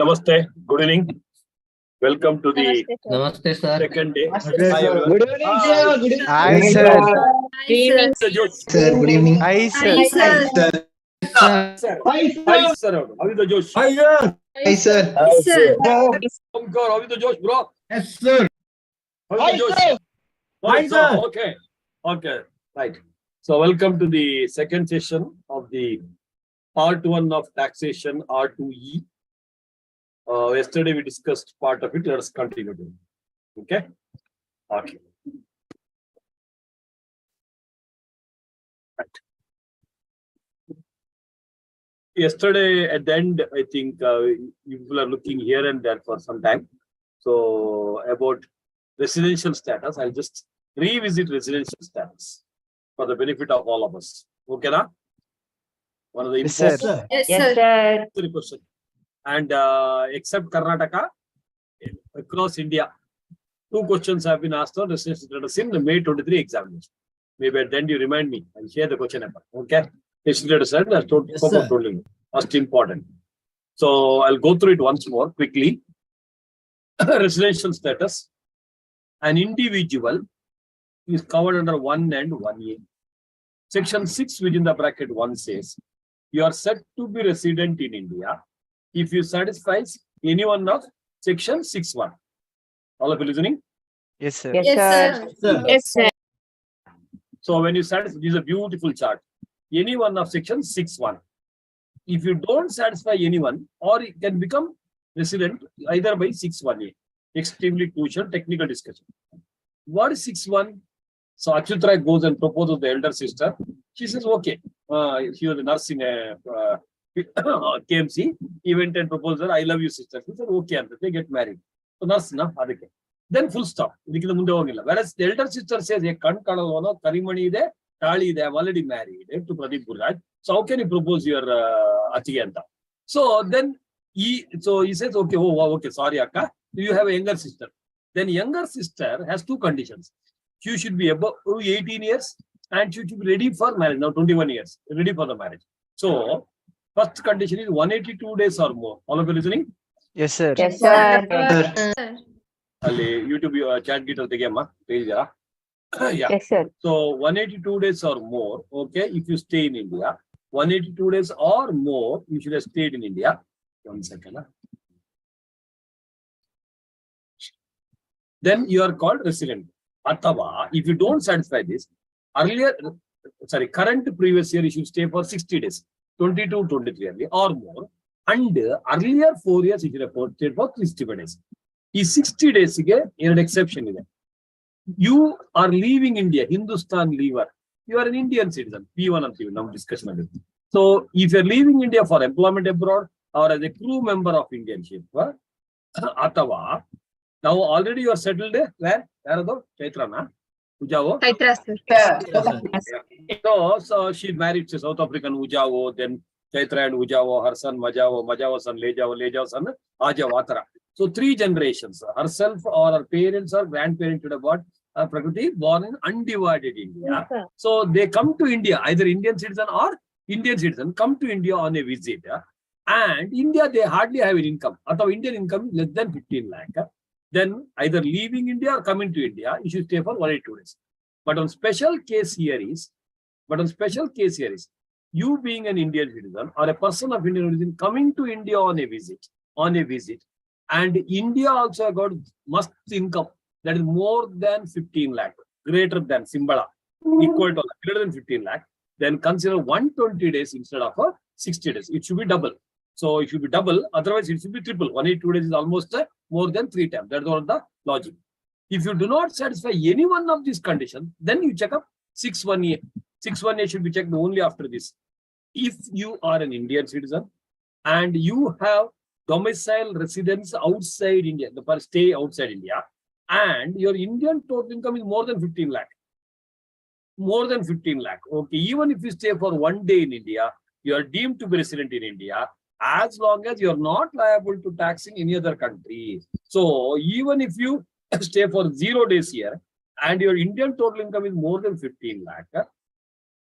Namaste. Good evening. Welcome to the Namaste, sir. second day. Namaste, Hi, sir. everyone. Good evening, sir. Good evening. Hi, Good sir. evening, Mr. Josh. sir. Good evening. Hi, sir. Hi, sir. Sir. Hi, Hi, sir. How is the Josh? Hi, sir. Hi, sir. Omkar, how is the Josh, bro? Yes, sir. How is the Josh? Sir. Hi, sir. Okay. Okay. Right. So, welcome to the second session of the part 1 of taxation R2E. Yesterday we discussed part of it. Let us continue. Okay. Okay. Right. Yesterday at the end, I think you people are looking here and there for some time. So about residential status, I'll just revisit residential status for the benefit of all of us. Okay, na? One of the Yes, sir. important Yes, sir. question. And except Karnataka, across India, 2 questions have been asked on residential status in the May 23 examination. Maybe at the end you remind me. I'll share the question number. Okay. Residential status, I told you. Most important. So I'll go through it once more quickly. Residential status. An individual is covered under 1 and 1A. Section 6 within the bracket 1 says, you are said to be resident in India if you satisfy any one of section 6.1. All of you listening? Yes, sir. Yes, sir. Yes, sir. So when you satisfy, this is a beautiful chart. Any one of section 6.1. If you don't satisfy anyone, or it can become resident either by 6.1A. Extremely crucial technical discussion. What is 6.1? So Achyutrai goes and proposes the elder sister. She says, okay. She was a nurse in a KMC. He went and proposed her, I love you, sister. She said, okay, and they get married. So nurse, na, adike. Then full stop. Whereas the elder sister says, a kan kadalvano, karimani ide, tali ide, I'm already married to Pradeep Gurraj. So how can you propose your Achiganta? So then he says, okay, okay, sorry, Akka. You have a younger sister. Then younger sister has 2 conditions. She should be above 18 years and she should be ready for marriage. Now 21 years, ready for the marriage. So first condition is 182 days or more. All of you listening? Yes, sir. Yes, sir. YouTube chat guitar page. Yeah. Yes, sir. So 182 days or more, okay, if you stay in India, 182 days or more, you should have stayed in India. 1 second. Then you are called resident. Atava, if you don't satisfy this, current previous year, you should stay for 60 days, 22, 23 or more. And earlier 4 years, you should have stayed for 65 days. This 60 days, an exception. You are leaving India, Hindustan leaver. You are an Indian citizen. P1 and P1, now discussion. So if you're leaving India for employment abroad or as a crew member of Indian ship, Atava, now already you are settled where? Chaitra, na? Ujavo? Chaitra, sir. So she married to South African Ujavo, then Chaitra and Ujavo, her son Majavo, Majavo son Lejavo son Ajavatara. So 3 generations, herself or her parents or grandparents would have got Prakriti born in undivided India. Yes, so they come to India, either Indian citizen or Indian citizen, come to India on a visit. And India, they hardly have an income. Or Indian income is less than 15 lakh. Then either leaving India or coming to India, you should stay for 182 days. But on special case here is, you being an Indian citizen or a person of Indian origin coming to India on a visit, and India also got must income that is more than 15 lakh, greater than Simbala, equal to greater than 15 lakh, then consider 120 days instead of 60 days. It should be double. So it should be double, otherwise it should be triple. 182 days is almost more than 3 times. That's all the logic. If you do not satisfy any one of these conditions, then you check up 6.1A. 6.1A should be checked only after this. If you are an Indian citizen and you have domicile residence outside India, the per stay outside India, and your Indian total income is more than 15 lakh. More than 15 lakh. Okay, even if you stay for 1 day in India, you are deemed to be resident in India, as long as you are not liable to tax in any other country. So even if you stay for 0 days here and your Indian total income is more than 15 lakh,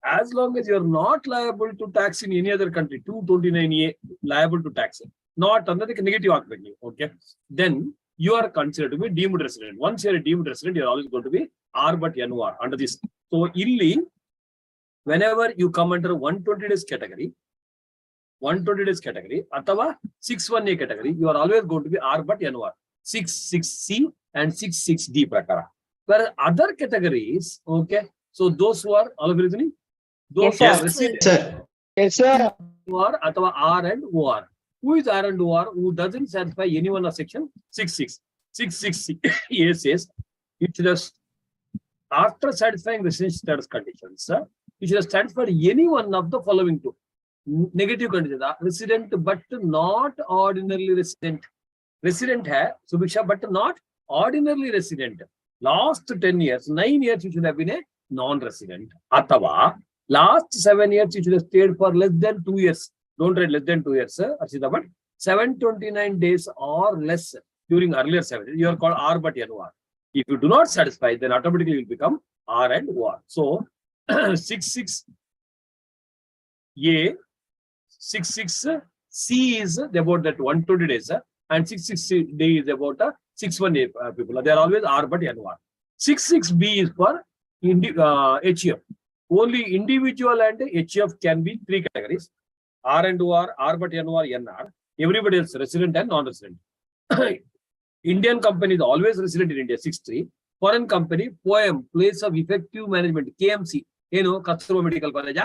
as long as you are not liable to tax in any other country, 229A liable to tax it. not another negative aspect. Okay. Then you are considered to be deemed resident. Once you are a deemed resident, you are always going to be R but NOR under this. So, illy, whenever you come under 120 days category, 120 days category, atava 61A category, you are always going to be R but NOR. 66C and 66D prakara. Whereas other categories, okay, so those who are all of you listening? Those Yes, who are sir. resident, Sir. Yes, sir. or atava R and OR. Who is R and OR? Who doesn't satisfy any one of section 66. 66A says it should have, after satisfying residence status conditions, it should have satisfied any one of the following two. Negative conditions are resident but not ordinarily resident. Resident hai, Subhiksha, but not ordinarily resident. Last 10 years, 9 years, you should have been a non-resident. Atava, last 7 years, you should have stayed for less than 2 years. Don't write less than 2 years, Archita, but 729 days or less during earlier 7 years, you are called R but NOR. If you do not satisfy, then automatically you will become R and OR. So, 66A, 66C is about that 120 days, and 66D is about 61A people. They are always R but NOR. 66B is for HF. Only individual and HF can be 3 categories. R and OR, R but NOR, NR. Everybody else resident and non-resident. Indian company is always resident in India, 63. Foreign company, POEM, place of effective management, KMC, Customer Medical College,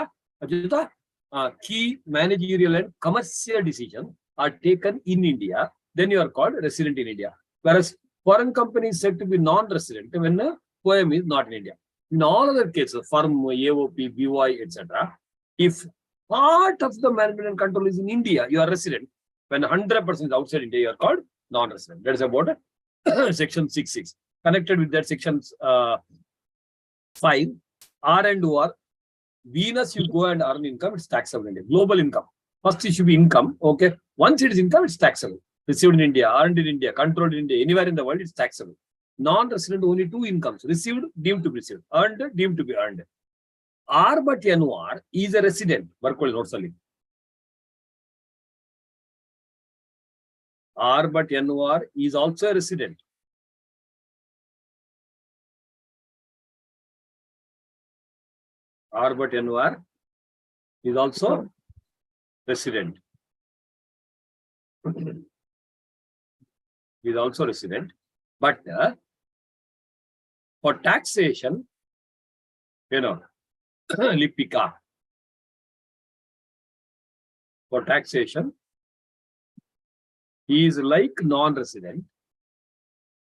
key managerial and commercial decisions are taken in India, then you are called resident in India. Whereas foreign company is said to be non-resident when a POEM is not in India. In all other cases, firm, AOP, BY, etc., if part of the management and control is in India, you are resident. When 100% is outside India, you are called non-resident. That is about section 66. Connected with that section 5, R and OR. Venus, you go and earn income, it's taxable in India. Global income. First it should be income. Okay. Once it is income, it's taxable. Received in India, earned in India, controlled in India, anywhere in the world, it's taxable. Non-resident, only 2 incomes. Received, deemed to be received. Earned, deemed to be earned. R but NOR is a resident. R but NOR is also a resident. R but NOR is also resident. Is also resident. But for taxation, Lipika. For taxation, he is like non-resident.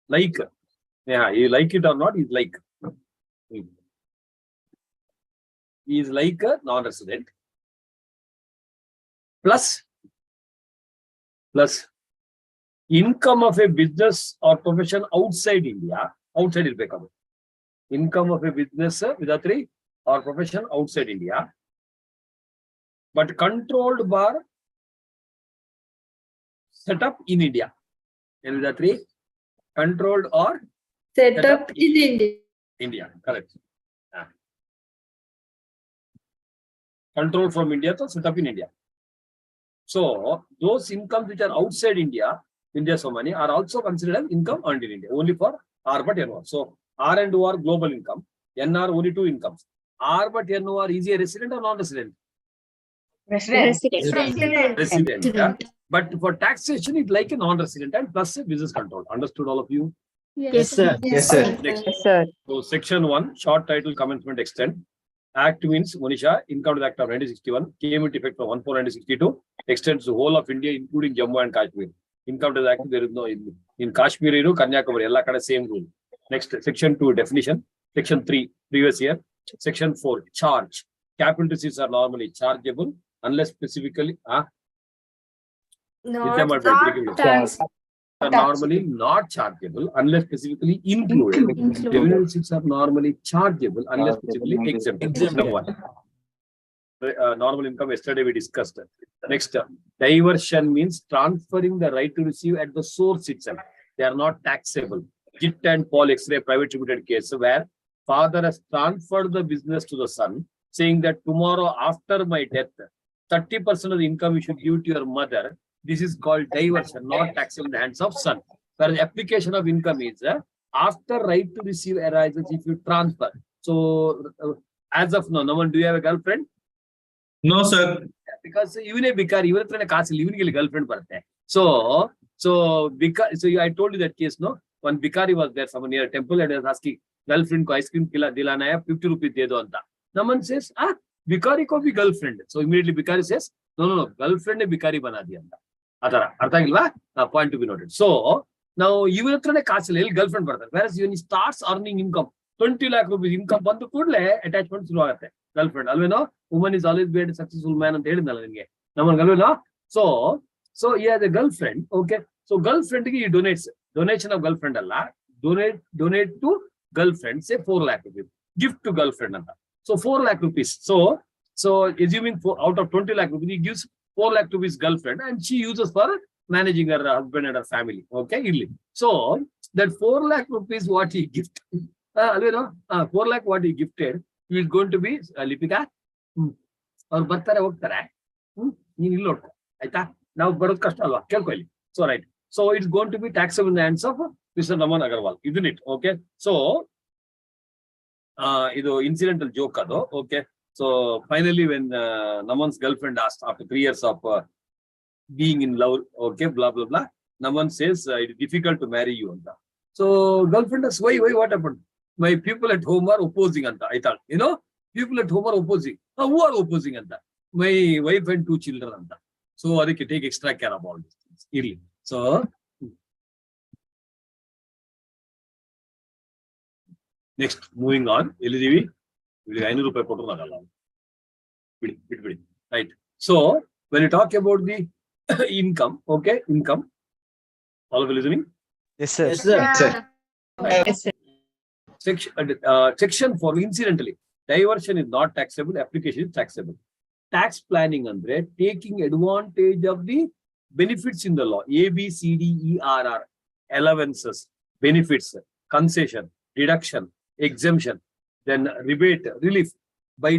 Like, yeah, you like it or not, he's like. He is like a non-resident. Plus income of a business or profession outside India, outside Ilpekam. Income of a business with a 3 or profession outside India, but controlled by set up in India. And with a 3, controlled or set up in India. India, correct. Control from India to set up in India. So those incomes which are outside India, India so many, are also considered as income earned in India, only for R but NOR. So R and OR global income, NR only 2 incomes. R but NOR is a resident or non-resident? Resident. Resident. Yeah. But for taxation, it's like a non-resident and plus a business control. Understood all of you? Yes, sir. Yes, sir. Next. Yes, sir. So section 1, short title commencement extent. Act means Monisha, Income Tax Act of 1961 came into effect from 1/4/1962, extends the whole of India, including Jammu and Kashmir. Income Tax Act, there is no in Kashmir, Kanyakumari, all kind of same rule. Next, section 2, definition. Section 3, previous year. Section 4, charge. Capital receipts are normally chargeable unless specifically are normally not chargeable unless specifically included. Revenue receipts are normally chargeable unless specifically exempted. Number 1. Normal income, yesterday we discussed. Next, diversion means transferring the right to receive at the source itself. They are not taxable. JIT and Paul X-ray private limited case where father has transferred the business to the son, saying that tomorrow after my death, 30% of the income you should give to your mother. This is called diversion, not taxable in the hands of son. Whereas application of income is after right to receive arises if you transfer. So as of now, Naman, do you have a girlfriend? No, sir. Because even a bikari, even a castle, even a girlfriend birthday. So because I told you that case, no? One bikari was there, someone near a temple, and was asking girlfriend ko ice cream dilana hai, 50 rupees de do anta. Naman says, bikari ko bhi girlfriend. So immediately bikari says, no, girlfriend ne bikari bana diya anta. Atara, artha agilva? Point to be noted. So now even a castle, girlfriend birthday. Whereas when he starts earning income, 20 lakh rupees income, bantu kudle attachment shuru agate. Girlfriend, alveno, woman is always be a successful man and so he has a girlfriend, okay. So girlfriend he donates, donation of girlfriend Allah, donate to girlfriend, say 4 lakh rupees, gift to girlfriend Allah. So 4 lakh rupees. So assuming out of 20 lakh rupees, he gives 4 lakh to his girlfriend and she uses for managing her husband and her family, okay. So that 4 lakh rupees what he gifted, 4 lakh what he gifted, he is going to be Lipika or ಬರ್ತಾರೆ ಹೋಗ್ತಾರೆ ನೀನು ಇಲ್ಲಿ ನೋಡ್ಕೊ ಆಯ್ತಾ ನಾವು ಬರೋದು ಕಷ್ಟ ಅಲ್ವಾ ಕೇಳ್ಕೊಳ್ಳಿ so right so it's going to be taxable in the hands of Mr. Naman Agarwal, isn't it? Okay, so ಇದು incidental joke ado, okay. So finally when Naman's girlfriend asked after 3 years of being in love, okay, blah blah blah, Naman says it is difficult to marry you anta. So girlfriend asks, why what happened? My people at home are opposing anta. I thought, people at home are opposing. Who are opposing anta? My wife and 2 children anta. So adike take extra care of all these things. Really. So next, moving on. Elidivi, 500 ರೂಪಾಯಿ ಕೊಟ್ಟರು ಆಗಲ್ಲ. ಬಿಡಿ. Right. So when you talk about the income, okay, income. All of you listening? Yes, sir. Yes, sir. Yes, sir. Section 4, incidentally, diversion is not taxable, application is taxable. Tax planning andre taking advantage of the benefits in the law, ABCDERR, allowances, benefits, concession, deduction, exemption, then rebate, relief. By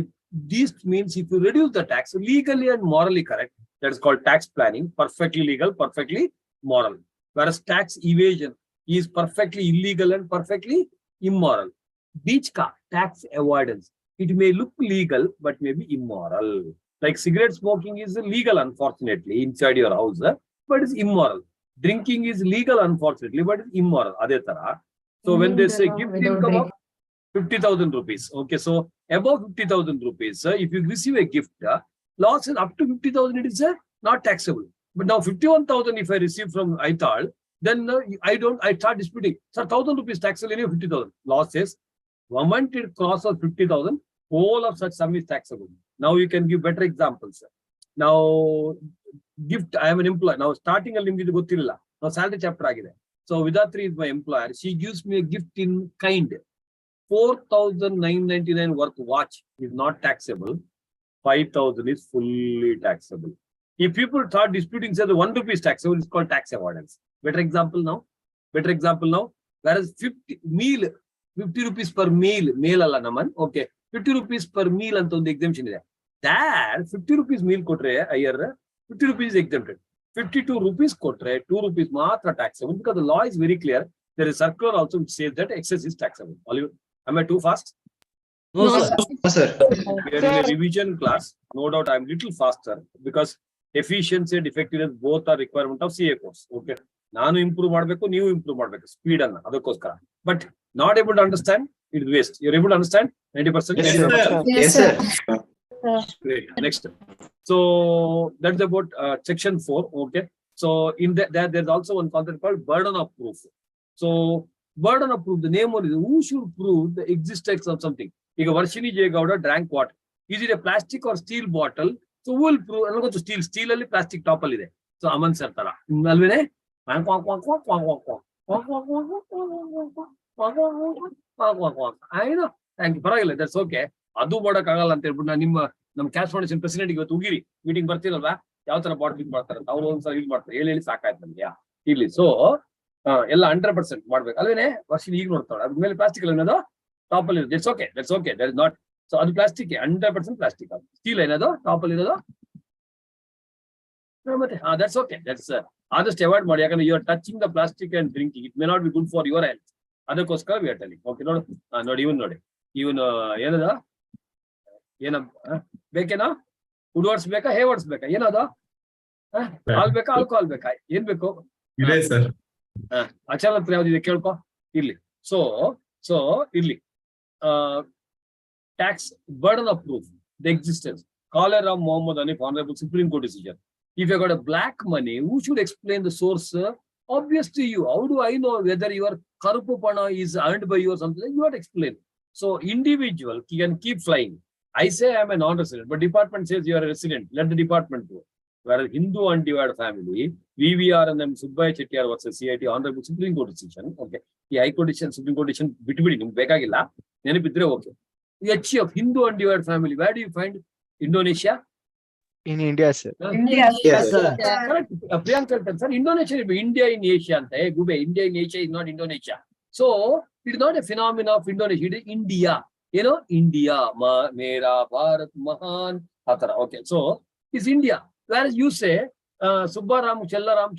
these means, if you reduce the tax legally and morally correct, that is called tax planning, perfectly legal, perfectly moral. Whereas tax evasion is perfectly illegal and perfectly immoral. Beach ka tax avoidance, it may look legal but may be immoral. Like cigarette smoking is legal unfortunately inside your house, but it's immoral. Drinking is legal unfortunately, but it's immoral. Adhe tara. So when they say gift income of 50,000 rupees, okay, so above 50,000 rupees, if you receive a gift, loss is up to 50,000, it is not taxable. But now 51,000 if I receive from Aital, then I start disputing. Sir, 1,000 rupees taxable, 50,000. Law says, moment it crosses 50,000, whole of such sum is taxable. Now you can give better examples. Now, gift, I am an employer. Now, starting a limit gottilla. Now, salary chapter agide. So, Vidatri is my employer. She gives me a gift in kind. 4,999 worth watch is not taxable. 5,000 is fully taxable. If people start disputing, say the 1 rupee is taxable, it's called tax avoidance. Better example now. Whereas 50 rupees per meal alla naman. Okay. 50 rupees per meal and the exemption is there. There, 50 rupees meal kotre higher, 50 rupees is exempted. 52 rupees kotre, 2 rupees matra taxable, because the law is very clear. There is circular also which says that excess is taxable. Am I too fast? No, sir. We are in a revision class. No doubt I am little faster because efficiency and effectiveness both are requirement of CA course. Okay. Nanu improve madbeku, neevu improve madbeku. Speed anna adakoskara. But not able to understand, it is waste. You are able to understand? 90%? Yes, sir. Yes, sir. Great. Next. So that's about section 4. Okay. So in there's also one concept called burden of proof. So burden of proof, the name of it is who should prove the existence of something. If Varshini J. Gowda drank water, is it a plastic or steel bottle? So who will prove? I'm going to steel only plastic top only there. So Aman sir tara. I know. Thank you. Paragilla. That's okay. Adu boda kagala ante ಹೇಳ್ಬಿಟ್ಟು ನಾನು ನಮ್ಮ cash foundation president ಇವತ್ತು ಉಗಿರಿ meeting ಬರ್ತೀರಲ್ವಾ ಯಾವ ತರ bot ಪಿಕ್ ಮಾಡ್ತಾರೆ ಅವ್ರು ಒಂದ್ಸಲ use ಮಾಡ್ತಾರೆ ಹೇಳಿ ಸಾಕಾಯ್ತು ನಮ್ಗೆ ಇಲ್ಲಿ ಸೊ ಎಲ್ಲ 100% ಮಾಡ್ಬೇಕು ಅಲ್ವೇನೆ ವರ್ಷ ಈಗ ನೋಡ್ತಾಳೆ ಅದ್ಮೇಲೆ ಪ್ಲಾಸ್ಟಿಕ್ ಅಲ್ಲಿ ಏನದು ಟಾಪ್ ಅಲ್ಲಿ ಇರೋದು that's okay that is not so ಅದು ಪ್ಲಾಸ್ಟಿಕ್ 100% ಪ್ಲಾಸ್ಟಿಕ್ ಅದು ಸ್ಟೀಲ್ ಏನದು ಟಾಪ್ ಅಲ್ಲಿ ಇರೋದು That's okay. That's ಆದಷ್ಟು ಅವಾಯ್ಡ್ ಮಾಡಿ. ಯಾಕಂದ್ರೆ you are touching the plastic and drinking, it may not be good for your health. ಅದಕ್ಕೋಸ್ಕರ ವಿ ಆರ್ ಟೆಲಿಂಗ್. ಓಕೆ ನೋಡಿ, ನೋಡಿ ಇವನು ಏನದ ಬೇಕೇನಾ? ವುಡ್ವರ್ಡ್ಸ್ ಬೇಕಾ, ಹೇವರ್ಡ್ಸ್ ಬೇಕಾ, ಏನದ? ಹಾಲ್ ಬೇಕಾ, ಆಲ್ಕೋಹಾಲ್ ಬೇಕಾ, ಏನ್ ಬೇಕು? ಇದೆ ಸರ್. ಅಚಲ ಹತ್ರ ಯಾವ್ದಿದೆ ಕೇಳ್ಕೊ. ಇರ್ಲಿ. ಸೊ ಇರ್ಲಿ. Tax burden of proof, the existence. Caller of Muhammad Hanif, Honorable Supreme Court decision. If you got a black money, who should explain the source? Obvious to you. How do I know whether your Karupupana is earned by you or something? You have to explain. So individual can keep flying. I say I'm a non-resident, but department says you are a resident. Let the department do. Whereas Hindu undivided family, VVR and M. Subbaya Chettiar versus CIT, Honorable Supreme Court decision. Okay. The High Court decision, Supreme Court decision, between Bekagilla, then okay. H of Hindu undivided family. Where do you find Indonesia? In India, sir. India. Yes, sir. Correct. Priyanka, sir, Indonesia is India in Asia. Gube, India in Asia is not Indonesia. So it is not a phenomenon of Indonesia. It is India. You know, India, Mera, Bharat, Mahan, Atara. Okay, so it's India. Whereas you say Subbaram, Chellaram,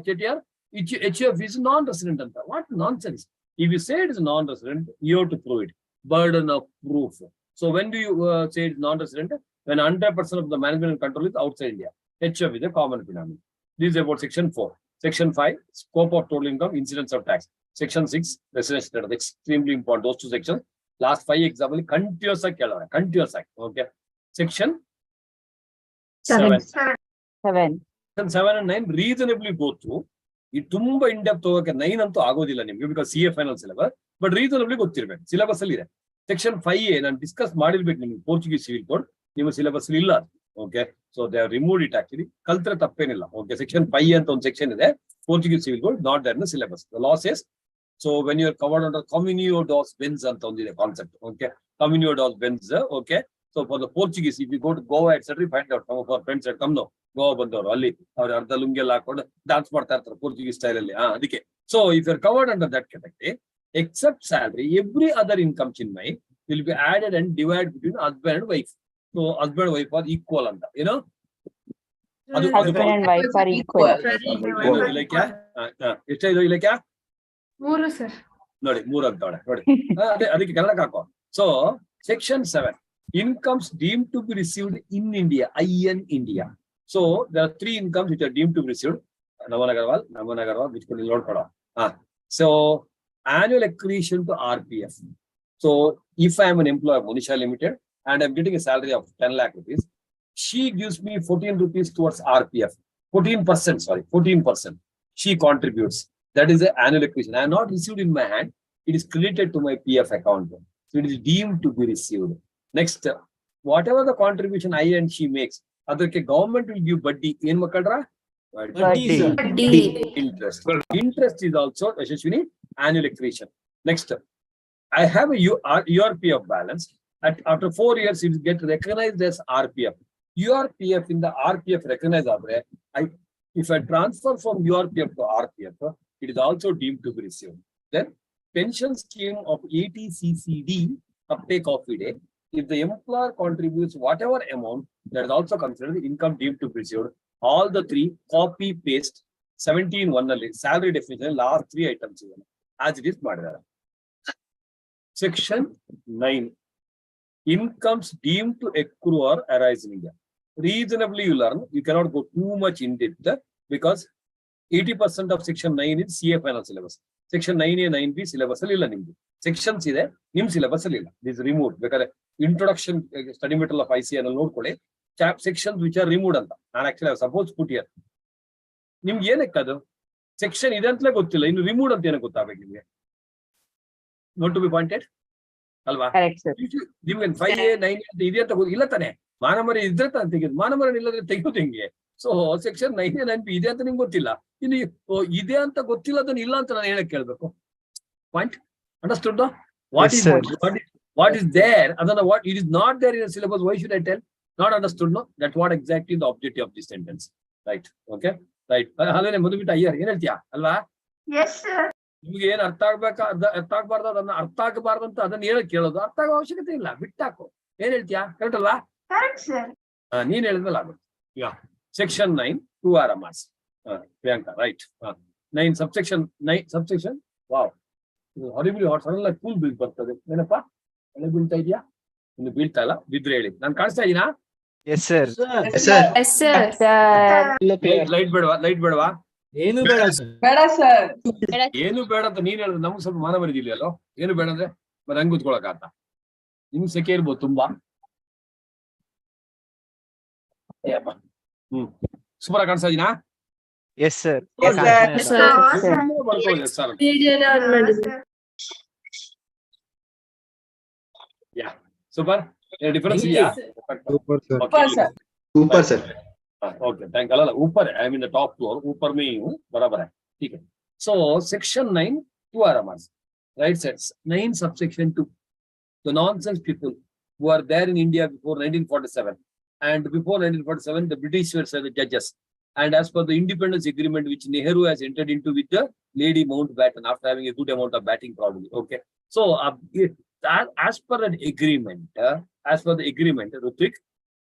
Chettiar, HF is non-resident. What nonsense? If you say it is non-resident, you have to prove it. Burden of proof. So when do you say it's non-resident? When 100% of the management and control is outside India. HF is a common phenomenon. This is about section 4. Section 5, scope of total income, incidence of tax. Section 6, residence status. Extremely important. Those two sections. Last 5 example, continuous act. Continuous act. Okay. Section 7. Section 7 and 9 reasonably go through. ಈ ತುಂಬಾ in depth ಹೋಗಕ್ಕೆ 9 ಅಂತೂ ಆಗೋದಿಲ್ಲ ನಿಮ್ಗೆ, because CA final syllabus. But reasonably ಗೊತ್ತಿರ್ಬೇಕು, syllabus ಅಲ್ಲಿ ಇದೆ. Section 5A ನಾನು ಡಿಸ್ಕಸ್ ಮಾಡಿರ್ಬೇಕು ನಿಮ್ಗೆ. ಪೋರ್ಚುಗೀಸ್ ಸಿವಿಲ್ ಕೋಡ್ ನಿಮ್ಮ ಸಿಲೆಬಸ್ ಇಲ್ಲ. Okay, so they are removed it. Actually ಕಲ್ತ್ರೆ ತಪ್ಪೇನಿಲ್ಲ. ಓಕೆ, ಸೆಕ್ಷನ್ 5A ಅಂತ ಒಂದು ಸೆಕ್ಷನ್ ಇದೆ, Portuguese civil code, not there in the syllabus. The law says, so when you are covered under ಕಮ್ಯುನಿಯೋ ಡಾಸ್ ಬೆನ್ಸ್ ಅಂತ ಒಂದಿದೆ ಕಾನ್ಸೆಪ್ಟ್. ಓಕೆ, ಕಮ್ಯುನಿಯೋ ಡಾಸ್ ಬೆನ್ಸ್. Okay, so for the Portuguese, if you go to Goa etcetera, find out some of our friends at come no. Goa ಬಂದವರು ಅಲ್ಲಿ ಅವ್ರು ಅರ್ಧ ಲುಂಗಿ ಎಲ್ಲ ಹಾಕೊಂಡು ಡಾನ್ಸ್ ಮಾಡ್ತಾ ಇರ್ತಾರೆ ಪೋರ್ಚುಗೀಸ್ ಸ್ಟೈಲ್ ಅಲ್ಲಿ. ಅದಕ್ಕೆ so if you are covered under that category, except salary, every other income chinmay will be added and divided between husband and wife. So husband and wife are equal anta, you know. Husband and wife are equal. Ilakya ಎಷ್ಟು ಇಲಕ್ಯ 3 sir. ನೋಡಿ 3 ಅಂತಾಳೆ ನೋಡಿ. ಅದಕ್ಕೆ ಕನ್ನಡಕ್ಕೆ ಹಾಕೋ. So section 7, incomes deemed to be received in India, in India. So there are 3 incomes which are deemed to be received. Naman Agarwal which can ನೋಡ್ಕೊಳ್ಳೋ. So annual accretion to RPF. So if I am an employer of Monisha Limited and I'm getting a salary of 10 lakh rupees, she gives me 14 rupees towards RPF. 14%, sorry, 14%. She contributes. That is the annual accretion. I have not received in my hand. It is credited to my PF account. So it is deemed to be received. Next, whatever the contribution I and she makes, ಅದಕ್ಕೆ government will give ಬಡ್ಡಿ. ಏನ್ ಮಕ್ಕಳ್ರ? Badi. Interest. Interest is also, Yashaswini, annual accretion. Next, I have a URPF balance. After 4 years, it will get recognized as RPF. URPF in the RPF recognized. If I transfer from URPF to RPF, it is also deemed to be received. Then, pension scheme of 80CCD, uptake of a day. If the employer contributes whatever amount, that is also considered income deemed to be received. All the 3 copy paste 17(1) ಅಲ್ಲಿ salary definition last 3 items ಇದೆ as it is ಮಾಡಿದ್ದಾರೆ. Section 9, incomes deemed to accrue or arise in India. Reasonably you learn, you cannot go too much in depth because 80% of section 9 is CA final syllabus. Section 9A 9B syllabus ಅಲ್ಲಿ ಇಲ್ಲ ನಿಮ್ಗೆ. Sections ಇದೆ, ನಿಮ್ syllabus ಅಲ್ಲಿ ಇಲ್ಲ. This is removed. ಬೇಕಾದ್ರೆ introduction study material of IC ಅನ್ನು ನೋಡ್ಕೊಳ್ಳಿ. Sections which are removed ಅಂತ. ನಾನು actually suppose put here. ನಿಮ್ಗೆ ಏನಕ್ಕೆ ಅದು ಸೆಕ್ಷನ್ ಇದೆ ಅಂತಲೇ ಗೊತ್ತಿಲ್ಲ, ಇನ್ನು ರಿಮೂವ್ ಅಂತ ಏನಕ್ಕೆ ಗೊತ್ತಾಗಬೇಕು ನಿಮ್ಗೆ? ನೋಟ್ ಟು ಬಿ ಪಾಯಿಂಟೆಡ್ ಅಲ್ವಾ? ನಿಮ್ಗೆ 5A 9A ಅಂತ ಇದೆ ಅಂತ ಇಲ್ಲ ತಾನೆ? ಮಾನಮರಿ ಇದ್ರೆ ತಾನೆ ತೆಗೆದು, ಮಾನಮರಿ ಇಲ್ಲದ್ರೆ ತೆಗೆಯೋದು ಹೆಂಗೆ? ಸೊ ಸೆಕ್ಷನ್ 9A 9B ಇದೆ ಅಂತ ನಿಮ್ಗೆ ಗೊತ್ತಿಲ್ಲ, ಇನ್ನು ಇದೆ ಅಂತ ಗೊತ್ತಿಲ್ಲ ಅದನ್ನ ಇಲ್ಲ ಅಂತ ನಾನು ಹೇಳಕ್ ಕೇಳ್ಬೇಕು. Point understood? What is there, ಅದನ್ನ what it is not there in the syllabus, why should I tell? Not understood, no? That's what exactly the objective of this sentence. Right? Okay? Right. ಹಾಗಾದ್ರೆ ಮೊದಲು ಬಿಟ್ಟು ಅಯ್ಯರ್ ಏನ್ ಹೇಳ್ತೀಯಾ ಅಲ್ವಾ? Yes sir. ನಿಮ್ಗೆ ಏನ್ ಅರ್ಥ ಆಗ್ಬೇಕಾ, ಅರ್ಥ ಆಗ್ಬಾರ್ದು ಅದನ್ನ ಅರ್ಥ ಆಗಬಾರ್ದಂತ ಅದನ್ನ ಹೇಳಕ್ ಕೇಳೋದು, ಅರ್ಥ ಆಗೋ ಅವಶ್ಯಕತೆ ಇಲ್ಲ, ಬಿಟ್ಟಾಕು. ಏನ್ ಹೇಳ್ತೀಯಾ? ಕರೆಕ್ಟ್ ಅಲ್ವಾ? Correct sir. ನೀನ್ ಹೇಳಿದ್ಮೇಲೆ ಆಗುತ್ತೆ. ಈಗ section 9, 2 RMRs. Priyanka, right. 9 subsection. Wow. Horribly hot. Suddenly cool bill ಬರ್ತದೆ ಏನಪ್ಪಾ ಮಳೆ ಬೀಳ್ತಾ ಇದೆಯಾ ಇನ್ನು ಬೀಳ್ತಾ ಇಲ್ಲ ಬಿದ್ರೆ ಹೇಳಿ ನಾನು ಕಾಣಿಸ್ತಾ ಇದೀನಾ Yes, sir. Yes, sir. Yes, sir. Light ಬೇಡವಾ ಏನು ಬೇಡ ಸರ್. ಬೇಡ ಸರ್. ಏನು ಬೇಡ ಅಂತ ನೀನ್ ಹೇಳಿದ್ರೆ ನಮ್ಗೆ ಸ್ವಲ್ಪ ಮಾನ ಮರಿದಿಲ್ಲ ಅಲ್ಲೋ ಏನು ಬೇಡ ಅಂದ್ರೆ ಮತ್ತೆ ಹಂಗ್ ಕೂತ್ಕೊಳಕಾತ ನಿಮ್ಗೆ ಸೆಕೆ ಇರ್ಬೋದು ತುಂಬಾ ಸುಮಾರ ಕಾಣಿಸ್ತಾ ಇದೀನಾ Yes, sir. Yes, sir. ಬರ್ಕೊಳ್ಳಿ ಸರ್ ಯಾ ಸೂಪರ್ ಡಿಫರೆನ್ಸ್ ಇದೆಯಾ Super, sir. Super, sir. Super, sir. Okay thank अल्लाह ऊपर है I mean the top floor ऊपर में ही हूँ बराबर है ठीक है so section 9 2 RMRs right sets 9 subsection 2 the nonsense people who are there in India before 1947 and before 1947 the British were the judges and as per the independence agreement which Nehru has entered into with the Lady Mountbatten after having a good amount of batting probably okay so as per the agreement Rutik.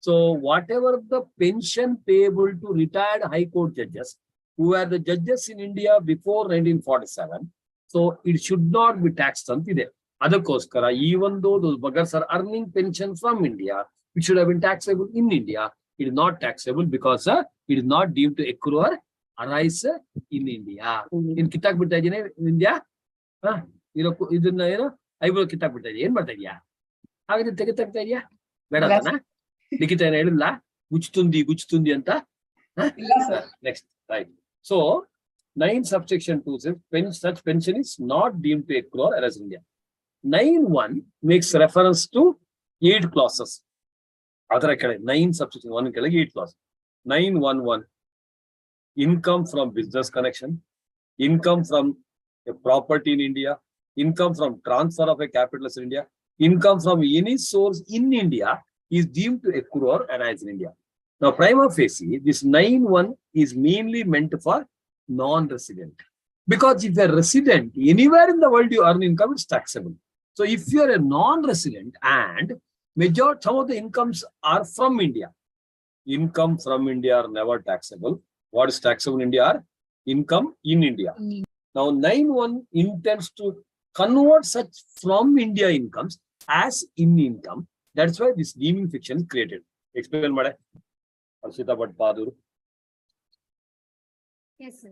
So whatever the pension payable to retired High Court judges who were the judges in India before 1947, so it should not be taxed on today. Adakoskara, even though those buggers are earning pension from India, it should have been taxable in India. It is not taxable because it is not deemed to accrue or arise in India. In Kitak in India, idನ್ನ ಏನು eyebrow ಕಿತ್ತಾಕ್ ಬಿಡ್ತಾ ಇದೆಯಾ ಏನ್ ಮಾಡ್ತಾ ಇದೆಯಾ ಹಾಗಾದ್ರೆ ತೆಗೆತಾಗ್ತಾ ಇದೆಯಾ ಬೇಡ ಅಂತನಾ ಲಿಖಿತ ಏನ ಹೇಳಿಲ್ಲ ಗುಚ್ತುಂದಿ ಅಂತ ಇಲ್ಲ sir. next right so 9 subsection 2 says such pension is not deemed to accrue or arise in India 9(1) makes reference to 8 clauses ಅದರ ಕೆಳಗೆ 9 subsection 1 ಕೆಳಗೆ 8 clause 9(1)(1) income from business connection income from a property in India income from transfer of a capital in India income from any source in India is deemed to accrue or arise in India. Now, prima facie, this 9(1) is mainly meant for non-resident. Because if you're a resident, anywhere in the world you earn income, it's taxable. So if you're a non-resident and some of the incomes are from India, income from India are never taxable. What is taxable in India are income in India. Now, 9(1) intends to convert such from India incomes as in income. That's why this deeming fiction is created. Explain, Mada. Arshita Bhatt Bahadur. Yes, sir.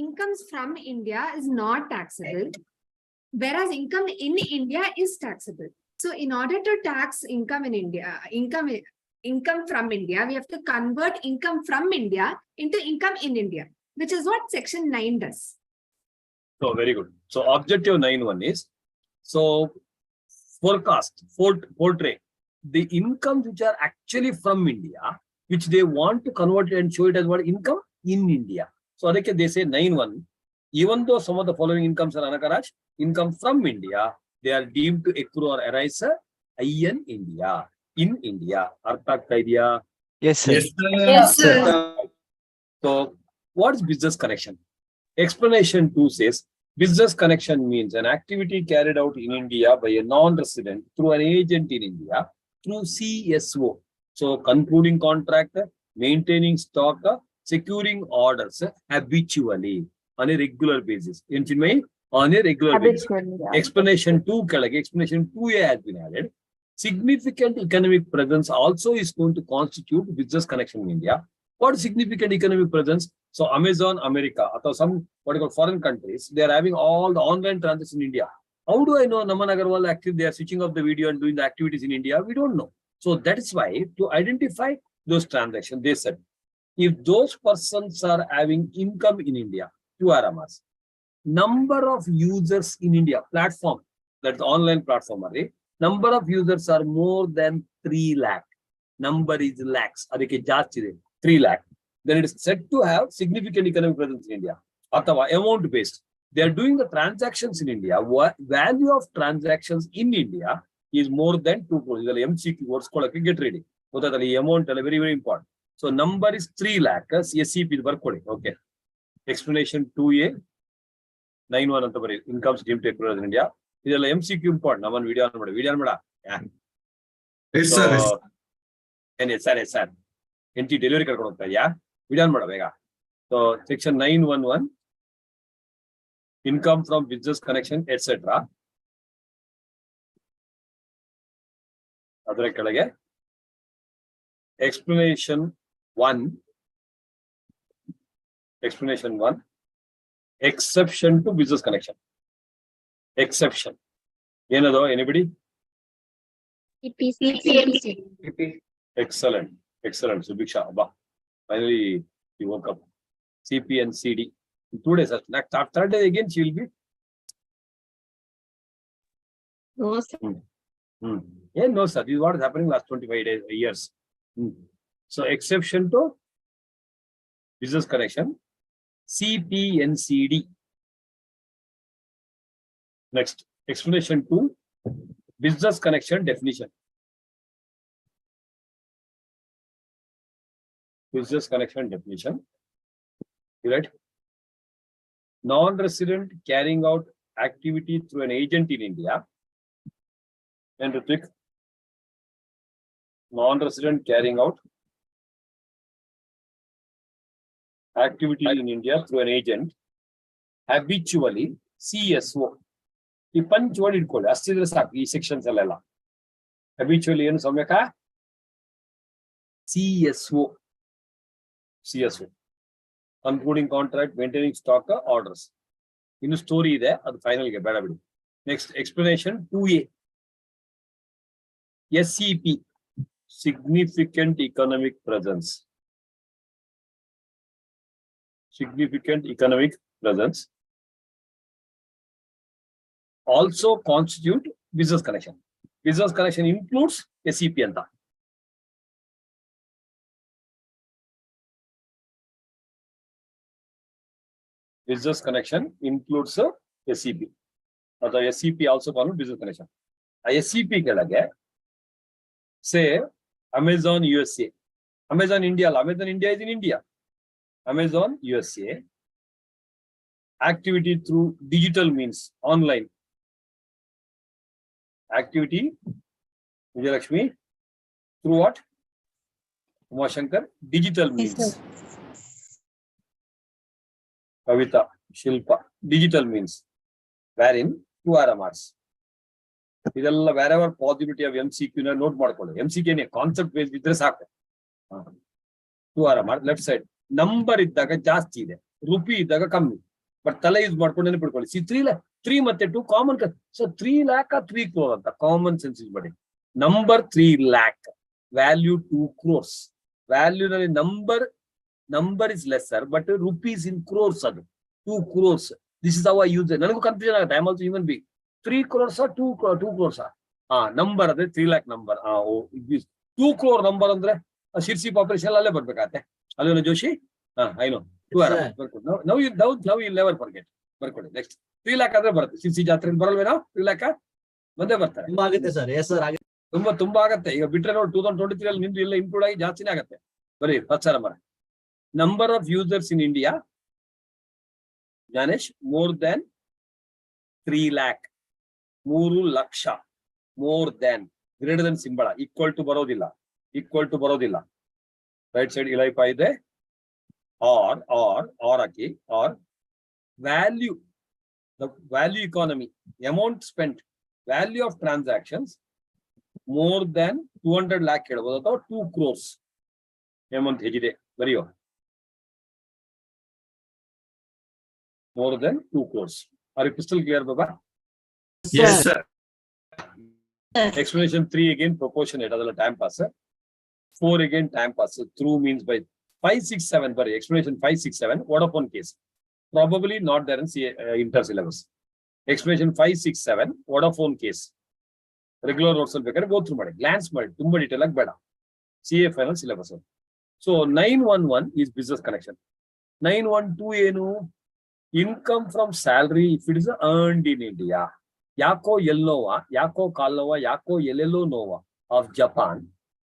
Incomes from India is not taxable, whereas income in India is taxable. So, in order to tax income in India, income from India, we have to convert income from India into income in India, which is what Section 9 does. So, very good. So, objective 9(1) is so. Portray the incomes which are actually from India, which they want to convert and show it as what income in India. So they say 9(1), even though some of the following incomes are Anakaraj, income from India, they are deemed to accrue or arise in India. In India. Arthak idea? Yes, sir. Yes, sir. So what is business connection? Explanation 2 says business connection means an activity carried out in India by a non-resident through an agent in India through CSO. So concluding contract, maintaining stock, securing orders habitually on a regular basis. On a regular basis. Explanation 2 explanation 2A has been added. Significant economic presence also is going to constitute business connection in India. What is significant economic presence? So Amazon, America, or some what you call foreign countries, they are having all the online transactions in India. How do I know Naman Agarwal actually they are switching off the video and doing the activities in India? We don't know. So that is why to identify those transactions, they said, if those persons are having income in India, 2 RMRs, number of users in India, platform, that's online platform, number of users are more than 3 lakh. Number is lakhs. 3 lakh. Then it is said to have significant economic presence in India. Or amount based. They are doing the transactions in India. Value of transactions in India is more than 2 crores. MCQ words get ready. The amount is very, very important. So number is 3 lakh. SCP is okay. Explanation 2A. 9(1) incomes deemed to accrue in India. This is MCQ important. Naman video. Yeah. Yes, sir. Yes, sir. ಹೆಂಡತಿ delivery ಕರ್ಕೊಂಡು ಹೋಗ್ತಾ ಇದೆಯಾ? ವಿಧಾನ ಮಾಡ ಬೇಗ. So section 911 income from business connection et cetera. ಅದರ ಕೆಳಗೆ explanation 1 exception to business connection. Exception ಏನದು? anybody? Excellent Subiksha, abba, finally you woke up. CP and CD 2 days. Next third day again she will be yeah, no sir, this is what is happening last 25 days years. So exception to business connection, CP and CD. Next, explanation 2 business connection definition. Business connection definition, right? Non-resident carrying out activity through an agent in India. And Ritik, non-resident carrying out activity in India through an agent, habitually CSO. ಈ punch word ಇಟ್ಕೊಳ್ಳಿ, ಅಷ್ಟಿದ್ರೆ ಸಾಕು ಈ sections ಅಲ್ಲೆಲ್ಲ. habitually ಏನು ಸೌಮ್ಯಕ? CSO concluding contract, maintaining stock orders. ಇನ್ನು story ಇದೆ, ಅದು ಫೈನಲ್ಗೆ ಬೇಡ ಬಿಡಿ. Next explanation 2A SEP significant economic presence. Also constitute business connection. Business connection includes SEP anta. Business connection includes SEP. Or the SEP also called business connection. SEP ಕೆಳಗೆ say Amazon USA. Amazon India is in India. Amazon USA activity through digital means, online activity. Vijayalakshmi, through what? Umashankar, digital means. Kavita, Shilpa, digital means, wherein 2 RMRs. ಇದೆಲ್ಲ wherever possibility of MCQ ನ note ಮಾಡ್ಕೊಳ್ಳಿ. MCQ ನೇ concept based ಇದ್ರೆ ಸಾಕು. 2 RMR left side. Number ಇದ್ದಾಗ ಜಾಸ್ತಿ ಇದೆ, rupee ಇದ್ದಾಗ ಕಮ್ಮಿ. ಬಟ್ ತಲೆ ಯೂಸ್ ಮಾಡ್ಕೊಂಡು ನೆನಪಿಟ್ಕೊಳ್ಳಿ. ಸಿ 3 ಮತ್ತೆ 2 ಕಾಮನ್. ಸೊ 3 lakh 3 crore ಅಂತ ಕಾಮನ್ ಸೆನ್ಸ್ ಯೂಸ್ ಮಾಡಿ. Number 3 lakh, value 2 crores. Value ನಲ್ಲಿ number is lesser, but rupees in crores, ಅದು 2 crores. This is how I use. ನನಗೂ ಕನ್ಫ್ಯೂಷನ್ ಆಗುತ್ತೆ. I am also human being. 3 crores 2 crores number ಅದೇ 3 lakh number. 2 crore number ಅಂದ್ರೆ Sirsi population ಅಲ್ಲೇ ಬರ್ಬೇಕಾಗತ್ತೆ. ಅಲ್ಲೇನೋ Joshi? I know. 2 ಬರ್ಕೊಡಿ. ನಾವು ಯು ನೆವರ್ ಫರ್ಗೆಟ್. ಬರ್ಕೊಡಿ. ನೆಕ್ಸ್ಟ್ 3 lakh ಆದ್ರೆ ಬರುತ್ತೆ. ಶಿರ್ಸಿ ಜಾತ್ರೆ ಬರಲ್ವೇನೋ? 3 lakh ಬಂದೇ ಬರ್ತಾರೆ. ತುಂಬಾ ಆಗತ್ತೆ. ಈಗ ಬಿಟ್ರೆ ನೋಡಿ 2023 ಅಲ್ಲಿ ನಿಮ್ದು ಎಲ್ಲ ಇನ್ಕ್ಲೂಡ್ ಆಗಿ ಜಾಸ್ತಿನೇ ಆಗತ್ತೆ. ಬರೀ ಪ್ರಚಾರ ಮರ. Number of users in India, Gnanesh, more than 3 lakh. 3 lakh. More than, greater than symbol. Equal to ಬರೋದಿಲ್ಲ. ರೈಟ್ ಸೈಡ್ ಇಲೈಪ ಇದೆ. ಆರ್ ಹಾಕಿ. Or value, the value economy, amount spent, value of transactions more than 200 lakh ಹೇಳ್ಬೋದು, ಅಥವಾ 2 crores. Hemant ಹೇಗಿದೆ ಬರೆಯೋ. more than 2 crores. Are you crystal clear, Baba? Yes, sir. Explanation 3 again, proportionate, adala time pass. 4 again, time pass. Through means by 5, 6, 7. But explanation 5, 6, 7. Vodafone case. Probably not there in inter syllabus. Explanation 5, 6, 7. Vodafone case. Regular notes go through ಮಾಡಿ. Glance ಮಾಡಿ. ತುಂಬಾ detail ಆಗಿ ಬೇಡ. CA final syllabus. So 911 is business connection. 912 ಏನು? Income from salary if it is earned in India. Yako Yelnova, Yako Kalnova, Yako Yelelo Nova of Japan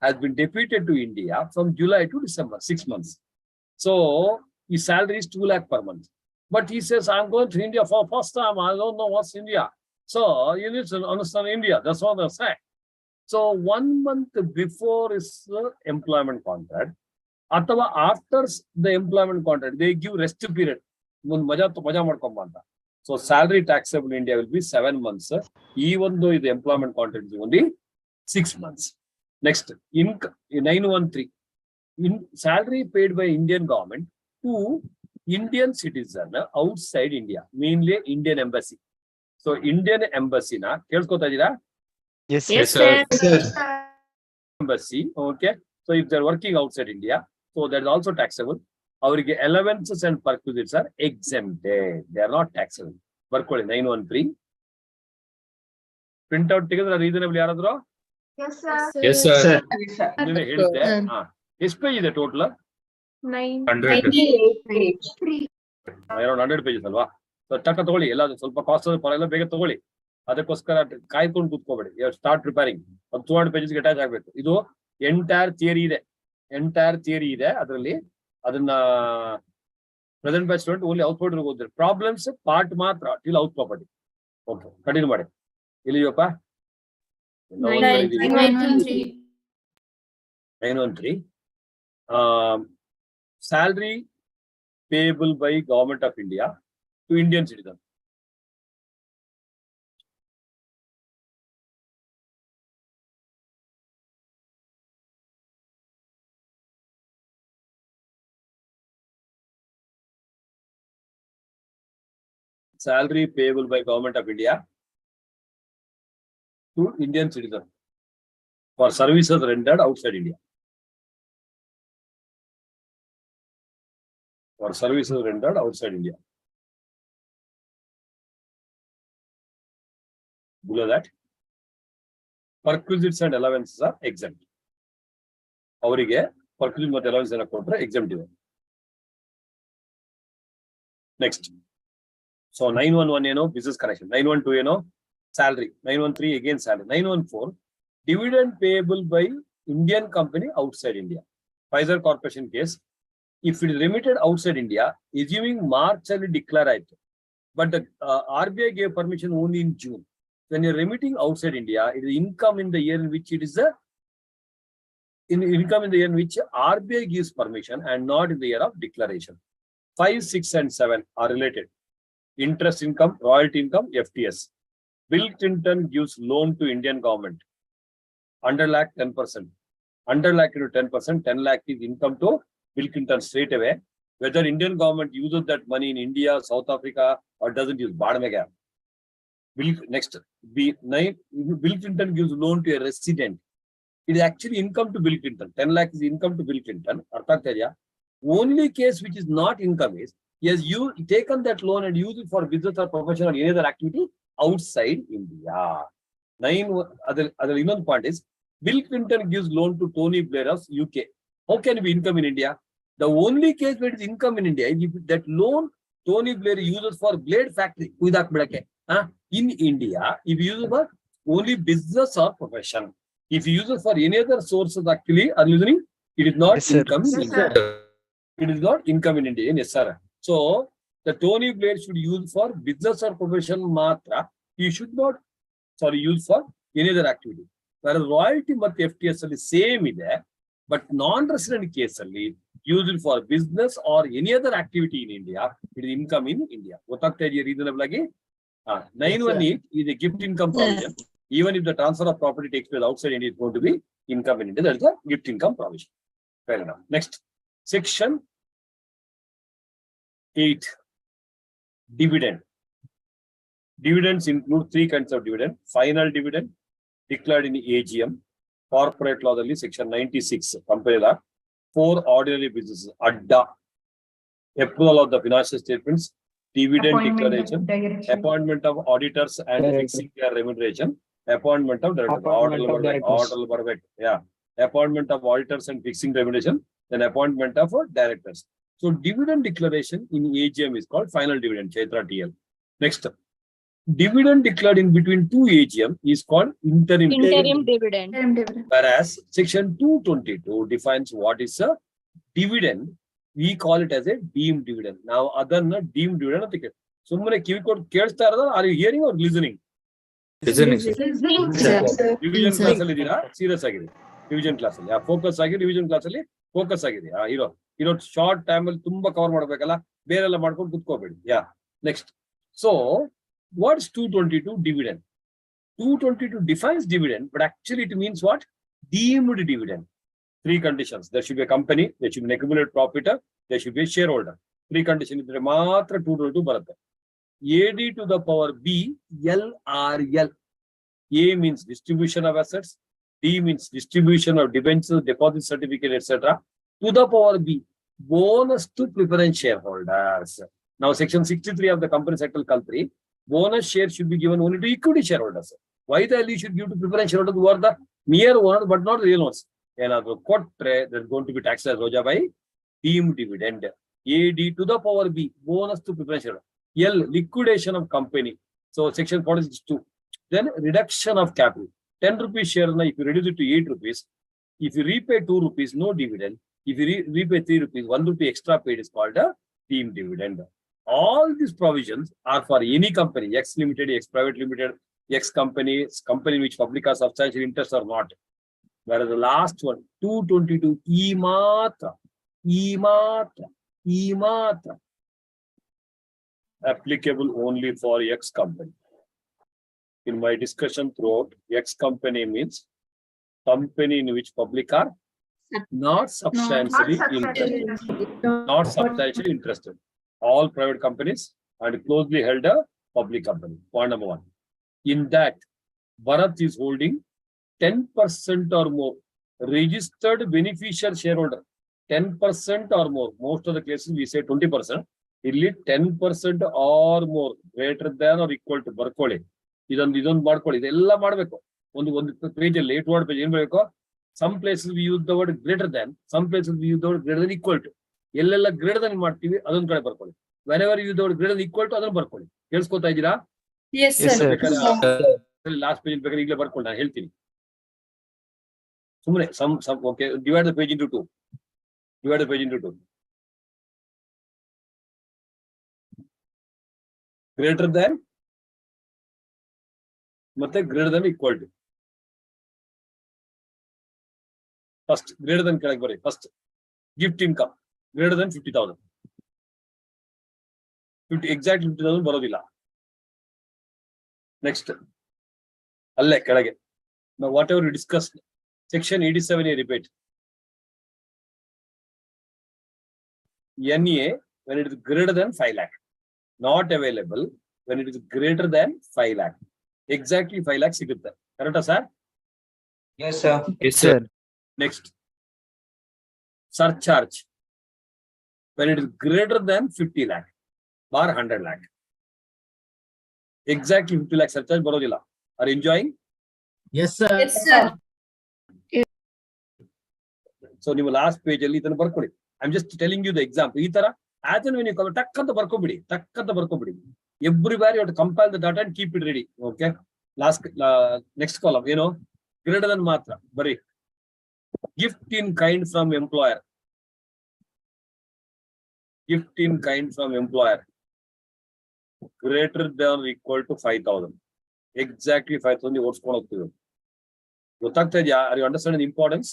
has been deputed to India from July to December, 6 months. So his salary is 2 lakh per month. But he says, I'm going to India for first time. I don't know what's India. So you need to understand India. That's what they're saying. So 1 month before his employment contract, ಅಥವಾ after the employment contract they give rest period ಮುಂದೆ ಮಜಾ ಮಾಡ್ಕೊಂಬ ಅಂತ. So salary taxable in India will be 7 months. Even though the employment contract is only 6 months. Next, in 913, in salary paid by Indian government to Indian citizen outside India, mainly Indian embassy. So Indian embassy na kelskota idira? Yes, Yes, sir. sir. Embassy, okay. So if they're working outside India, so that is also taxable. Avrige allowances and perquisites are exempted. They are not taxable. Barkoli 913. Print out together reasonably yaradro? Yes, sir. Yes, sir. Nine ಹೇಳಿದೆ. ಎಷ್ಟು page ಇದೆ total? 100. Around 100 pages ಅಲ್ವಾ? So ಟಕ್ಕ ತಗೊಳ್ಳಿ, ಎಲ್ಲ ಸ್ವಲ್ಪ cost ಪರವಾಗಿಲ್ಲ, ಬೇಗ ತಗೊಳ್ಳಿ. ಅದಕ್ಕೋಸ್ಕರ ಕಾಯ್ಕೊಂಡು ಕೂತ್ಕೋಬೇಡಿ. Start preparing. 200 pages ಅಟ್ಯಾಚ್ ಆಗ್ಬೇಕು. ಇದು ಎಂಟೈರ್ ಥಿಯರಿ ಇದೆ. ಅದರಲ್ಲಿ ಅದನ್ನ present batch student only output ಓದಿದ್ರೆ ಪ್ರಾಬ್ಲಮ್ಸ್ ಪಾರ್ಟ್ ಮಾತ್ರ till out property. Okay, continue ಮಾಡಿ. ಇಲ್ಲಿಯಪ್ಪ 913. Salary payable by Government of India to Indian citizen. Salary payable by Government of India to Indian citizen for services rendered outside India. For services rendered outside India. Below that, perquisites and allowances are exempt. ಅವರಿಗೆ perquisites ಮತ್ತು allowance ಅನ್ನು ಕೊಟ್ಟರೆ exempt ಇದೆ. Next. So 911 ಏನೋ business connection, 912 ಏನೋ salary, 913 again salary, 914 dividend payable by Indian company outside India. Pfizer Corporation case, if it is remitted outside India, assuming March ಅಲ್ಲಿ declare ಆಯ್ತು, but the RBI gave permission only in June. When you're remitting outside India, it is income in the year in which it is income in the year in which RBI gives permission and not in the year of declaration. 5, 6 and 7 are related. Interest income, royalty income, FTS. Bill Clinton gives loan to Indian government. 100 lakh, 10%. 100 lakh into 10%, 10 lakh is income to Bill Clinton straight away. Whether Indian government uses that money in India, South Africa, or doesn't use, Badmega. Next, Bill Clinton gives loan to a resident. It is actually income to Bill Clinton. 10 lakh is income to Bill Clinton. Only case which is not income is, yes, you taken that loan and use it for business or profession or any other activity outside India. Other point is, Bill Clinton gives loan to Tony Blair of UK. How can it be income in India? The only case where it is income in India is if that loan Tony Blair uses for blade factory in India, if you use it for only business or profession. If you use it for any other sources, actually are listening, it is not income in India. It is not income in India. Yes, sir. So the Tony Blair should use for business or profession matra. He should not use for any other activity. Whereas royalty ಮತ್ತು FTS ಅಲ್ಲಿ same ಇದೆ, but non-resident case ಅಲ್ಲಿ use it for business or any other activity in India. It is income in India. ಗೊತ್ತಾಗ್ತಾ ಇದೆಯಾ reasonable ಆಗಿ? 918 is a gift income provision. Even if the transfer of property takes place outside India, it's going to be income in India. That is a gift income provision. Fair enough. Next, section 8. Dividend. Dividends include 3 kinds of dividend. Final dividend declared in the AGM. Corporate law section 96. Compare that. 4 ordinary businesses. Adda. Approval of the financial statements. Dividend declaration. Appointment of auditors and fixing their remuneration. Appointment of director. Order. Yeah. Appointment of auditors and fixing remuneration. Then appointment of directors. So dividend declaration in AGM is called final dividend, Chaitra TL. Next, dividend declared in between 2 AGM is called interim dividend. Whereas section 222 defines what is a dividend. We call it as a deemed dividend. Now, other deemed dividend. So, are you hearing or listening? Listening, sir. Division class, serious. Division class, focus revision class. Focus ಆಗಿದೆ ಇರೋ short time ಅಲ್ಲಿ ತುಂಬಾ cover ಮಾಡ್ಬೇಕಲ್ಲ, ಬೇರೆಲ್ಲ ಮಾಡ್ಕೊಂಡು ಕುತ್ಕೋಬೇಡಿ. Next. So what's 222 dividend? 222 defines dividend, but actually it means what? Deemed dividend. 3 conditions. There should be a company, there should be an accumulated profit, there should be a shareholder. 3 conditions ಇದ್ರೆ ಮಾತ್ರ 222 ಬರುತ್ತೆ. AD to the power B, LRL. A means distribution of assets, D means distribution of debentures, deposit certificate, etc. To the power B, bonus to preference shareholders. Now, section 63 of the Companies Act will country, bonus share should be given only to equity shareholders. Why the hell you should give to preference shareholders who are the mere owners but not real owners? Another quote, there's going to be taxed as Roja by deemed dividend. AD to the power B, bonus to preference shareholders. L, liquidation of company. So, section 46(2). Then reduction of capital. 10 rupees share, if you reduce it to 8 rupees, if you repay 2 rupees, no dividend. If you repay 3 rupees, 1 rupee extra paid is called a deemed dividend. All these provisions are for any company, X limited, X private limited, X company which public has substantial interest or not. Whereas the last one, 222, E matra, applicable only for X company. In my discussion throughout, X company means company in which public are not substantially interested. All private companies and closely held a public company. Point number 1. In that, Bharat is holding 10% or more registered beneficial shareholder. 10% or more. Most of the cases we say 20%. ಇಲ್ಲಿ 10% or more greater than or equal to ಬರ್ಕೊಳ್ಳಿ. ಇದೊಂದು ಮಾಡ್ಕೊಳ್ಳಿ. ಇದೆಲ್ಲ ಮಾಡ್ಬೇಕು. ಒಂದು page ಅಲ್ಲಿ 8 word page ಏನ್ ಬೇಕು? Some places we use the word greater than, some places we use the word greater than equal to. ಎಲ್ಲೆಲ್ಲ greater than ಮಾಡ್ತೀವಿ ಅದೊಂದ್ ಕಡೆ ಬರ್ಕೊಳ್ಳಿ. Whenever you use the word greater than equal to ಅದನ್ನ ಬರ್ಕೊಳ್ಳಿ. ಕೇಳಿಸ್ಕೊತಾ ಇದ್ದೀರಾ? Yes, sir. ಲಾಸ್ಟ್ ಪೇಜ್ ಬೇಕಾದ್ರೆ ಈಗಲೇ ಬರ್ಕೊಳ್ಳಿ, ನಾನು ಹೇಳ್ತೀನಿ. ಸುಮ್ಮನೆ okay, divide the page into 2. Greater than ಮತ್ತೆ greater than equal to. First, greater than ಕೆಳಗೆ ಬರಿ. First, gift income greater than 50,000. Exactly 50,000 ಬರೋದಿಲ್ಲ. Next, ಅಲ್ಲೇ ಕೆಳಗೆ. Now, whatever we discussed, section 87A repeat. NA, when it is greater than 5 lakh. Not available when it is greater than 5 lakh. Exactly 5 lakh ಸಿಗುತ್ತೆ. ಕರೆಕ್ಟಾ sir? Yes, sir. Yes, sir. Next, surcharge when it is greater than 50 lakh or 100 lakh. Exactly 50 lakh surcharge ಬರೋದಿಲ್ಲ. Are you enjoying? Yes, sir. Yes, sir. So ನೀವು last page ಅಲ್ಲಿ ಇದನ್ನು ಬರ್ಕೊಳ್ಳಿ. I am just telling you the example. ಈ ತರ as and when you come, ಟಕ್ಕಂತ ಬರ್ಕೊಬಿಡಿ. Everywhere you have to compile the data and keep it ready. Okay. Next column, greater than ಮಾತ್ರ ಬರೀ. Gift in kind from employer. Gift in kind from employer greater than or equal to 5,000. Exactly 5,000 ಓಡಿಸ್ಕೊಂಡು ಹೋಗ್ತೀವಿ. ಗೊತ್ತಾಗ್ತಾ ಇದೆಯಾ? Are you understanding the importance?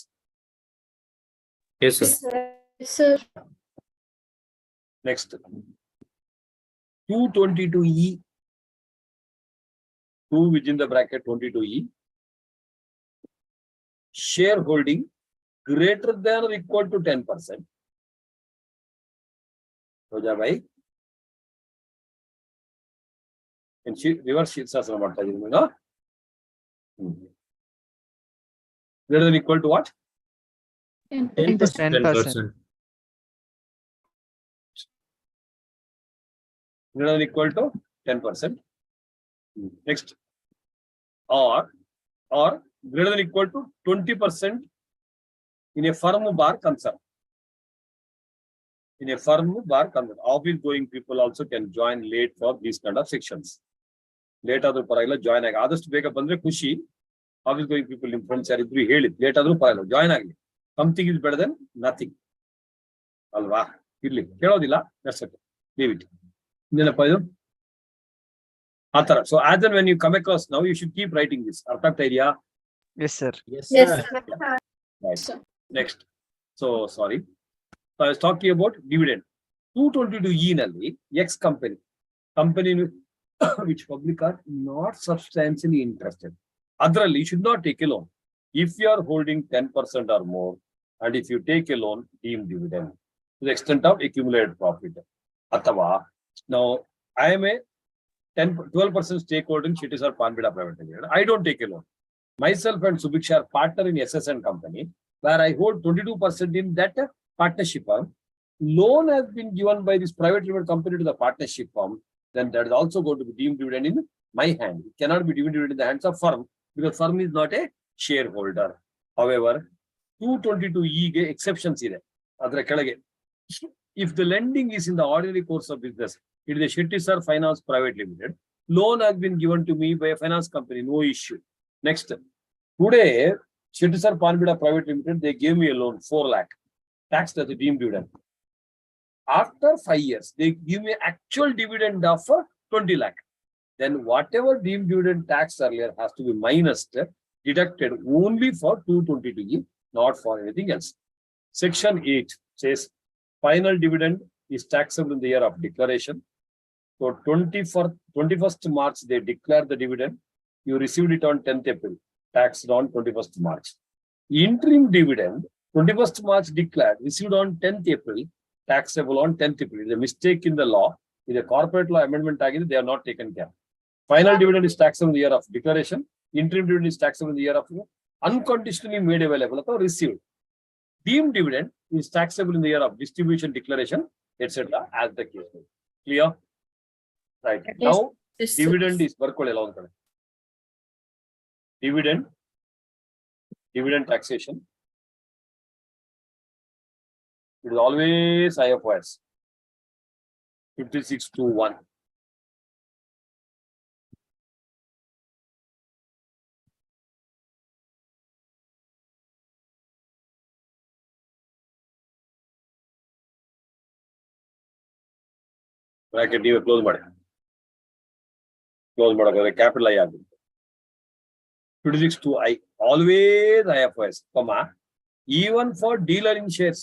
Yes, sir. Yes, sir. Next, 222E, 2 within the bracket 22E, shareholding greater than or equal to 10%. Roja bhai, and reverse shirshasana ಮಾಡ್ತಾ ಇದೀನಿ ನಾನು. Greater than or equal to what? 10%. Greater than or equal to 10%. Next, or greater than or equal to 20% in a firm bar concern. In a firm bar concern, office going people also can join late for these kind of sections. Late ಆದ್ರೂ ಪರವಾಗಿಲ್ಲ, join ಆಗಿ. ಆದಷ್ಟು ಬೇಗ ಬಂದ್ರೆ ಖುಷಿ. Office going people ನಿಮ್ friends ಯಾರಿದ್ರು ಹೇಳಿ, late ಆದ್ರೂ ಪರವಾಗಿಲ್ಲ, ಜಾಯ್ನ್ ಆಗಲಿ. Something is better than nothing. ಅಲ್ವಾ? ಇರ್ಲಿ, ಕೇಳೋದಿಲ್ಲ, leave it. ಇನ್ನೇನಪ್ಪ ಇದು? ಆ ತರ. So as and when you come across now, you should keep writing this. ಅರ್ಥ ಆಗ್ತಾ ಇದೆಯಾ? Yes, sir. Yes, Yes, sir. sir. Right. Next, So sorry. I was talking about dividend. 222E nalli X company which public are not substantially interested. Adralli, you should not take a loan. If you are holding 10% or more, and if you take a loan, deem dividend to the extent of accumulated profit. Atava, now I am a 12% stakeholder in Chittis or Panbida Private Limited. I don't take a loan. Myself and Subiksha are partner in SSN company, where I hold 22% in that partnership firm. Loan has been given by this private limited company to the partnership firm, then that is also going to be deemed dividend in my hand. It cannot be deemed dividend in the hands of firm because firm is not a shareholder. However, 222E ge exceptions ಇದೆ. ಅದರ ಕೆಳಗೆ if the lending is in the ordinary course of business, it is a Shetty Sir Finance Private Limited. Loan has been given to me by a finance company, no issue. Next, today, Shetty Sir Panbida Private Limited, they gave me a loan, 4 lakh, taxed as a deemed dividend. After 5 years, they give me actual dividend of 20 lakh. Then whatever deemed dividend tax earlier has to be minused, deducted only for 222E, not for anything else. Section 8 says, final dividend is taxable in the year of declaration. So 21st March, they declare the dividend. You received it on 10th April, taxed on 21st March. Interim dividend, 21st March declared, received on 10th April, taxable on 10th April. It's a mistake in the law. With a corporate law amendment, they are not taken care. Final dividend is taxable in the year of declaration. Interim dividend is taxable in the year of unconditionally made available or received. Deemed dividend is taxable in the year of distribution, declaration, etc. as the case may be. Clear? Right. Now, Yes, dividend is along. Dividend taxation. It is always IFRS 5621. Bracket ನೀವು close ಮಾಡಿ. Close ಮಾಡಬೇಕಾದ್ರೆ capital I ಆಗುತ್ತೆ. 5621I always IFRS, even for dealer in shares.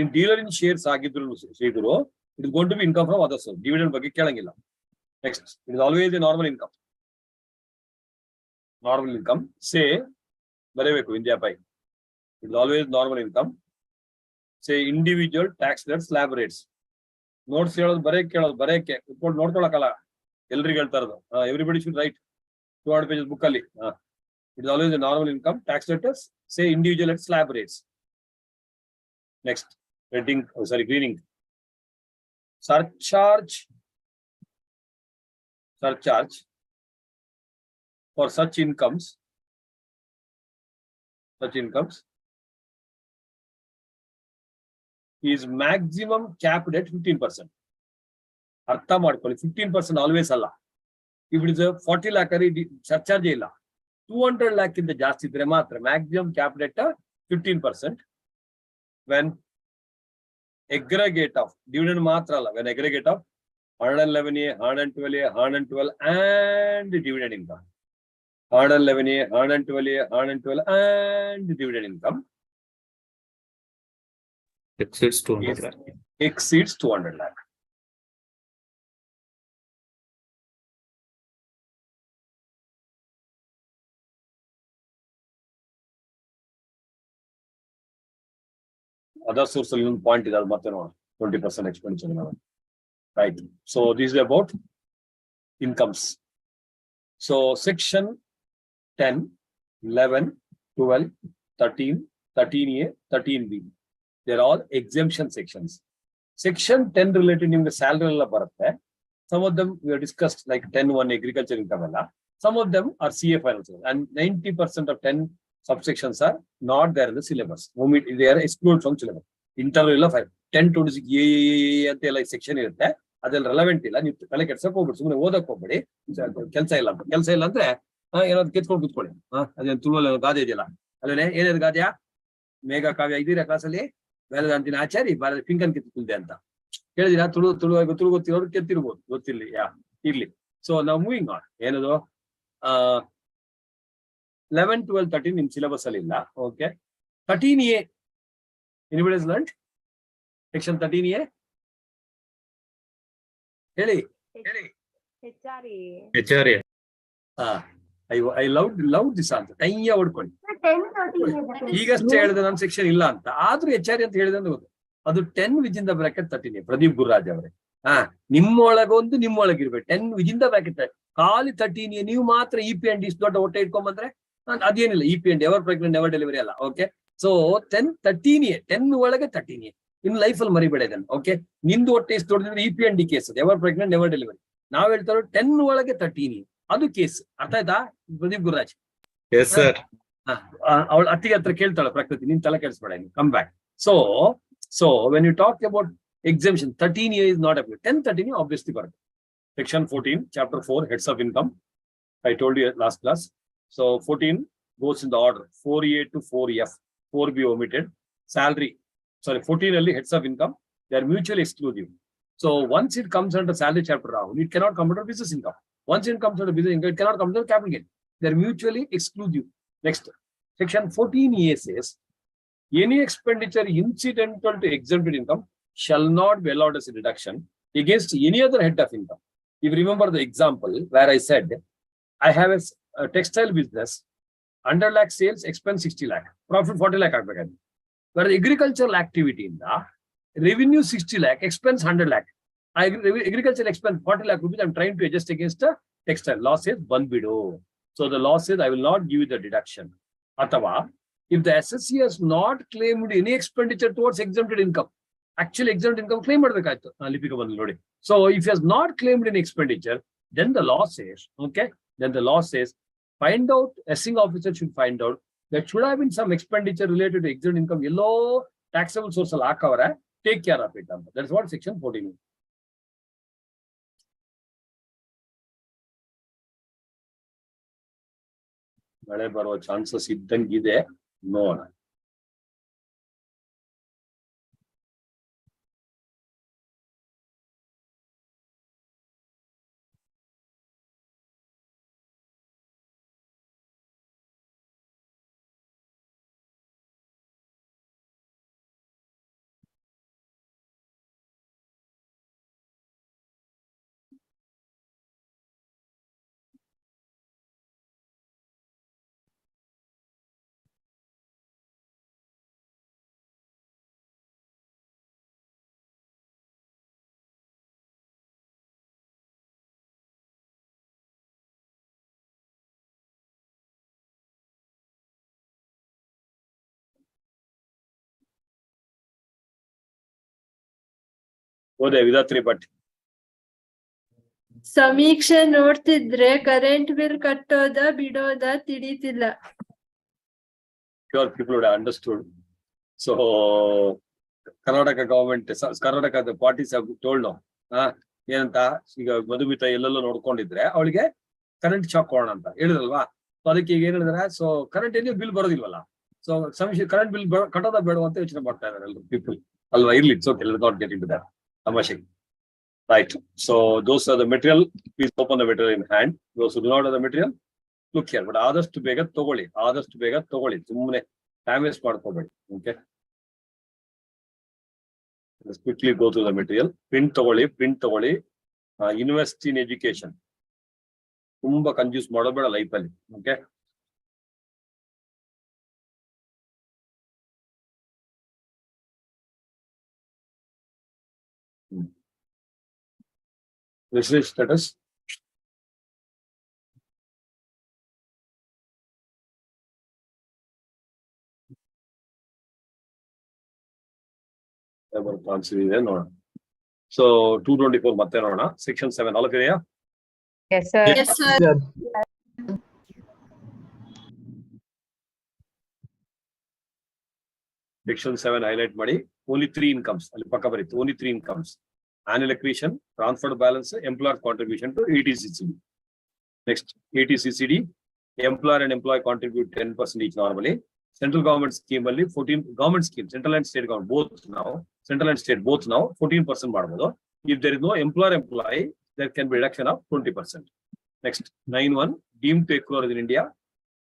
In dealer in shares ಆಗಿದ್ರು ಸಿಗುರು, it is going to be income from others. Dividend ಬಗ್ಗೆ ಕೇಳಂಗಿಲ್ಲ. Next, it is always a normal income. Normal income, say ಬರೆಯಬೇಕು India by. It is always normal income. Say individual tax rate slab rates. Notes ಹೇಳೋದು ಬರೆಯಕ್ಕೆ ಕುತ್ಕೊಂಡು ನೋಡ್ಕೊಳ್ಳೋಕಲ್ಲ ಎಲ್ರಿಗೂ ಹೇಳ್ತಾ ಇರೋದು. Everybody should write 200 pages book ಅಲ್ಲಿ. It is always a normal income. Tax rates, say individual at slab rates. Next, greening. Surcharge for such incomes is maximum capped at 15%. ಅರ್ಥ ಮಾಡ್ಕೊಳ್ಳಿ, 15% always ಅಲ್ಲ. If it is a 40 lakh surcharge ಇಲ್ಲ, 200 lakh ಇಂದ ಜಾಸ್ತಿ ಇದ್ರೆ ಮಾತ್ರ maximum capped at 15%. When aggregate of dividend ಮಾತ್ರ ಅಲ್ಲ, when aggregate of 111A, 112A, 112 and dividend income. 111A, 112A, 112 and dividend income exceeds 200 lakh. Exceeds 200 lakh. Other source point is 20% expenditure. Right. So this is about incomes. So section 10, 11, 12, 13, 13A, 13B. They're all exemption sections. Section 10 related to the salary. Some of them we have discussed, like 10(1) agriculture income. Some of them are CA finances, and 90% of 10 subsections are not there in the syllabus. They are excluded from syllabus. Interval of 1026 ಅಂತ ಎಲ್ಲ section ಇರುತ್ತೆ, ಅದೆಲ್ಲ relevant ಇಲ್ಲ. ನೀವು ತಲೆ ಕೆಡ್ಸಕ್ ಹೋಗ್ಬಿಡಿ, ಸುಮ್ಮನೆ ಓದಕ್ ಹೋಗ್ಬೇಡಿ. ಕೆಲಸ ಇಲ್ಲ ಅಂದ್ರೆ ಏನಾದ್ರು ಕೆತ್ಕೊಂಡು ಕೂತ್ಕೊಳ್ಳಿ. ಅದೇನು ತುಳುವಲ್ಲಿ ಗಾದೆ ಇದೆಯಲ್ಲ, ಅಲ್ಲೇ ಏನೇನು ಗಾದ್ಯಾ, ಮೇಘ ಕಾವ್ಯ ಇದೀರಾ ಕ್ಲಾಸಲ್ಲಿ, ವೇದಾಂತಿನ ಆಚಾರಿ ಬಾರ ಪಿಂಕನ್ ಕಿತ್ತುಲ್ದೆ ಅಂತ ಹೇಳಿದಿರಾ? ತುಳು ಗೊತ್ತಿರೋರು ಕೆತ್ತಿರ್ಬೋದು, ಗೊತ್ತಿರ್ಲಿ ಇರ್ಲಿ. ಸೊ ನಾವು ಮೂವಿಂಗ್ ಆನ್. ಏನದು 11, 12, 13 ನಿಮ್ ಸಿಲೆಬಸ್ ಅಲ್ಲಿ ಇಲ್ಲ. Okay, 13A Anybody has learned? Section 13A. Really? HRA. I loved this answer. ಟೈಯ ಹೊಡ್ಕೊಳ್ಳಿ. ಈಗಷ್ಟೇ ಹೇಳಿದೆ ನಾನು ಸೆಕ್ಷನ್ ಇಲ್ಲ ಅಂತ, ಆದ್ರೂ HR ಅಂತ ಹೇಳಿದೆ ಅಂತ ಗೊತ್ತು. ಅದು 10 within the bracket 13A. Pradeep Gururaj ಅವರೇ, ನಿಮ್ಮೊಳಗೊಂದು ನಿಮ್ಮೊಳಗಿರ್ಬೇಕು. 10 within the bracket ಖಾಲಿ 13A. ನೀವು ಮಾತ್ರ EP and ಇಷ್ಟು ದೊಡ್ಡ ಹೊಟ್ಟೆ ಇಟ್ಕೊಂಡ್ಬಂದ್ರೆ ಅದೇನಿಲ್ಲ. EP and ever pregnant never delivery ಅಲ್ಲ. ಓಕೆ, ಸೊ 13A 10 ಒಳಗೆ 13A. ಇನ್ ಲೈಫ್ ಅಲ್ಲಿ ಮರಿಬೇಡ ಇದನ್ನು. ಓಕೆ, ನಿಂದು ಹೊಟ್ಟೆ ಎಷ್ಟು ದೊಡ್ಡದಿದ್ರೆ EP and D case, ever pregnant never delivery. ನಾವ್ ಹೇಳ್ತಾರೋ 10 ಒಳಗೆ 13A ಅದು ಕೇಸ್. ಅರ್ಥ ಆಯ್ತಾ ಪ್ರದೀಪ್ ಗುರುರಾಜ್? Yes, sir. ಅವಳು ಅತ್ತಿಗೆ ಹತ್ರ ಕೇಳ್ತಾಳೆ ಪ್ರಕೃತಿ, ನಿನ್ ತಲೆ ಕೆಡಿಸ್ಬೇಡ, come back. So when you talk about exemption, 13A is not applicable. 10, 13A obviously ಬರುತ್ತೆ. Section 14, chapter 4, heads of income. I told you last class. So 14 goes in the order 4A to 4F. 4B omitted. Salary. Sorry, 14 only heads of income. They are mutually exclusive. So once it comes under salary chapter, Rahul, it cannot come under business income. Once it comes under business income, it cannot come under capital gain. They are mutually exclusive. Next, section 14A says, any expenditure incidental to exempted income shall not be allowed as a deduction against any other head of income. If you remember the example where I said, I have a textile business, 100 lakh sales, expense 60 lakh, profit 40 lakh. Where the agricultural activity in the revenue 60 lakh, expense 100 lakh. Agricultural expense 40 lakh rupees, I'm trying to adjust against the textile. Law says, banbido. So the law says, I will not give you the deduction. Atava, if the assessee has not claimed any expenditure towards exempted income, actually exempted income claim madbekaytu lipika bandu nodi. So if he has not claimed any expenditure, then the law says, okay, then the law says, find out, assessing officer should find out that should have been some expenditure related to exempted income, yellow taxable source al hakavare, take care of it. That's what section 14 is. ಮಳೆ ಬರುವ chances ಇದ್ದಂಗಿದೆ, ನೋಡ. ಹೋದೆ ವಿಧಾತ್ರಿ ಭಟ್. ಸಮೀಕ್ಷೆ ನೋಡ್ತಿದ್ರೆ current bill ಕಟ್ಟೋದ ಬಿಡೋದ ತಿಳಿತಿಲ್ಲ. Sure, people would have understood. So Karnataka government, Karnataka the parties have told now, ಏನಂತ, ಈಗ ಮಧುಮಿತ ಎಲ್ಲೆಲ್ಲೋ ನೋಡ್ಕೊಂಡಿದ್ರೆ ಅವಳಿಗೆ ಕರೆಂಟ್ ಶಾಕ್ ಕೊಡೋಣ ಅಂತ ಹೇಳಿದ್ರಲ್ವಾ. ಸೊ ಅದಕ್ಕೆ ಈಗ ಏನ್ ಹೇಳಿದ್ರೆ, ಸೊ ಕರೆಂಟ್ ಏನಿದೆ ಬಿಲ್ ಬರೋದಿಲ್ವಲ್ಲ, ಸೊ ಸಮೀಕ್ಷೆ ಕರೆಂಟ್ ಬಿಲ್ ಕಟ್ಟೋದ ಬೇಡ ಅಂತ ಯೋಚನೆ ಮಾಡ್ತಾ ಇದಾರೆ ಎಲ್ಲರೂ ಪೀಪಲ್ ಅಲ್ವಾ. ಇರ್ಲಿ, it's okay, let's not get into that ತಮಾಷೆ. Right. So those are the material. Please open the material in hand. Those who do not have the material, look here. But ಆದಷ್ಟು ಬೇಗ ತಗೊಳ್ಳಿ. ಸುಮ್ಮನೆ ಟೈಮ್ ವೇಸ್ಟ್ ಮಾಡ್ಕೋಬೇಡಿ. Okay. Let's quickly go through the material. Print ತಗೊಳ್ಳಿ. Invest in education. ತುಂಬಾ confuse ಮಾಡೋಬೇಡ life ಅಲ್ಲಿ. Okay. Research status. So 224 ಮತ್ತೆ ನೋಡೋಣ. Section 7 all ಇದೆಯಾ? Yes, sir. Yes, sir. Section 7 highlight ಮಾಡಿ. Only 3 incomes. ಅಲ್ಲಿ ಪಕ್ಕ ಬರೀತು. Only 3 incomes. Annual accretion, transferred balance, employer contribution to ETCCD. Next, ETCCD, employer and employee contribute 10% each normally. Central government scheme only 14 government scheme, central and state government both now 14% ಮಾಡಬಹುದು. If there is no employer-employee, there can be reduction of 20%. Next, 9(1) deemed to occur in India,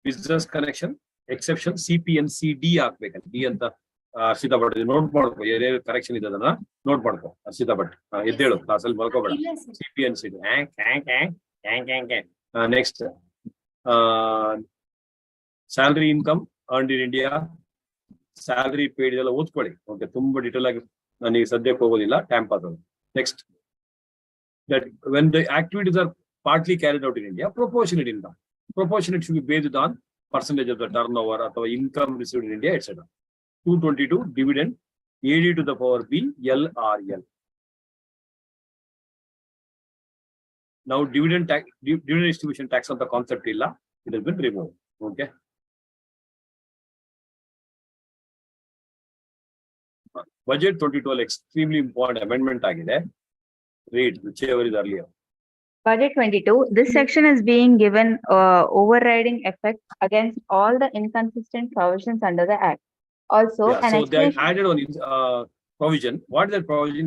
business connection, exception, CP and CD ಹಾಕ್ಬೇಕಂತ. D ಅಂತ Harshita Bhat note ಮಾಡ್ಕೊ, ಏನೇನು correction ಇದೆ ಅದನ್ನ note ಮಾಡ್ಕೊ. ಹರ್ಷಿತಾ ಭಟ್ ಎದ್ದೇಳು, ಕ್ಲಾಸಲ್ಲಿ ಮಲ್ಕೋಬೇಡ. ಇಲ್ಲ sir. CPNC next salary income earned in India, salary paid ಇದೆಲ್ಲ ಓದ್ಕೊಳ್ಳಿ. ಓಕೆ, ತುಂಬಾ ಡೀಟೇಲ್ ಆಗಿ ನನಗೆ ಸದ್ಯಕ್ಕೆ ಹೋಗೋದಿಲ್ಲ, ಟೈಮ್ ಪಾಸ್ ಅದು. Next, that when the activities are partly carried out in India, proportionate income. Proportionate should be based on percentage of the turnover ಅಥವಾ income received in India, etc. 222 dividend, AD to the power B, LRL. Now dividend tax, dividend distribution tax on the concept illa, it has been removed. Okay. Budget 2012 extremely important amendment agide. Read whichever is earlier. Budget 22, this section is being given overriding effect against all the inconsistent provisions under the Act. Also, Yeah, an so they explanation. added on provision. What is that provision?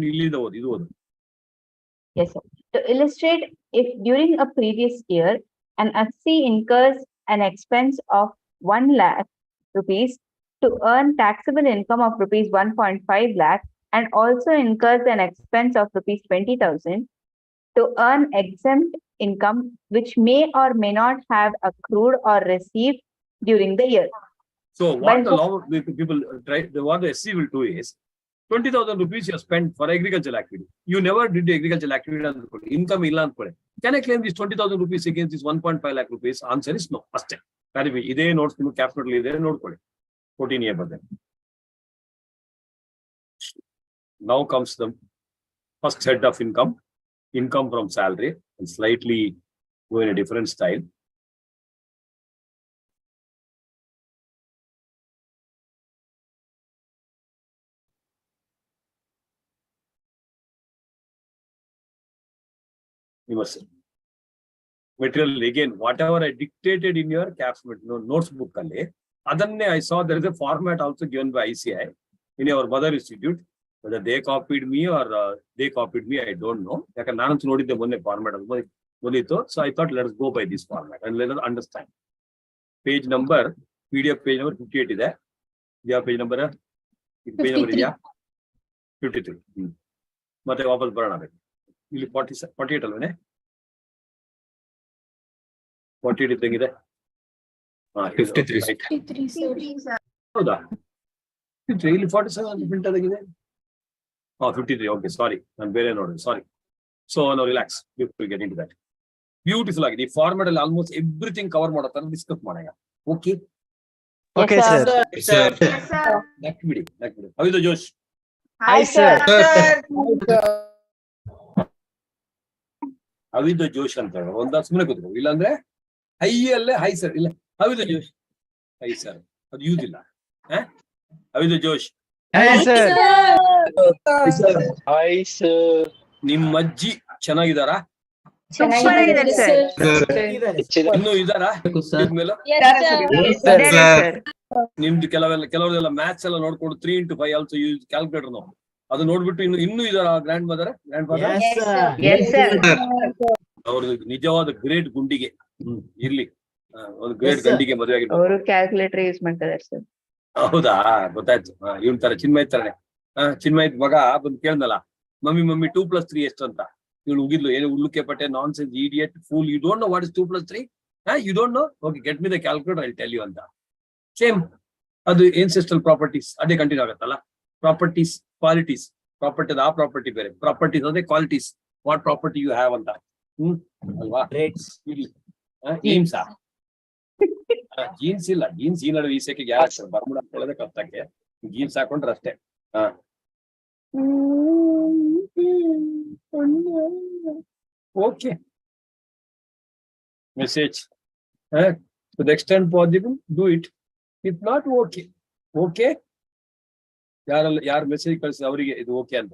Yes, sir. To illustrate, if during a previous year, an FC incurs an expense of 1 lakh rupees to earn taxable income of rupees 1.5 lakh and also incurs an expense of rupees 20,000 to earn exempt income which may or may not have accrued or received during the year. So what By the law people try, what the SC will do is 20,000 rupees you have spent for agricultural activity. You never did the agricultural activity and income illa antkole. Can I claim this 20,000 rupees against this 1.5 lakh rupees? Answer is no. Aste. Karibi ide notes nimu capital ide nodkoli. 14 year bade. Now comes the first head of income. Income from salary, and slightly go in a different style. You must say. Material again, whatever I dictated in your notes book, I saw there is a format also given by ICI in our mother institute. Whether they copied me or they copied me, I don't know. Format. So I thought, let us go by this format and let us understand. Page number, PDF page number 58 is there. Yeah, page number 53. 53. Mate wapas barana. 48 alvene. 48 ಇದ್ದಂಗಿದೆ. 53. 53. ಹೌದಾ? 53 ಇಲ್ಲಿ 47 print ಆಗಿದೆ. 53. Okay, sorry. ನಾನು ಬೇರೆ ನೋಡಿದೆ. Sorry. So now relax. You will get into that. Beautiful ಆಗಿದೆ. ಈ format ಅಲ್ಲಿ almost everything cover ಮಾಡೋ ತರ ಡಿಸ್ಕಸ್ ಮಾಡೋಣ. ಓಕೆ? Okay, sir. Sir. ನಕ್ ಬಿಡಿ. ಹೌದು ಜೋಶ್. Hi, sir. ಅವಿದ ಜೋಶ್ ಅಂತ ಹೇಳಿ ಒಂದ ಸುಮ್ಮನೆ ಕೂತ್ಕೋ. ಇಲ್ಲಾಂದ್ರೆ ಹೈಯಲ್ಲೇ ಹೈ ಸರ್. ಇಲ್ಲ ಅವಿದ ಜೋಶ್. High sir. ಅದು ಯೂಸ್ ಇಲ್ಲ. ಅವಿದ ಜೋಶ್. ನಿಮ್ಮ ಅಜ್ಜಿ ಚೆನ್ನಾಗಿದಾರಾ? ಚೆನ್ನಾಗಿದ್ದಾರೆ sir. ಇನ್ನೂ ಇದಾರಾ? ಇದ್ಮೇಲೆ ನಿಮ್ದು ಕೆಲವರೆಲ್ಲ ಮ್ಯಾಥ್ಸ್ ಎಲ್ಲ ನೋಡ್ಕೊಂಡು 3 into 5 ಆಲ್ಸೋ ಯೂಸ್ ಕ್ಯಾಲ್ಕುಲೇಟರ್ ನಾವು ಅದು ನೋಡ್ಬಿಟ್ಟು ಇನ್ನೂ ಇದಾರ grand mother grand father? Yes, sir. ಅವ್ರದ್ದು ನಿಜವಾದ ಗ್ರೇಟ್ ಗುಂಡಿಗೆ ಇರ್ಲಿ, ಒಂದು ಗ್ರೇಟ್ ಗಂಡಿಗೆ ಮದುವೆ ಆಗಿದ್ದು. ಅವರು ಕ್ಯಾಲ್ಕುಲೇಟರ್ ಯೂಸ್ ಮಾಡ್ತಾರೆ ಸರ್. ಹೌದಾ, ಗೊತ್ತಾಯ್ತು. ಇವನ್ ತರ ಚಿನ್ಮಯ್ ತರನೇ. ಚಿನ್ಮಯ್ ಮಗ ಬಂದು ಕೇಳ್ದಲ್ಲ, ಮಮ್ಮಿ 2 + 3 ಎಷ್ಟು ಅಂತ. ಇವಳು ಉಗಿದ್ಲು, ಏನು ಉಳ್ಳುಕೆ ಪಟ್ಟೆ, nonsense, idiot, fool, you don't know what is 2 + 3? You don't know? Okay, get me the calculator, I tell you ಅಂತ. ಸೇಮ್ ಅದು ಏನ್ಸೆಸ್ಟ್ರಲ್ ಪ್ರಾಪರ್ಟೀಸ್ ಅದೇ ಕಂಟಿನ್ಯೂ ಆಗತ್ತಲ್ಲ. ಪ್ರಾಪರ್ಟೀಸ್, ಕ್ವಾಲಿಟೀಸ್, ಪ್ರಾಪರ್ಟಿ ಆ ಪ್ರಾಪರ್ಟಿ ಬೇರೆ, ಪ್ರಾಪರ್ಟೀಸ್ ಅದೇ qualities, what property you have ಅಂತ. ಅಲ್ವಾ? ಜೀನ್ಸಾ? Jeans ಇಲ್ಲ, ಜೀನ್ಸ್ ಈ ನಡುವೆ ಈಸಕ್ಕೆ ಯಾರು ಬರ್ಮುಡ ಹಾಕೊಳ್ಳೋದೇ ಕಷ್ಟಕ್ಕೆ, ಜೀನ್ಸ್ ಹಾಕೊಂಡ್ರೆ ಅಷ್ಟೇ. Okay, message to the extent possible do it. If not, okay. Okay, ಯಾರು ಮೆಸೇಜ್ ಕಳಿಸಿ ಅವರಿಗೆ ಇದು ಓಕೆ ಅಂತ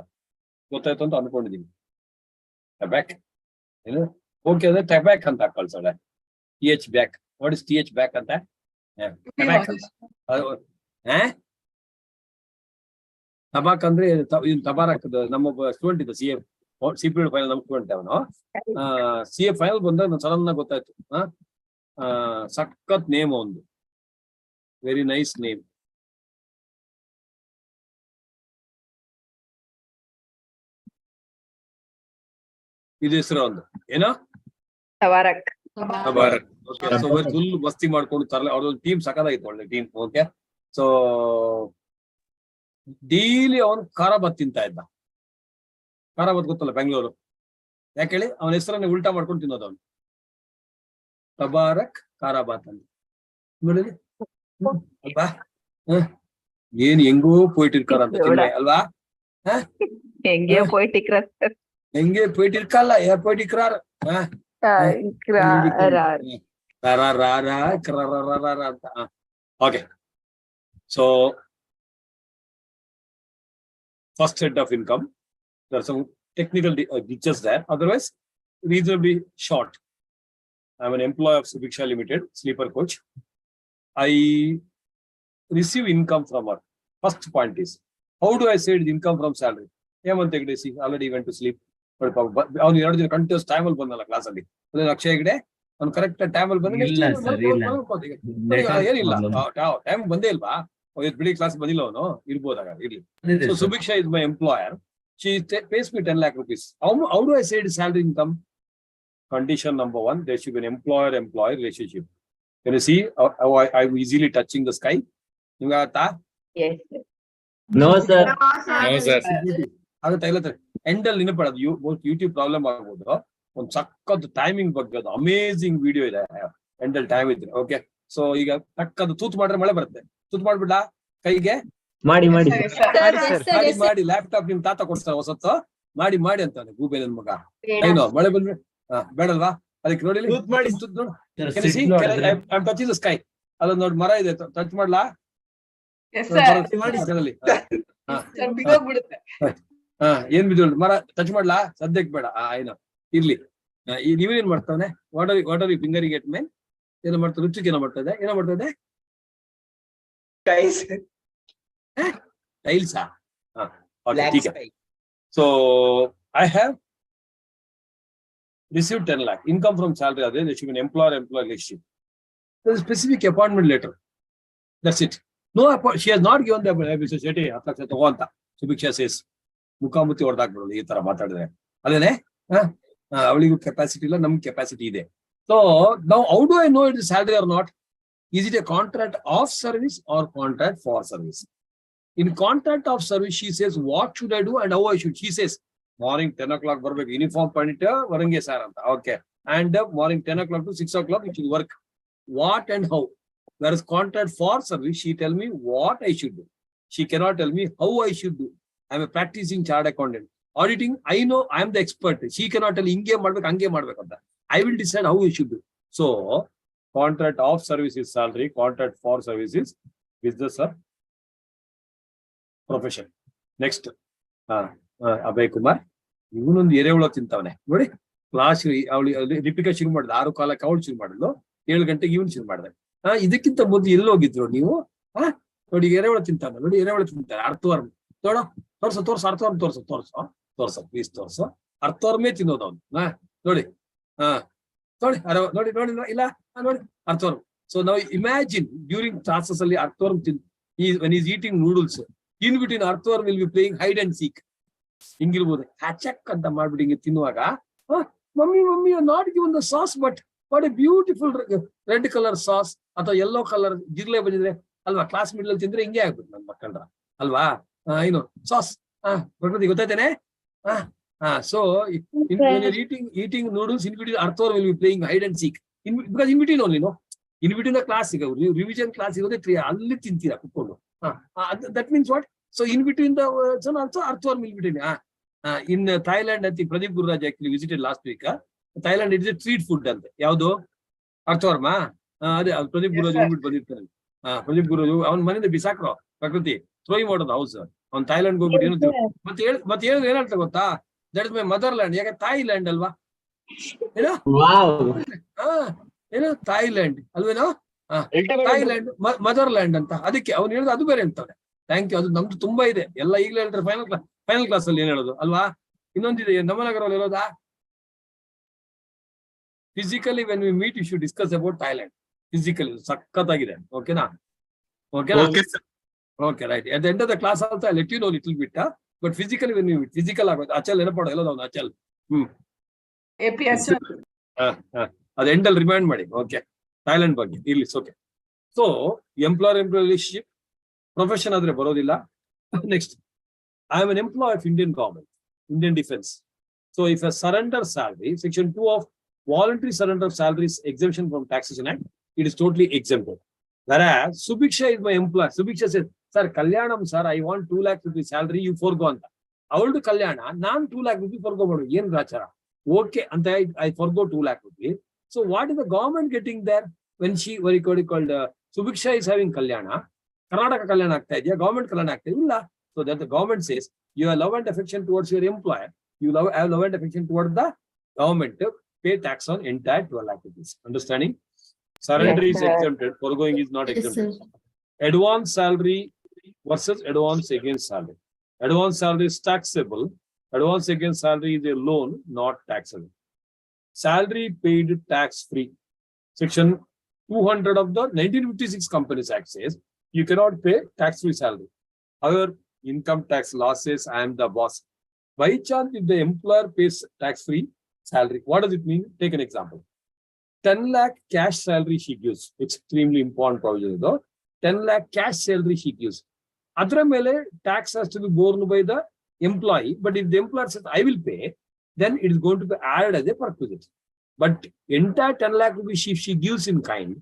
ಗೊತ್ತಾಯ್ತು ಅಂತ ಅನ್ಕೊಂಡಿದೀನಿ. ಬ್ಯಾಕ್ ಏನು ಓಕೆ ಅಂದ್ರೆ ಟಬ್ಯಾಕ್ ಅಂತ ಕಳ್ಸೋಳೆ. TH back, what is TH back ಅಂತ? ತಬಾಕ್ ಅಂದ್ರೆ ತಬಾರಕ್. ನಮ್ಮೊಬ್ಬ ಸ್ಟೂಡೆಂಟ್ ಇದ್ದ CPL ಫೈನಲ್ ನಮ್ಮ ಸ್ಟೂಡೆಂಟ್ ಅವನು. CA ಫೈನಲ್ ಬಂದಾಗ ನಾನು ಸಡನ್ ಗೊತ್ತಾಯ್ತು. ಸಖತ್ ನೇಮ್ ಒಂದು, ವೆರಿ ನೈಸ್ ನೇಮ್. ಇದು ಹೆಸರು ಒಂದು ಏನೋ Tavarak. Tabarak. Okay, so we're full ಮಸ್ತಿ ಮಾಡ್ಕೊಂಡು ತರಲೆ ಅವ್ರದ್ದು ಟೀಮ್ ಸಕದಾಗಿತ್ತು, ಒಳ್ಳೆ ಟೀಮ್. ಓಕೆ, ಸೊ ಡೈಲಿ ಅವನು ಖಾರ ಬಾತ್ ತಿಂತಾ ಇದ್ದ. ಖಾರ ಬಾತ್ ಗೊತ್ತಲ್ಲ ಬೆಂಗಳೂರು, ಯಾಕೆ ಹೇಳಿ? ಅವನ ಹೆಸರನ್ನ ಉಲ್ಟಾ ಮಾಡ್ಕೊಂಡು ತಿನ್ನೋದು ಅವನು. ತಬಾರಕ್ ಖಾರ ಬಾತ್ ಅಂತ ನೋಡಿ ಅಲ್ವಾ? ಏನ್ ಹೆಂಗೋ ಪೋಯಿಟ್ ಇರ್ಕಾರ ಅಂತ ಅಲ್ವಾ? Henge poetic rastar. ಹೆಂಗೆ ಪೋಯಿಟ್ ಇರ್ಕಲ್ಲ, ಪೋಯಿಟ್ ಇಕ್ರಾರ್ ಅಂತ. Okay, so first set of income. There are some technical glitches there. Otherwise, reasonably short. I'm an employee of Subiksha Limited, sleeper coach. I receive income from her. First point is, how do I say the income from salary? Hemant Hegde already went to sleep. ಅವನು 2 ದಿನ continuous time ಅಲ್ಲಿ ಬಂದಲ್ಲ class ಅಲ್ಲಿ. ಅಕ್ಷಯ್ ಹೆಗ್ಡೆ ಅವ್ನು correct time ಅಲ್ಲಿ ಬಂದ ಏನಿಲ್ಲ, time ಬಂದೇ ಇಲ್ವಾ? ಬಿಡಿ ಕ್ಲಾಸ್ ಬಂದಿಲ್ಲ ಅವನು, ಇರ್ಬೋದಾಗ ಇರ್ಲಿ. So Subiksha is my employer. She pays me 10 lakh rupees. How do I say the salary income? Condition number 1, there should be an employer-employee relationship. Can you see how I'm easily touching the sky? Yes. No, sir. No, sir. ಆಗುತ್ತೆ ಇಲ್ಲ end ಅಲ್ಲಿ ನೆನಪಡೋದು. YouTube problem ಆಗ್ಬೋದು. ಒಂದು ಸಕ್ಕತ್ timing ಬಗ್ಗೆ ಅದು amazing video ಇದೆ end ಅಲ್ಲಿ ಟೈಮ್ ಇದ್ರೆ. ಓಕೆ, ಸೊ ಈಗ ಟಕ್ಕದು ತೂತ್ ಮಾಡ್ರೆ ಮಳೆ ಬರುತ್ತೆ. ತೂತ್ ಮಾಡ್ಬಿಡ್ಲಾ ಕೈಗೆ? ಮಾಡಿ ಮಾಡಿ ಲ್ಯಾಪ್ಟಾಪ್ ನಿಮ್ ತಾತ ಕೊಡ್ತಾರೆ ಹೊಸತ್ತು, ಮಾಡಿ ಅಂತಾನೆ ಗೂಬೆ ನನ್ ಮಗ. ಏನೋ ಮಳೆ ಬಂದ್ರೆ ಬೇಡಲ್ವಾ? ಅದಕ್ಕೆ ನೋಡಿ ಟಚ್ ದ ಸ್ಕೈ. ಅಲ್ಲೊಂದು ನೋಡಿ ಮರ ಇದೆ, ಟಚ್ ಮಾಡ್ಲಾ? ಏನ್ ಬಿದ್ದು ಮರ ಟಚ್ ಮಾಡ್ಲಾ? ಸದ್ಯಕ್ಕೆ ಬೇಡ. ಏನೋ ಇರ್ಲಿ. ನೀವೇನ್ ಮಾಡ್ತಾವನೆ? What are you fingering at man? ಏನೋ ಮಾಡ್ತಾರೆ, ರುಚಿಗೆ ಏನೋ ಮಾಡ್ತದೆ tiles. So I have received 10 lakh income from salary. There should be an employer-employee relationship. There's a specific appointment letter. That's it. No, she has not given the Subiksha says, ಮುಖಾಮುಖಿ ಹೊಡೆದಾಕ್ಬಿಡೋದು ಈ ತರ ಮಾತಾಡಿದ್ರೆ. ಅದೇನೆ ಅವಳಿಗೂ ಕೆಪಾಸಿಟಿ ಇಲ್ಲ, ನಮ್ಗೆ capacity ಇದೆ. So now how do I know it is salary or not? Is it a contract of service or contract for service? In contract of service, she says, what should I do and how I should? She says, morning 10 o'clock ಬರ್ಬೇಕು, uniform ಪಂಡಿತ ವರಂಗೆ sir ಅಂತ. Okay, and morning 10 o'clock to 6 o'clock it should work. What and how? Whereas contract for service, she tell me what I should do. She cannot tell me how I should do. I'm a practicing chartered accountant. Auditing, I know I'm the expert. She cannot tell hinge ಮಾಡ್ಬೇಕು ಹಂಗೆ ಮಾಡ್ಬೇಕು ಅಂತ. I will decide how I should do. So contract of service is salary, contract for service is business or profession. Next, Abhay Kumar ಇವನೊಂದು ಎರೆಹುಳ ತಿಂತವನೆ ನೋಡಿ. Class ಅವಳು ರಿಪಿಕಾ ಶುರು ಮಾಡಿದ, 6 ಕಾಲಕ್ಕೆ ಅವಳು ಶುರು ಮಾಡಿದ್ಲು, 7 ಗಂಟೆಗೆ ಇವನು ಶುರು ಮಾಡಿದೆ. ಇದಕ್ಕಿಂತ ಮೊದಲು ಎಲ್ಲಿ ಹೋಗಿದ್ರು ನೀವು? ನೋಡಿ ಎರೆಹುಳ ತಿಂತಾನೆ, ನೋಡಿ ಎರೆಹುಳ ತಿಂತಾರೆ. ಅರ್ಥವರ್ಮ ತೋರ್ಸು ಅರ್ಥವರ್ಮ ಪ್ಲೀಸ್ ತೋರ್ಸು. ಅರ್ಥವರ್ಮೇ ತಿನ್ನೋದು ಅವನು. ನೋಡಿ ನೋಡಿ ಇಲ್ಲ ನೋಡಿ ಅರ್ಥವರ್ಮ. ಸೊ ನಾವು ಇಮ್ಯಾಜಿನ್ ಡ್ಯೂರಿಂಗ್ ಕ್ಲಾಸಸ್ ಅಲ್ಲಿ ಅರ್ಥವರ್ಮ when he's eating noodles, in between ಅರ್ಥವರ್ಮ will be playing hide and seek. ಹಿಂಗಿರ್ಬೋದು, ಹ್ಯಾಚಕ್ ಅಂತ ಮಾಡ್ಬಿಟ್ಟು ಹಿಂಗೆ ತಿನ್ನುವಾಗ, mummy not given the sauce, but what A beautiful red colour sauce ಅಥವಾ ಯೆಲ್ಲೋ ಕಲರ್ ಜಿರ್ಲೆ ಬಂದಿದ್ರೆ ಅಲ್ವಾ? ಕ್ಲಾಸ್ ಮಿಡಲ್ ಅಲ್ಲಿ ತಿಂದ್ರೆ ಹಿಂಗೆ ಆಗ್ಬಿಟ್ಟು ನನ್ ಮಕ್ಕಳ್ರ ಅಲ್ವಾ? ಏನು ಸಾಸ್ ಪ್ರಕೃತಿ ಗೊತ್ತಾಯ್ತೇನೆ? So when you're eating noodles, in between ಅರ್ಥವರ್ಮ will be playing hide and seek. Because in between only, no? In between the class, revision class ಇರೋದೇ 3 ಅಲ್ಲಿ ತಿಂತೀರಾ ಕುತ್ಕೊಂಡು. That means what? So in between the also ಅರ್ಥವರ್ಮ will be doing. In Thailand, I think Pradeep Gururaj actually visited last week. Thailand it is a street food ಅಂತ. ಯಾವುದು? ಅರ್ಥವರ್ಮ. ಅದೇ ಪ್ರದೀಪ್ ಗುರುರಾಜ್ ಹೋಗ್ಬಿಟ್ಟು ಬಂದಿರ್ತಾನೆ. ಪ್ರದೀಪ್ ಗುರುರಾಜ್ ಅವ್ನ ಮನೆಯಿಂದ ಬಿಸಾಕ್ರೋ ಪ್ರಕೃತಿ ಥ್ರೋಯಿಂಗ್ ಮಾಡೋದು ಹೌಸ್. ಅವ್ನು ಥೈಲ್ಯಾಂಡ್ ಹೋಗ್ಬಿಟ್ಟು ಏನು ಮತ್ತೆ ಹೇಳಿದ್ರೆ ಏನಾಗ್ತದೆ ಗೊತ್ತಾ? That is my motherland. ಯಾಕೆ ಥಾಯ್ಲ್ಯಾಂಡ್ ಅಲ್ವಾ? ಏನೋ ಏನೋ ಥಾಯ್ಲ್ಯಾಂಡ್ ಅಲ್ವೇನೋ? ಥಾಯ್ಲ್ಯಾಂಡ್ ಮದರ್ ಲ್ಯಾಂಡ್ ಅಂತ. ಅದಕ್ಕೆ ಅವ್ನು ಹೇಳಿದ್ರೆ ಅದು ಬೇರೆ ಅಂತಾನೆ. Thank you. ಅದು ನಮ್ದು ತುಂಬಾ ಇದೆ ಎಲ್ಲ. ಈಗಲೇ ಹೇಳ್ತಾರೆ ಫೈನಲ್ ಕ್ಲಾಸ್ ಅಲ್ಲಿ ಏನ್ ಹೇಳೋದು ಅಲ್ವಾ? ಇನ್ನೊಂದಿದೆ ನವನಗರಲ್ಲಿ ಇರೋದಾ? Physically when we meet you should discuss about Thailand. Physically ಸಖತ್ತಾಗಿದೆ. ಓಕೆನಾ? Okay right. At the end of the class also I let you know little bit. But physically when we meet, physical ಆಗೋದು. ಅಚಲ್ ನೆನಪಡೋ ಎಲ್ಲ ನಾವು ಅಚಲ್. APS. ಅದು ಎಂಡಲ್ಲಿ ರಿಮೈಂಡ್ ಮಾಡಿ. ಓಕೆ, ಥೈಲ್ಯಾಂಡ್ ಬಗ್ಗೆ ಇಲ್ಲಿ okay. So employer relationship profession ಆದ್ರೆ ಬರೋದಿಲ್ಲ. Next, I am an employee of Indian government, Indian defense. So if a surrender salary, section 2 of voluntary surrender of salary is exemption from taxation act, it is totally exempted. Whereas Subiksha is my employer. Subiksha says, sir, Kalyanam, sir, I want 2 lakh rupees salary, you forgo anta. Avuldu Kalyana, nan 2 lakh rupees forgo madu. Yen grachara. Okay, anta I forgo 2 lakh rupees. So what is the government getting there? When she, what you called, Subiksha is having Kalyana, Karnataka Kalyana agta idya, government Kalyana agta illa. So that the government says, you have love and affection towards your employer, you have love and affection towards the government to pay tax on entire 12 lakh rupees. Understanding? Surrender is exempted, foregoing is not exempted. Advance salary versus advance against salary. Advance salary is taxable. Advance against salary is a loan, not taxable. Salary paid tax free. Section 200 of the 1956 Companies Act says you cannot pay tax free salary. However, income tax losses, I am the boss. By chance, if the employer pays tax-free salary, what does it mean? Take an example. 10 lakh cash salary she gives. Extremely important provision though. 10 lakh cash salary she gives. Adra mele tax has to be borne by the employee. But if the employer says, I will pay, then it is going to be added as a perquisite. But entire 10 lakh rupees she gives in kind,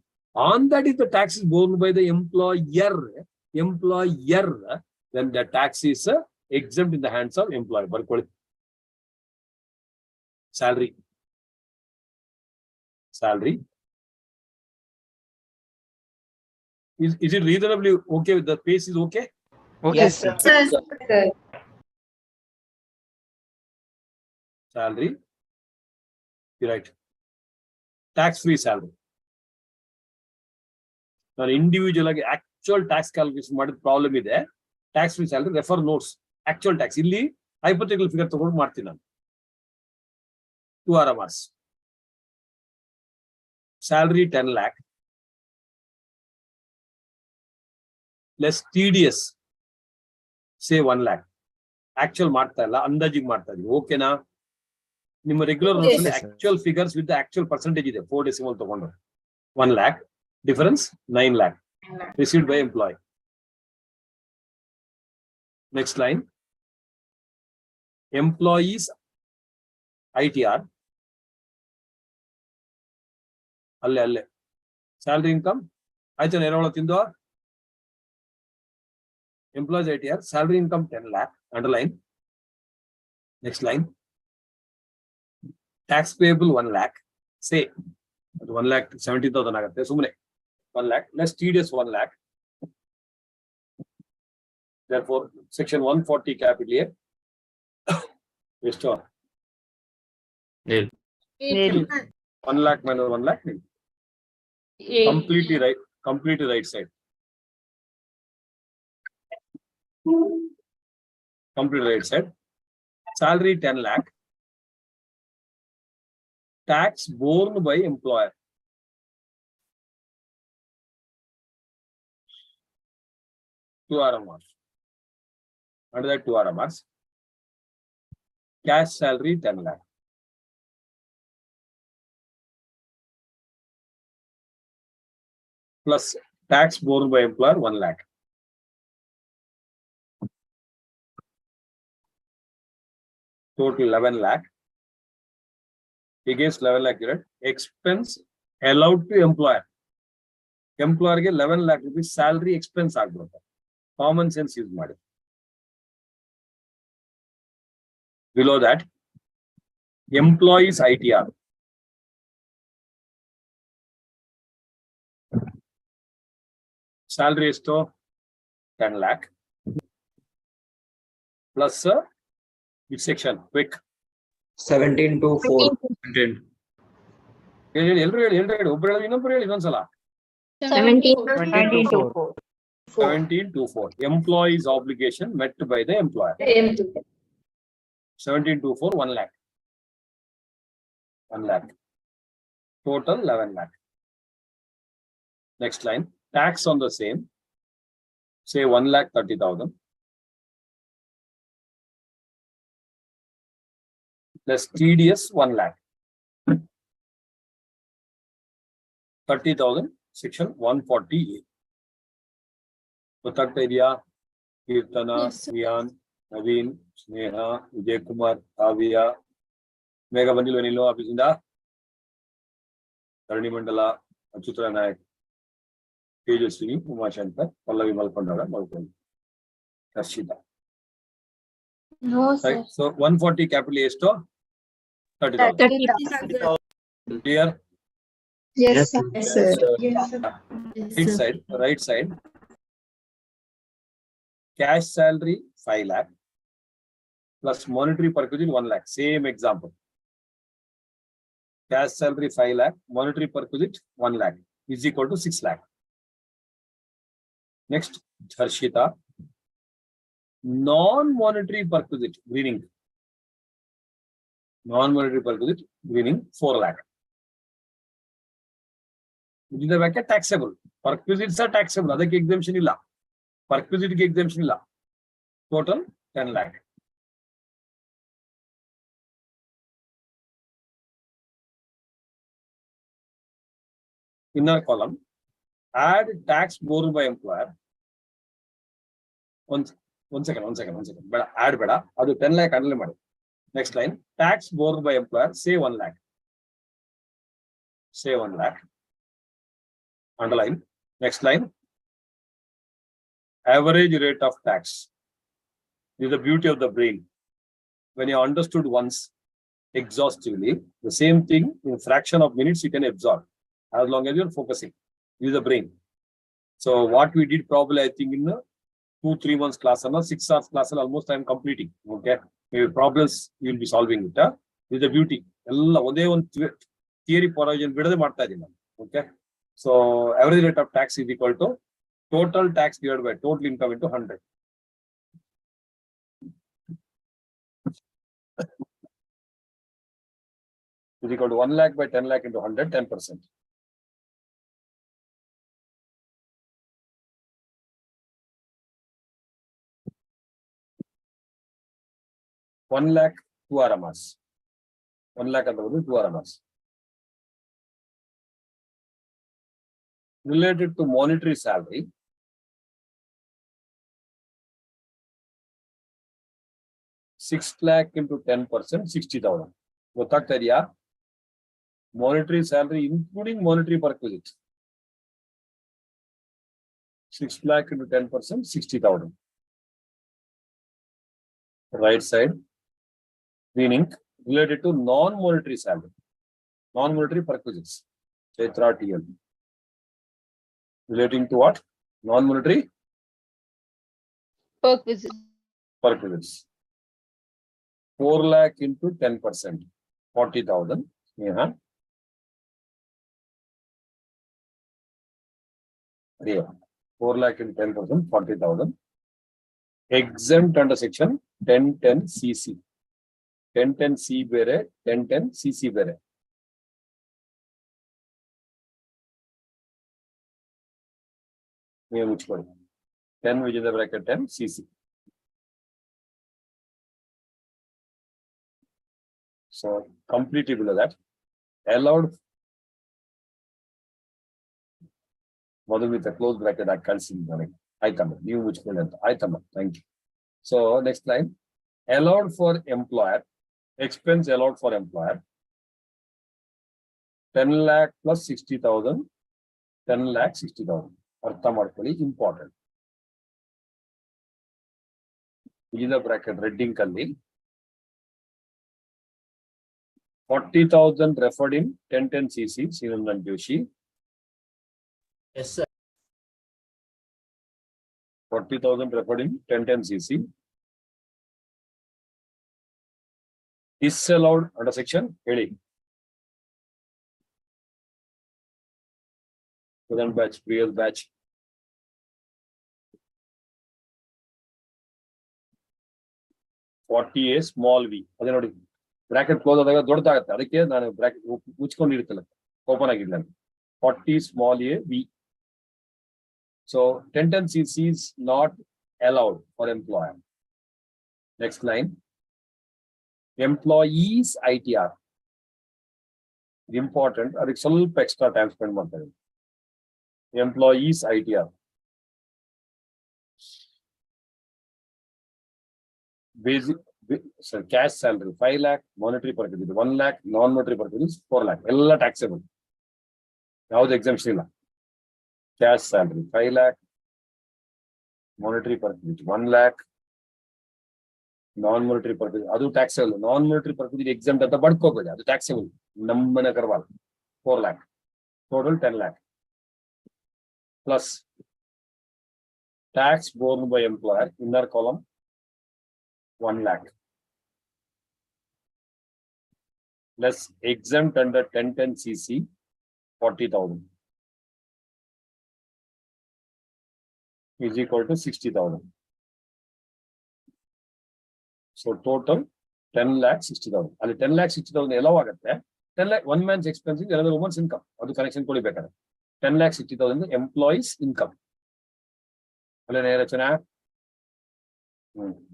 on that if the tax is borne by the employer, then the tax is exempt in the hands of employer. Salary. Is it reasonably okay with the pace is okay? Yes, sir. Salary. You're right. Tax-free salary. Now, individual actual tax calculation problem is there. Tax-free salary, refer notes. Actual tax. Illi hypothetical figure ತಗೊಂಡು ಮಾಡ್ತೀನಿ ನಾನು. 2 RMRs. Salary 10 lakh. Less TDS. Say 1 lakh. Actual ಮಾಡ್ತಾ ಇಲ್ಲ, ಅಂದಾಜಿಗೆ ಮಾಡ್ತಾ ಇದೀವಿ. ಓಕೆನಾ? ನಿಮ್ಮ ರೆಗ್ಯುಲರ್ ನೋಟ್ಸ್ ಅಲ್ಲಿ actual figures with the actual percentage ಇದೆ. 4 decimal ತಗೊಂಡು. 1 lakh. Difference 9 lakh. Received by employee. Next line. Employees ITR. Alle. Salary income. Aitha nerola tindo. Employees ITR. Salary income 10 lakh. Underline. Next line. Tax payable 1 lakh. Say 1 lakh 70,000 agate. Sumne 1 lakh. Less TDS 1 lakh. Therefore, section 140 capital A. Restore. 1 lakh minus 1 lakh. Completely right side. Completely right side. Salary 10 lakh. Tax borne by employer. Two RMRs. Under that 2 RMRs. Cash salary 10 lakh. Plus tax borne by employer 1 lakh. Total 11 lakh. Against 11 lakh unit. Expense allowed to employer. Employer ge 11 lakh rupees salary expense agbodu. Common sense use ಮಾಡಿ. Below that, employees ITR. Salary is to 10 lakh. Plus, which section? Quick. 17 to 4. ಒಬ್ಬರು ಇನ್ನೊಬ್ರು ಹೇಳಿ ಇನ್ನೊಂದ್ಸಲ. 17 to 4. 17 to 4. Employees obligation met by the employer. 17 to 4, 1 lakh. 1 lakh. Total 11 lakh. Next line. Tax on the same. Say 1,30,000. Plus TDS 1 lakh. 30,000, section 140A. ಗೊತ್ತಾಗ್ತಾ ಇದೆಯಾ? ಕೀರ್ತನ, ವಿಯಾನ್, ನವೀನ್, ಸ್ನೇಹ, ವಿಜಯ್ ಕುಮಾರ್, ಕಾವ್ಯ, ಮೇಘ ಬಂದಿಲ್ವ ನೀನು ಆಫೀಸಿಂದ? ಧರಣಿ ಮಂಡಲ, ಅಚ್ಯುತ ನಾಯಕ್, ತೇಜಸ್ವಿನಿ, ಉಮಾಶಂಕರ್, ಪಲ್ಲವಿ ಮಲ್ಕೊಂಡಾಗ ಮಲ್ಕೊಂಡು, Harshita. No, sir. Right. So 140 capital A ಎಷ್ಟು? 30,000. Clear? Yes, Yes, sir. sir. Right side. Cash salary 5 lakh plus monetary perquisite 1 lakh. Same example. Cash salary 5 lakh, monetary perquisite 1 lakh is equal to 6 lakh. Next, Harshita. Non-monetary perquisite greening. Non-monetary perquisite greening 4 lakh. This is the bracket taxable. Perquisites are taxable. Other exemption illa. Perquisite exemption illa. Total 10 lakh. Inner column. Add tax borne by employer. One second. But add beda. Adu 10 lakh handle madu. Next line. Tax borne by employer. Say 1 lakh. Say 1 lakh. Underline. Next line. Average rate of tax. This is the beauty of the brain. When you understood once exhaustively, the same thing in a fraction of minutes you can absorb as long as you're focusing. Use the brain. So what we did probably, I think, in 2-3 months class or 6 hours class, almost I'm completing. Okay. Maybe problems you'll be solving it. This is the beauty. Theory provision. Okay. So average rate of tax is equal to total tax divided by total income into 100. Is equal to 1 lakh by 10 lakh into 100, 10%. One lakh 2 RMRs. 1 lakh at the 2 RMRs. Related to monetary salary, 6 lakh into 10%, 60,000. ಗೊತ್ತಾಗ್ತಾ ಇದೆಯಾ? Monetary salary including monetary perquisite. 6 lakh into 10%, 60,000. Right side, meaning related to non-monetary salary, non-monetary perquisites. Chaitra TL. Relating to what? Non-monetary perquisites. 4 lakh into 10%, 40,000. Yeah. Yeah. 4 lakh into 10%, 40,000. Exempt under section 1010 CC. 1010 C bere, 1010 CC bere. Which one? 10 which is the bracket 10 CC. So completely below that, allowed. Mother with a close bracket, I can't see the item. New which one? Item. Thank you. So next line, allowed for employer, expense allowed for employer, 10 lakh plus 60,000, 10 lakh 60,000. Arthamarkali important. In the bracket reading kalli 40,000 referred in 1010 CC, Sinandan Joshi. Yes, sir. 40,000 referred in 1010 CC. Disallowed under section Heli. Present batch, previous batch. A small v. ಅದೇ ನೋಡಿ bracket close ಆದಾಗ ದೊಡ್ಡದಾಗುತ್ತೆ, ಅದಕ್ಕೆ ನಾನು bracket ಮುಚ್ಕೊಂಡಿರುತ್ತಲ್ಲ, open ಆಗಿಲ್ಲ. 40 small a v. So 1010 CC is not allowed for employer. Next line, employees ITR. Important, ಅದಕ್ಕೆ ಸ್ವಲ್ಪ extra time spend ಮಾಡ್ತಾರೆ. Employees ITR. Basic cash salary 5 lakh, monetary purpose 1 lakh, non-monetary purpose 4 lakh. All taxable. Now the exemption. Cash salary 5 lakh, monetary purpose 1 lakh, non-monetary purpose. That's taxable. Non-monetary purpose is exempt at the bud ko that's taxable. Number 4 lakh. Total 10 lakh. Plus tax borne by employer, inner column 1 lakh. Less exempt under 1010 CC 40,000 is equal to 60,000. So total 10 lakh 60,000. And 10 lakh 60,000 allow 10 lakh one man's expenses, another woman's income. That's connection 10 lakh 60,000 employees income.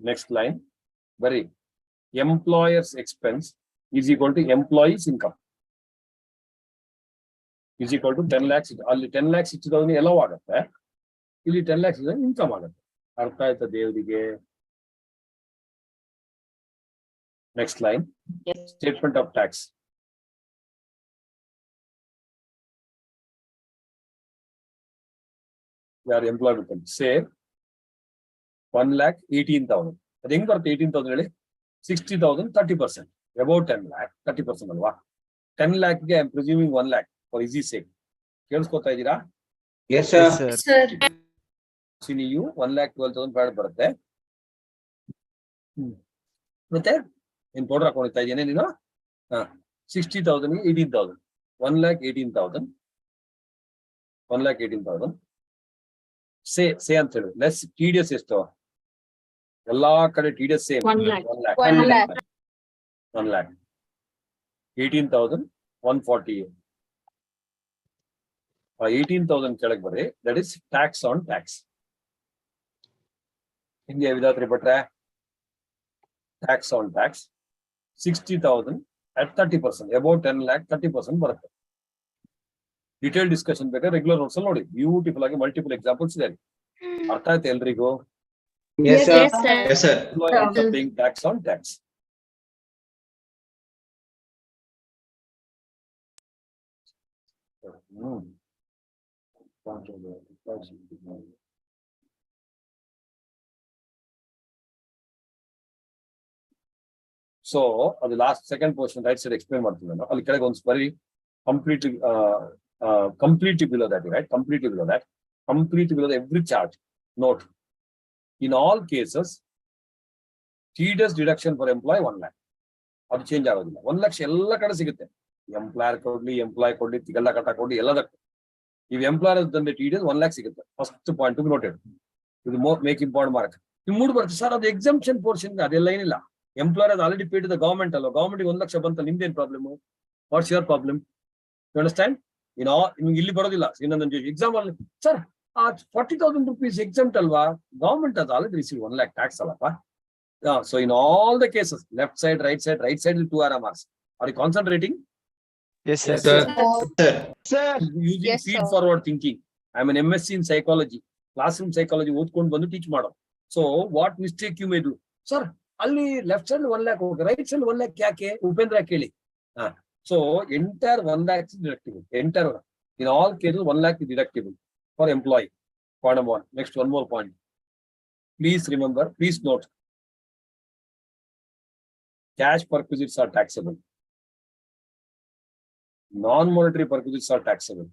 Next line. Very employer's expense is equal to employees income. Is equal to 10 lakhs. Only 10 lakh 60,000 allow 10 lakhs income. Next line. Yes. Statement of tax. Your employment say 1,18,000. I think for 18,000, 60,000, 30%. About 10 lakh, 30%. 10 lakh, I am presuming 1 lakh for easy sake. Yes, Yes, sir. sir. Sir. You 1,12,500 birthday. In total account, 60,000, 18,000. 1,18,000. 1,18,000. Say answer. Less tedious is to. Allah tedious same. 1 lakh. 1 lakh. 1 lakh. 18,148. 18,000 that is tax on tax. India without repeat tax on tax. 60,000 at 30%. About 10 lakh, 30% worth. Detailed discussion better regular notes. Beautiful multiple examples there. Artha Elrigo. Yes, sir. Yes, sir. Yes, sir. Employers are paying tax on tax. So, the last second portion, right side explain what very completely completely below that, right? Completely below that. Completely below every chart. Note. In all cases, tedious deduction for employee 1 lakh. That change 1 lakh ella kada sigutte. Employer employee tigalla kata kodli ella that. If employer has done the tedious 1 lakh sigutte. First point to be noted. To the more make important mark. You move sir the exemption portion line illa. Employer has already paid to the government. Government is 1 lakh shabanta Indian problem. What's your problem? You understand? You know, example, sir, 40,000 rupees exempt alva. Government has already received 1 lakh tax alva. Yeah, so in all the cases, left side will 2 marks. Are you concentrating? Yes, sir. Yes, Sir. Sir. Using Yes, feed sir. forward thinking. I'm an MSc in psychology. Classroom psychology. Teach model. So what mistake you may do? Sir, only left side 1 lakh, right side 1 lakh kya Upendra Keli. So entire 1 lakh is deductible. Entire in all cases 1 lakh is deductible for employee. Point number 1. Next one more point. Please remember, please note. Cash perquisites are taxable. Non-monetary perquisites are taxable.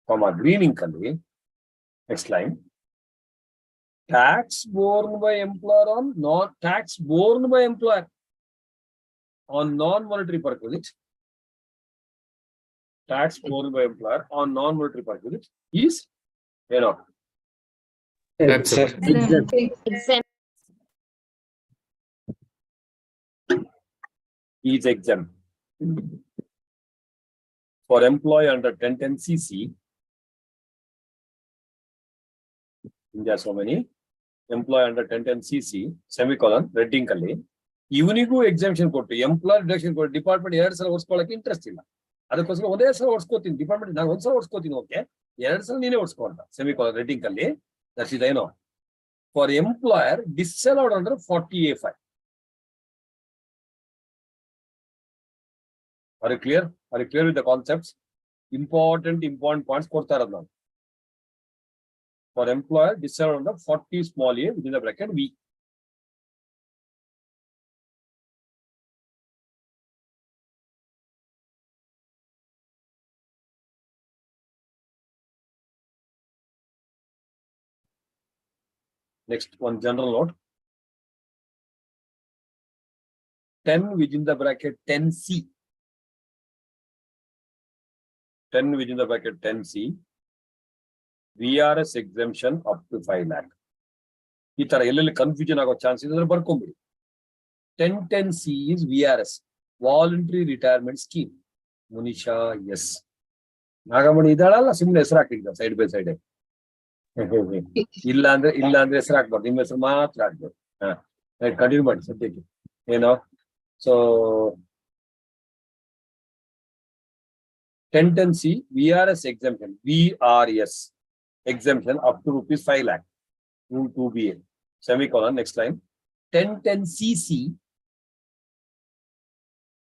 Green ink. Next line. Tax borne by employer on tax borne by employer on non-monetary perquisite. Tax borne by employer on non-monetary perquisite is Exempt. is exempt. For employee under 1010 CC, India so many. Employee under 1010 CC, semicolon, reading kalli. Unique exemption ಕೊಟ್ಟು employer deduction ಕೊಟ್ಟು department 2 ಸಲ ಓಡಿಸ್ಕೊಳ್ಳಕ್ಕೆ interest ಇಲ್ಲ. ಅದಕ್ಕೋಸ್ಕರ ಒಂದೇ ಸಲ ಓಡಿಸ್ಕೋತೀನಿ department, ನಾನು ಒಂದ್ಸಲ ಓಡಿಸ್ಕೋತೀನಿ, okay, 2 ಸಲ ನೀನೇ ಓಡಿಸ್ಕೊ ಅಂತ ಸೆಮಿಕೋಲನ್ ರೇಟಿಂಗ್ ಅಲ್ಲಿ ದಟ್ ಇಸ್ ಏನೋ for employer ಡಿಸ್ಅಲೌಡ್ under 40A5. Are you clear? Are you clear with the concepts? Important points ಕೊಡ್ತಾ ಇರೋದು ನಾನು. For employer disallowed under 40 small a within the bracket V. Next one general note. 10 within the bracket 10C. 10 within the bracket 10C. VRS exemption up to 5 lakh. ಈ ತರ ಎಲ್ಲೆಲ್ಲಿ confusion ಆಗೋ chance ಇದೆ ಬರ್ಕೊಂಬಿಡಿ. 1010C is VRS, voluntary retirement scheme. Munisha S. Nagamani ಇದ್ದಾಳಲ್ಲ, ಸುಮ್ಮನೆ ಹೆಸರು ಹಾಕಿದ್ದ ಸೈಡ್ ಬೈ ಸೈಡ್. ಇಲ್ಲ ಅಂದ್ರೆ ಹೆಸರು ಹಾಕ್ಬಾರ್ದು, ನಿಮ್ಮ ಹೆಸರು ಮಾತ್ರ ಹಾಕ್ಬೇಕು. ಕಂಟಿನ್ಯೂ ಮಾಡಿ ಸದ್ಯಕ್ಕೆ. ಏನೋ so 1010C VRS exemption, VRS exemption up to rupees 5 lakh. Rule 2BA. Semicolon. Next line. 1010CC.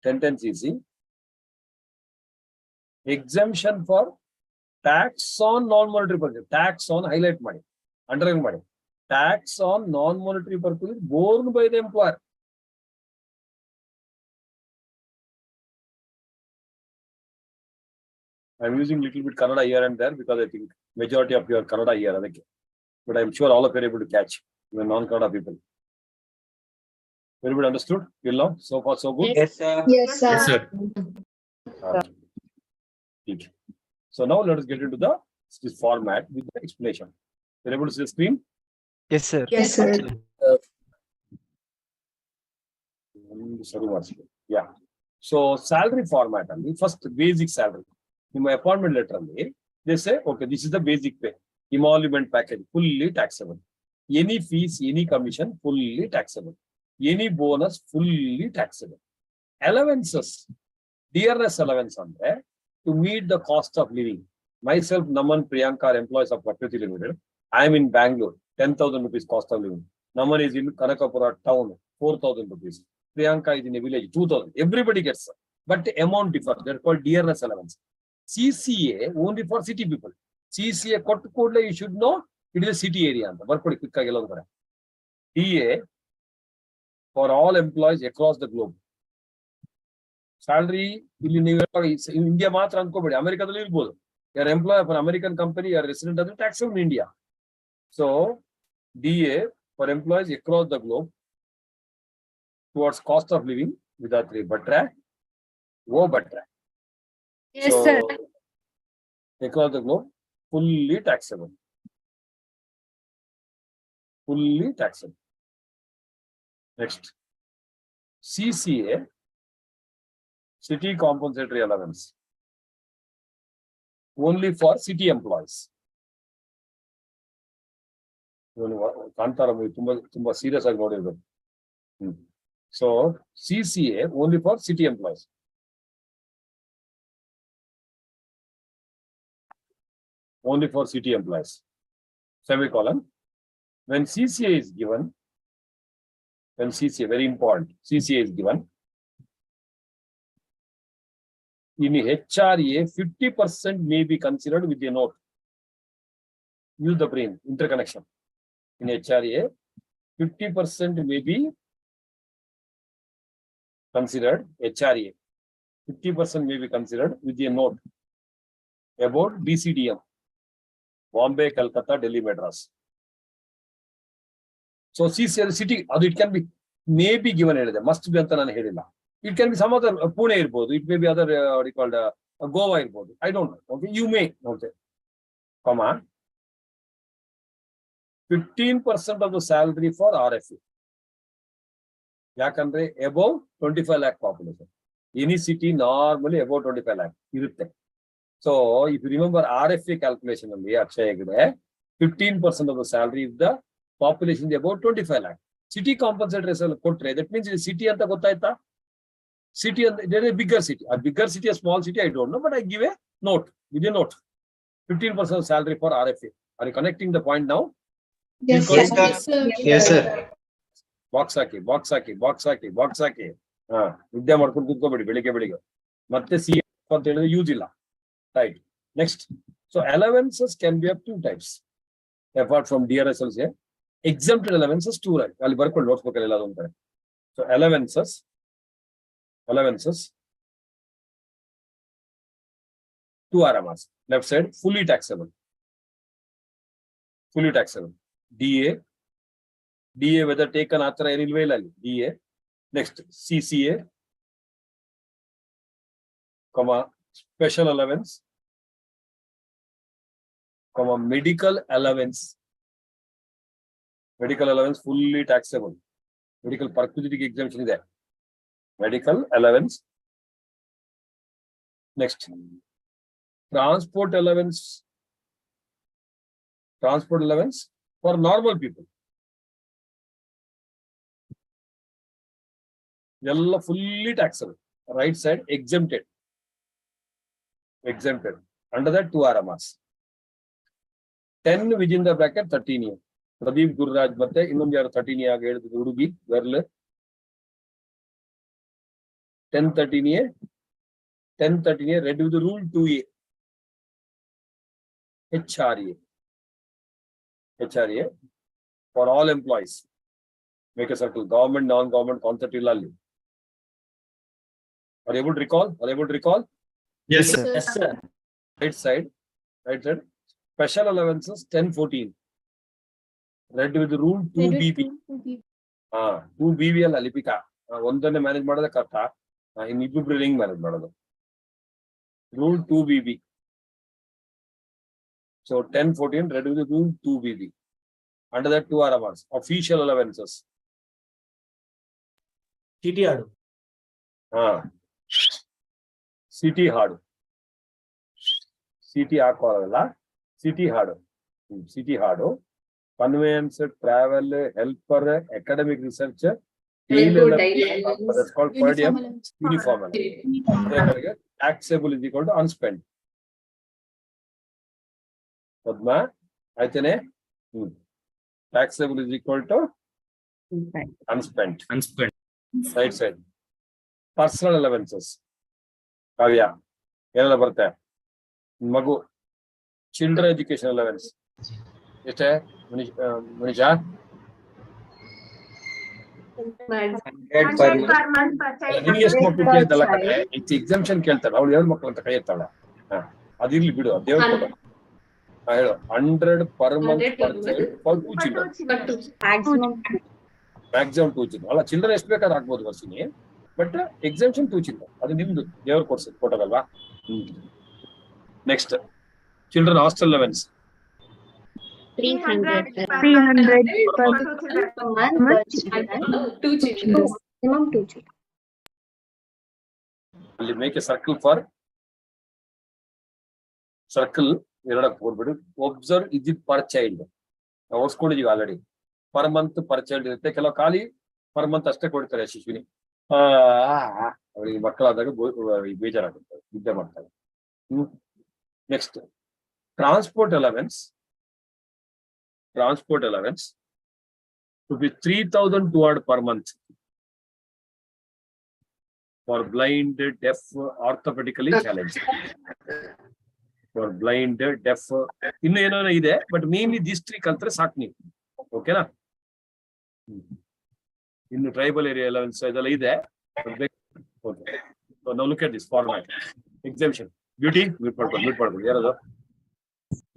1010CC. Exemption for tax on non-monetary purposes. Tax on highlight money. Underline money. Tax on non-monetary purposes borne by the employer. I'm using little bit Kannada here and there because I think majority of you are Kannada here. But I'm sure all of you are able to catch, even non-Kannada people. Everybody understood? Till now? So far, so good? Yes, sir. Yes, sir. Yes, sir. Okay. So now let us get into this format with the explanation. You're able to see the screen? Yes, sir. Yes, sir. Yeah. So salary format only, first basic salary. In my appointment letter, they say, okay, this is the basic pay. Emolument package, fully taxable. Any fees, any commission, fully taxable. Any bonus, fully taxable. Allowances, dearness allowance on there to meet the cost of living. Myself, Naman, Priyanka are employees of Perquisites Limited. I am in Bangalore, 10,000 rupees cost of living. Naman is in Kanakapura town, 4,000 rupees. Priyanka is in a village, 2,000. Everybody gets, but the amount differs. They're called dearness allowance. CCA only for city people. CCA Kottukudle, you should know it is a city area. DA for all employees across the globe. Salary in India matra ankobedi, America dalli irbodu. You are employee of an American company, you are resident of the taxable in India. So DA for employees across the globe towards cost of living with a 3 batra, wo batra. Yes, So, sir. across the globe, fully taxable. Fully taxable. Next. CCA, city compensatory allowance. Only for city employees. Tumba serious agi nodirbekku. So CCA only for city employees. Only for city employees. Semicolon. When CCA is given, very important, CCA is given, in HRA, 50% may be considered with a note. Use the brain, interconnection. In HRA, 50% may be considered, HRA, 50% may be considered with a note about BCDM. Bombay, Calcutta, Delhi, Madras. So CCA city, it can be, may be given, must be anta nanu helilla. It can be some other Pune irbodu, it may be other what you called Goa irbodu. I don't know. Okay, you may. Okay, comma 15% of the salary for RFE. Yakandre above 25 lakh population. Any city normally above 25 lakh irutte. So if you remember RFA calculation only, 15% of the salary if the population is about 25 lakh. City compensatory kotre, that means the city anta gottaita. City, and there is a bigger city. A bigger city, a small city, I don't know, but I give a note. Give a note. 15% salary for RFA. Are you connecting the point now? Yes, Yes, sir. sir. Yes, sir. Box ಹಾಕಿ ವಿದ್ಯೆ ಮಾಡ್ಕೊಂಡು ಕೂತ್ಕೋಬೇಡಿ ಬೆಳಿಗ್ಗೆ ಮತ್ತೆ C ಅಂತ ಹೇಳಿದ್ರೆ use ಇಲ್ಲ. Right. Next. So allowances can be of 2 types apart from DRSLs. exempted allowances 2 ಅಲ್ಲಿ ಬರ್ಕೊಂಡು ನೋಡ್ಸ್ಬೇಕಲ್ಲ ಎಲ್ಲ ಅದೊಂದು ಕಡೆ. So allowances 2 RMRs. Left side fully taxable. DA whether taken ಆತರ ಏನಿಲ್ವೇ ಇಲ್ಲ ಅಲ್ಲಿ. DA. Next CCA, special allowance, medical allowance. Medical allowance fully taxable. Medical perquisitic exemption is there. Medical allowance. Next, transport allowance. Transport allowance for normal people. Yellow fully taxable. Right side exempted. Under that 2 RMRs. 10 within the bracket 13 year. Pradeep Gurraj ಮತ್ತೆ ಇನ್ನೊಂದು ಯಾರು 13 ಆಗಿ ಹೇಳಿದ್ರು ಹುಡುಗಿ girl. 10-13 year read with the rule 2A. HRA for all employees. Make a circle. Government, non-government concept illa alli. Are you able to recall? Yes, sir. Yes, sir. Right side. Special allowances 10-14. Read with the rule 2BB. 2BB alla lipika. ಒಂದನ್ನೇ manage ಮಾಡೋದೇ ಕಷ್ಟ. ಇನ್ನಿಬ್ರು ಹೆಂಗ್ manage ಮಾಡೋದು? Rule 2BB. So 10-14 read with the rule 2BB. Under that 2 RMRs. Official allowances. TT ಆಡು. City ಹಾಡು. City ಹಾಕೋಲ್ಲ. City ಹಾಡು. Conveyance, travel, helper, academic research, that's called per diem, uniform allowance. Taxable is equal to unspent. Padma, ಆಯ್ತೇನೆ? Taxable is equal to unspent. Right side. Personal allowances. ಕಾವ್ಯ ಏನೆಲ್ಲ ಬರುತ್ತೆ? ಮಗು children education allowance ಎಷ್ಟೇ Manisha? 100 per month. ನಿನ್ಗೆ ಎಷ್ಟು ಮಕ್ಕಳು ಕೇಳ್ತಲ್ಲ ಕಡೆ exemption ಕೇಳ್ತಾರೆ. ಅವ್ಳು 7 ಮಕ್ಕಳು ಅಂತ ಕೈ ಎತ್ತಾಳ. ಅದಿರ್ಲಿ ಬಿಡು, ದೇವ್ರ ಕೊಡು. ಹೇಳು 100 per month per child for 2 children. Maximum 2 children. ಅಲ್ಲ ಚಿಲ್ಡ್ರನ್ ಎಷ್ಟು ಬೇಕಾದ್ರೂ ಹಾಕ್ಬೋದು ವರ್ಷಿನಿ. But exemption 2 children. ಅದು ನಿಮ್ದು ದೇವ್ರ ಕೊಟ್ಟದಲ್ವಾ? Next children hostel allowance 300 per month. 2 children. Minimum 2 children. ಅಲ್ಲಿ ಮೇಕ್ ಎ ಸರ್ಕಲ್ ಎರಡಕ್ಕೆ ಹೋಗ್ಬಿಡು. Observe is it per child. ನಾವು ಓದಿಸ್ಕೊಂಡಿದೀವಿ already. Per month per child ಇರುತ್ತೆ. ಕೆಲವು ಖಾಲಿ ಪರ್ ಮಂತ್ ಅಷ್ಟೇ ಕೊಡ್ತಾರೆ ಶಿಶುವಿನಿ. ಅವರಿಗೆ ಮಕ್ಕಳಾದಾಗ ಬೇಜಾರಾಗುತ್ತೆ, ನಿದ್ದೆ ಮಾಡ್ತಾರೆ. Next transport allowance rupees 3,200 per month for blind, deaf, orthopedically challenged. For blind, deaf, ಇನ್ನು ಏನೋ ಇದೆ, ಬಟ್ ಮೇನ್ಲಿ ದಿಸ್ 3 ಕಲ್ತ್ರೆ ಸಾಕು ನೀವು. ಓಕೆನಾ? ಇನ್ನು ಟ್ರೈಬಲ್ ಏರಿಯಾ ಅಲವೆನ್ಸ್ ಇದೆಲ್ಲ ಇದೆ. So now look at this format. Exemption. Beauty, mute ಮಾಡ್ಕೊಳ್ಳಿ. ಯಾರದು?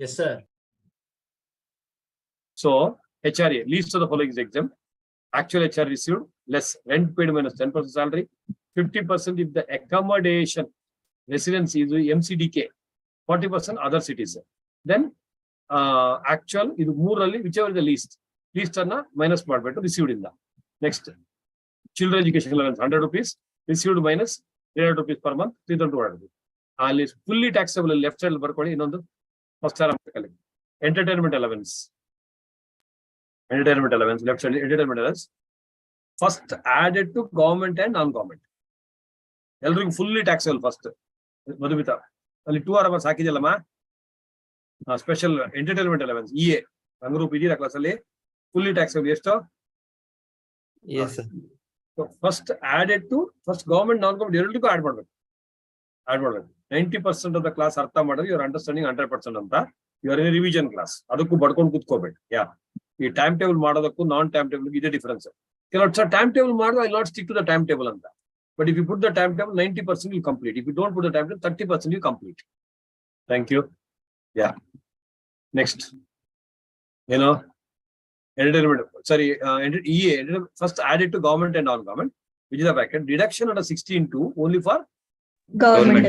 Yes, sir. So HRA, least of the following is exempt. Actual HR received less rent paid minus 10% salary, 50% if the accommodation residence is MCDK, 40% other cities. Then actual ಇದು 3ರಲ್ಲಿ whichever is the least ಅನ್ನ minus ಮಾಡ್ಬಿಟ್ಟು received ಇಂದ. Next, children education allowance 100 rupees, received minus 300 rupees per month, 3,200 rupees. ಅಲ್ಲಿ fully taxable left side ಬರ್ಕೊಳ್ಳಿ. ಇನ್ನೊಂದು first entertainment allowance. Left side entertainment allowance first added to government and non-government. ಎಲ್ರಿಗೂ fully taxable first Madhumita ಅಲ್ಲಿ 2 hours ಹಾಕಿದೆಯಲ್ಲಮ್ಮ special entertainment allowance EA ರಂಗರೂಪ್ ಇದೀರಾ class ಅಲ್ಲಿ fully taxable ಎಷ್ಟು Yes, sir. First added to first government non government ಎರಡಕ್ಕೂ add ಮಾಡ್ಬೇಕು 90% of the class ಅರ್ಥ ಮಾಡಿದ್ರೆ ಯುವರ್ ಅಂಡರ್ಸ್ಟ್ಯಾಂಡಿಂಗ್ 100% ಅಂತ ಯುವರ್ ಇನ್ ರಿವಿಷನ್ ಕ್ಲಾಸ್ ಅದಕ್ಕೂ ಬಡ್ಕೊಂಡು ಕೂತ್ಕೋಬೇಕು ಈ ಟೈಮ್ ಟೇಬಲ್ ಮಾಡೋದಕ್ಕೂ ನಾನ್ ಟೈಮ್ ಟೇಬಲ್ ಇದೇ ಡಿಫರೆನ್ಸ್ ಕೆಲವು ಟೈಮ್ ಟೇಬಲ್ ಮಾಡಿದ್ರೆ I not stick to the time table ಅಂತ but if you put the time table 90% you complete if you don't put the time table 30% you complete thank you next ಏನೋ entertainment sorry EA first added to government and non-government which is the bracket deduction under 16(2) only for Government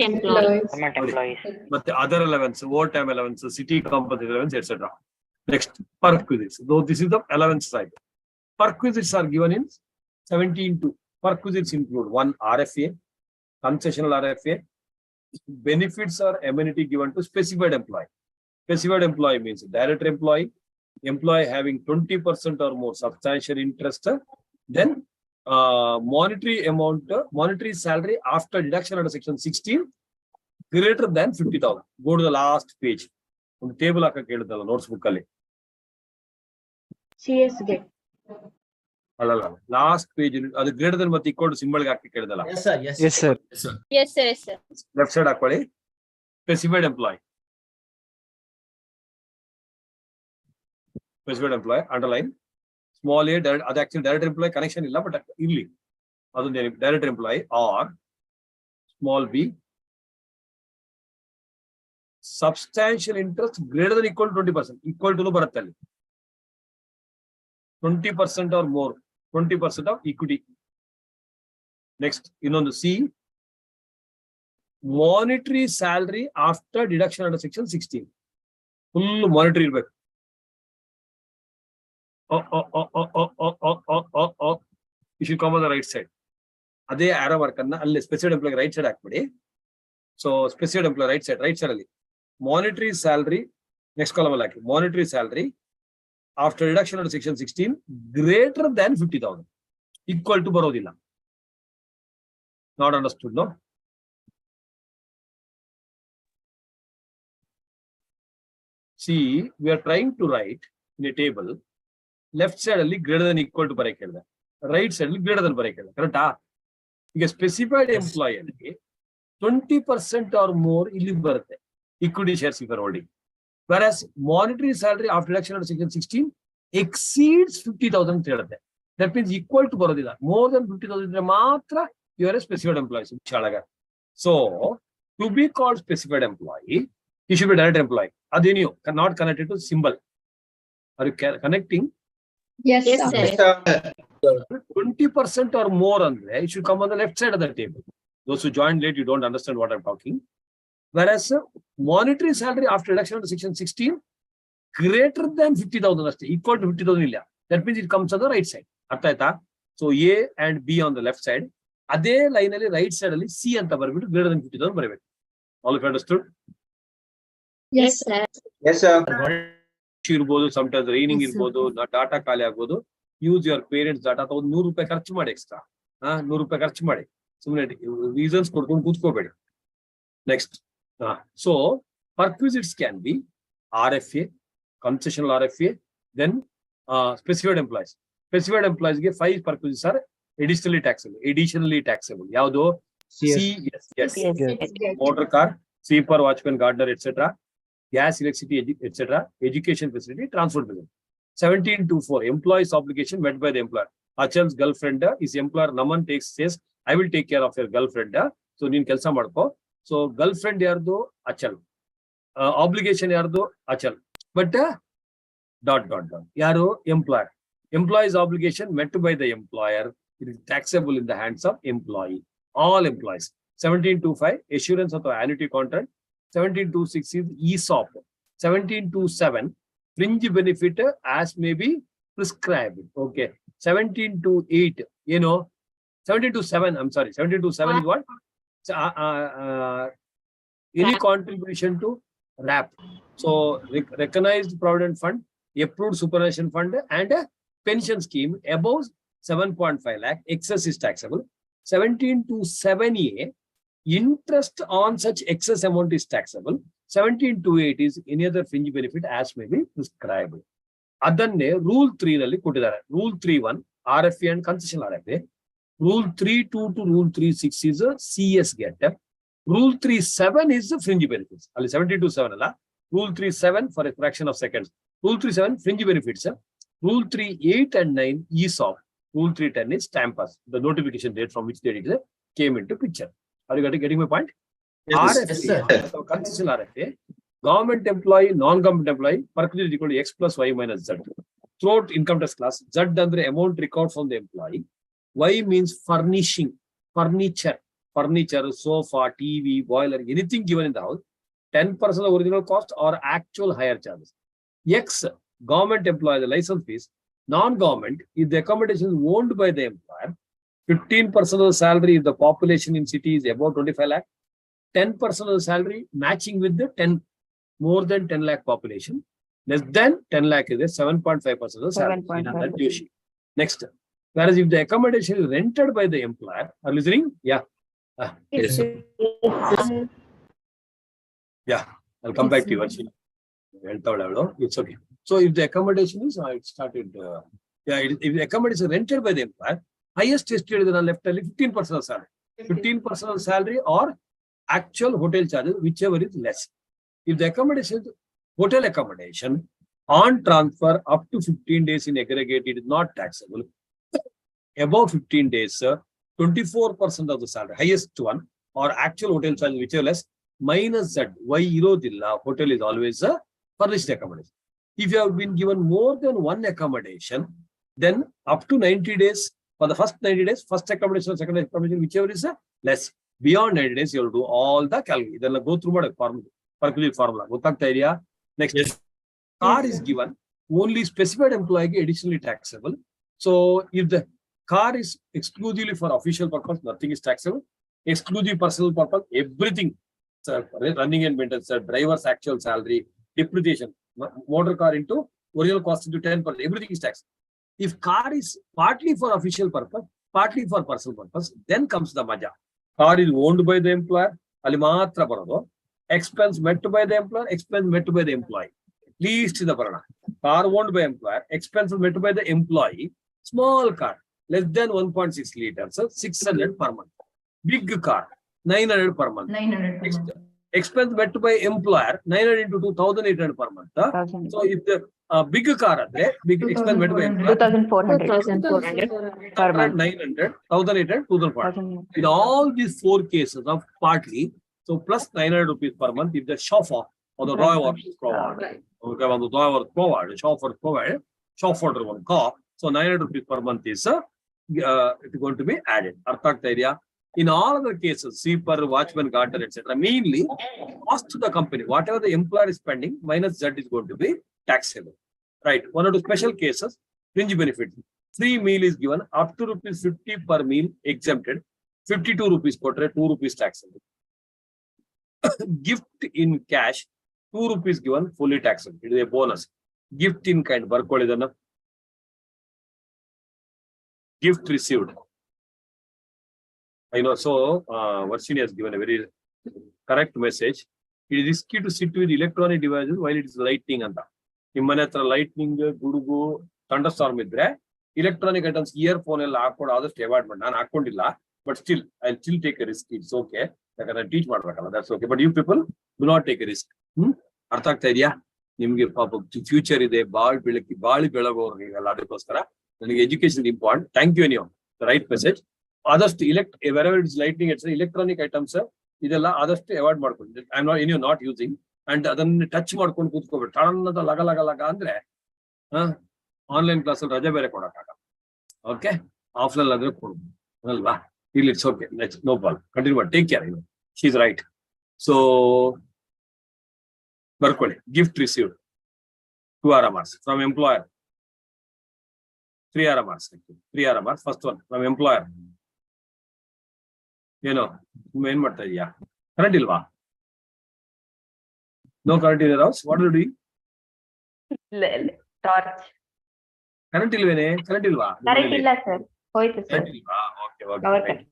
employees. but the other allowance overtime allowance city compensation allowance etc. Next perquisites, though this is the allowance side. Perquisites are given in 17(2). Perquisites include 1 RFA, concessional RFA, benefits or amenity given to specified employee. Specified employee means director employee having 20% or more substantial interest, then monetary salary after deduction under section 16 greater than 50,000. Go to the last page. On the table notes book ali. CS get. Last page ಅದು greater than ಮತ್ತೆ equal to symbol ಗೆ ಹಾಕಿ ಕೇಳಿದಲ್ಲ. Yes, sir. Yes, Yes, sir. Yes, sir. Yes, sir. Yes, sir. Left side ಹಾಕೊಳ್ಳಿ. Specified employee. Specified employee underline small a ಅದು actually direct employee connection ಇಲ್ಲ but ಇಲ್ಲಿ ಅದೊಂದು direct employee or small b substantial interest greater than equal to 20%. Equal to ಬರುತ್ತೆ ಅಲ್ಲಿ 20% or more 20% of equity. Next ಇನ್ನೊಂದು C monetary salary after deduction under section 16 full monetary ಇರಬೇಕು. You should come on the right side. ಅದೇ arrow mark ಅನ್ನ ಅಲ್ಲಿ specified employee right side ಹಾಕ್ಬಿಡಿ. So specified employee right side ಅಲ್ಲಿ monetary salary next column ಅಲ್ಲಿ ಹಾಕಿ monetary salary after deduction under section 16 greater than 50,000 equal to ಬರೋದಿಲ್ಲ. Not understood, no? See, we are trying to write in a table left side ಅಲ್ಲಿ greater than equal to ಬರೆಯಕ್ಕೆ ಹೇಳಿದೆ, right side ಅಲ್ಲಿ greater than ಬರೆಯಕ್ಕೆ ಹೇಳಿದೆ, ಕರೆಕ್ಟಾ? ಈಗ specified employee ಅಲ್ಲಿ 20% or more ಇಲ್ಲಿ ಬರುತ್ತೆ equity shares if you are holding, whereas monetary salary after deduction under section 16 exceeds 50,000 ಅಂತ ಹೇಳುತ್ತೆ. That means equal to ಬರೋದಿಲ್ಲ, more than 50,000 ಇದ್ರೆ ಮಾತ್ರ you are a specified employee. So to be called specified employee, he should be direct employee. Adenu not connected to symbol. Are you connecting? Yes, Yes, sir. sir. 20% or more andre it should come on the left side of the table. Those who joined late, you don't understand what I'm talking. Whereas monetary salary after deduction under section 16 greater than 50,000 ಅಷ್ಟೇ, equal to 50,000 ಇಲ್ಲ. That means it comes on the right side. ಅರ್ಥ ಆಯ್ತಾ? So A and B on the left side. ಅದೇ line ಅಲ್ಲಿ right side ಅಲ್ಲಿ C ಅಂತ ಬರ್ಬಿಟ್ಟು greater than 50,000 ಬರಬೇಕು. All of you understood? Yes, sir. Yes, sir. ಇರ್ಬೋದು, sometimes raining Yes, sir. ಇರ್ಬೋದು, data ಖಾಲಿ ಆಗ್ಬೋದು. ಯೂಸ್ ಯುವರ್ ಪೇರೆಂಟ್ಸ್ ಡಾಟಾ ಅಥವಾ ₹100 ಖರ್ಚು ಮಾಡಿ ಎಕ್ಸ್ಟ್ರಾ, ₹100 ಖರ್ಚು ಮಾಡಿ, ಸುಮ್ಮನೆ ರೀಸನ್ಸ್ ಕೊಡ್ಕೊಂಡು ಕೂತ್ಕೋಬೇಡಿ. Next so perquisites can be RFA, concessional RFA, then specified employees. Specified employees ಗೆ 5 perquisites are additionally taxable. ಯಾವುದು? CS, motor car, sweeper, watchman, gardener, etc. Gas, electricity, etc. Education facility, transport facility. 17(2)(4) employee's obligation met by the employer. Achal's girlfriend, his employer Naman says, I will take care of your girlfriend. So ನೀನ್ ಕೆಲಸ ಮಾಡ್ಕೋ. So girlfriend ಯಾರ್ದು? Achal. Obligation ಯಾರ್ದು? Achal. But dot. ಯಾರು? Employer. Employee's obligation met by the employer. It is taxable in the hands of employee. All employees. 17(2)(5) assurance of the annuity contract. 17(2)(6) is ESOP. 17(2)(7) fringe benefit as may be prescribed. Okay. 17(2)(8), 17(2)(7), I'm sorry, 17(2)(7) is what? Any contribution to RAP. So recognized provident fund, approved superannuation fund, and a pension scheme above 7.5 lakh, excess is taxable. 17 to 7A, interest on such excess amount is taxable. 17 to 8 is any other fringe benefit as may be prescribed. Adanne rule 3 nalli kottidare. Rule 3.1 RFA and concessional RFA. Rule 3.2 to rule 3.6 is a CS get. Rule 3.7 is the fringe benefits. Ali 17 to 7 alla. Rule 3.7 for a fraction of seconds. Rule 3.7 fringe benefits. Rule 3.8 and 9 ESOP. Rule 3.10 is tampers. The notification date from which date it came into picture. Are you getting my point? Yes, RFA, yes, sir. so concessional RFA, government employee, non-government employee, perquisite is equal to X plus Y minus Z. Throughout income tax class, Z andre amount record from the employee. Y means furnishing, furniture, sofa, TV, boiler, anything given in the house. 10% of original cost or actual hire charges. X, government employee, the license fees. Non-government, if the accommodation is owned by the employer, 15% of the salary if the population in city is above 25 lakh, 10% of the salary matching with the more than 10 lakh population, less than 10 lakh is a 7.5% of the salary. 7.5%. Next, whereas if the accommodation is rented by the employer, are you listening? Yeah. Yes, sir. Yeah, I'll come back to you. Archana. It's okay. So if the accommodation is, it started, if the accommodation is rented by the employer, highest estate is left 15% of salary. 15% of salary or actual hotel charges, whichever is less. If the accommodation, hotel accommodation on transfer up to 15 days in aggregate, it is not taxable. Above 15 days, 24% of the salary, highest one, or actual hotel charges, whichever less, minus Z. Why irodilla? Hotel is always a furnished accommodation. If you have been given more than one accommodation, then up to 90 days, for the first 90 days, first accommodation or second accommodation, whichever is less. Beyond 90 days, you will do all the calculation. Then go through what a formula, perquisite formula. Area. Next, Yes. car is given, only specified employee additionally taxable. So if the car is exclusively for official purpose, nothing is taxable. Exclusive personal purpose, everything, sir, running and maintenance, sir, driver's actual salary, depreciation, motor car into original cost into 10%, everything is taxed. If car is partly for official purpose, partly for personal purpose, then comes the maja. Car is owned by the employer, alimatra barado. Expense met by the employer, expense met by the employee. Least in the parana. Car owned by employer, expenses met by the employee. Small car, less than 1.6 liters, 600 per month. Big car, 900 per month. 900 per month. Expense met by employer, 900 into 2,800 per month. So if the big car, big expense met by employer, 2,400 per month. 900, 1,800, 2,400. In all these four cases of partly, so plus 900 rupees per month if the chauffeur or the driver is provided. Okay, when the driver provided, chauffeur provided, chauffeur one car. So 900 rupees per month is going to be added. Arthak area. In all other cases, sweeper, watchman, gardener, etc., mainly cost to the company, whatever the employer is spending, minus Z is going to be taxable. Right. One or two special cases, fringe benefits. Free meal is given up to rupees 50 per meal exempted, 52 rupees quarter, 2 rupees taxable. Gift in cash, 2 rupees given, fully taxable. It is a bonus. Gift in kind, gift received. I know, so Varshini has given a very correct message. It is risky to sit with electronic devices while it is lightning and lightning, gudugu, thunderstorm idre, electronic items, earphone, but still, I'll still take a risk. It's okay. Teach that's okay. But you people do not take a risk. Arthak idea? Future is a education is important. Thank you anyhow. The right message. Others to elect wherever it is lightning, it's electronic items, sir. Others to avoid market. I'm not using. And then touch market online class raja. Okay. Offline it's okay. No problem. Continue. Take care. She's right. So gift received. 2 RMRs from employer. 3 RMRs. 3 RMRs. First one from employer. Main matter, yeah. Current ilva. No current in the house. What are you doing? Torch. Current ilvene, current ilva. Current illa, sir. Hoytu, sir. Okay.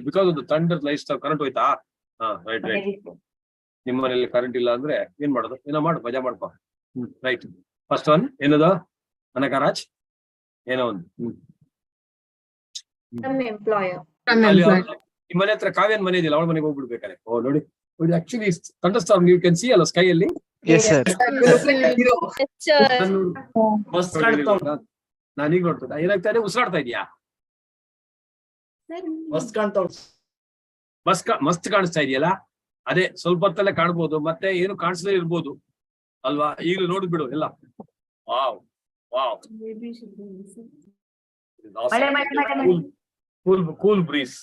Because of the thunder lights current ಹೋಯ್ತಾ? Right right. ನಿಮ್ಮ ಮನೇಲಿ current ಇಲ್ಲ ಅಂದ್ರೆ ಏನ್ ಮಾಡೋದು? ಏನೋ ಮಾಡು, ಮಜಾ ಮಾಡ್ಕೊ. ರೈಟ್. ಫಸ್ಟ್ ಒನ್ ಏನದು ಅನಕರಾಜ್? ಏನೋ ಒಂದು employer. ನಿಮ್ಮ ಮನೆ ಹತ್ರ ಕಾವ್ಯನ್ ಮನೆ ಇದೆಯಲ್ಲ, ಅವಳ ಮನೆಗೆ ಹೋಗ್ಬಿಡ್ಬೇಕಾರೆ. ಓ ನೋಡಿ, actually thunderstorm you can see ಅಲ್ಲ ಸ್ಕೈ ಅಲ್ಲಿ. Yes, sir. ಮಸ್ತ್ ಕಾಣ್ತಾವ್. ನಾನೀಗ ನೋಡ್ತೇನೆ ಏನಾಗ್ತಾ ಇದೆ, ಉಸಿರಾಡ್ತಾ ಇದೆಯಾ? ಮಸ್ತ್ ಕಾಣ್ತಾವ್. ಮಸ್ತ್ ಕಾಣಿಸ್ತಾ ಇದೆಯಲ್ಲ, ಅದೇ ಸ್ವಲ್ಪ ಹೊತ್ತಲ್ಲೇ ಕಾಣ್ಬೋದು, ಮತ್ತೆ ಏನು ಕಾಣಿಸದೇ ಇರ್ಬೋದು ಅಲ್ವಾ? ಈಗಲೂ ನೋಡ್ಬಿಡು ಎಲ್ಲ. Wow wow, cool breeze.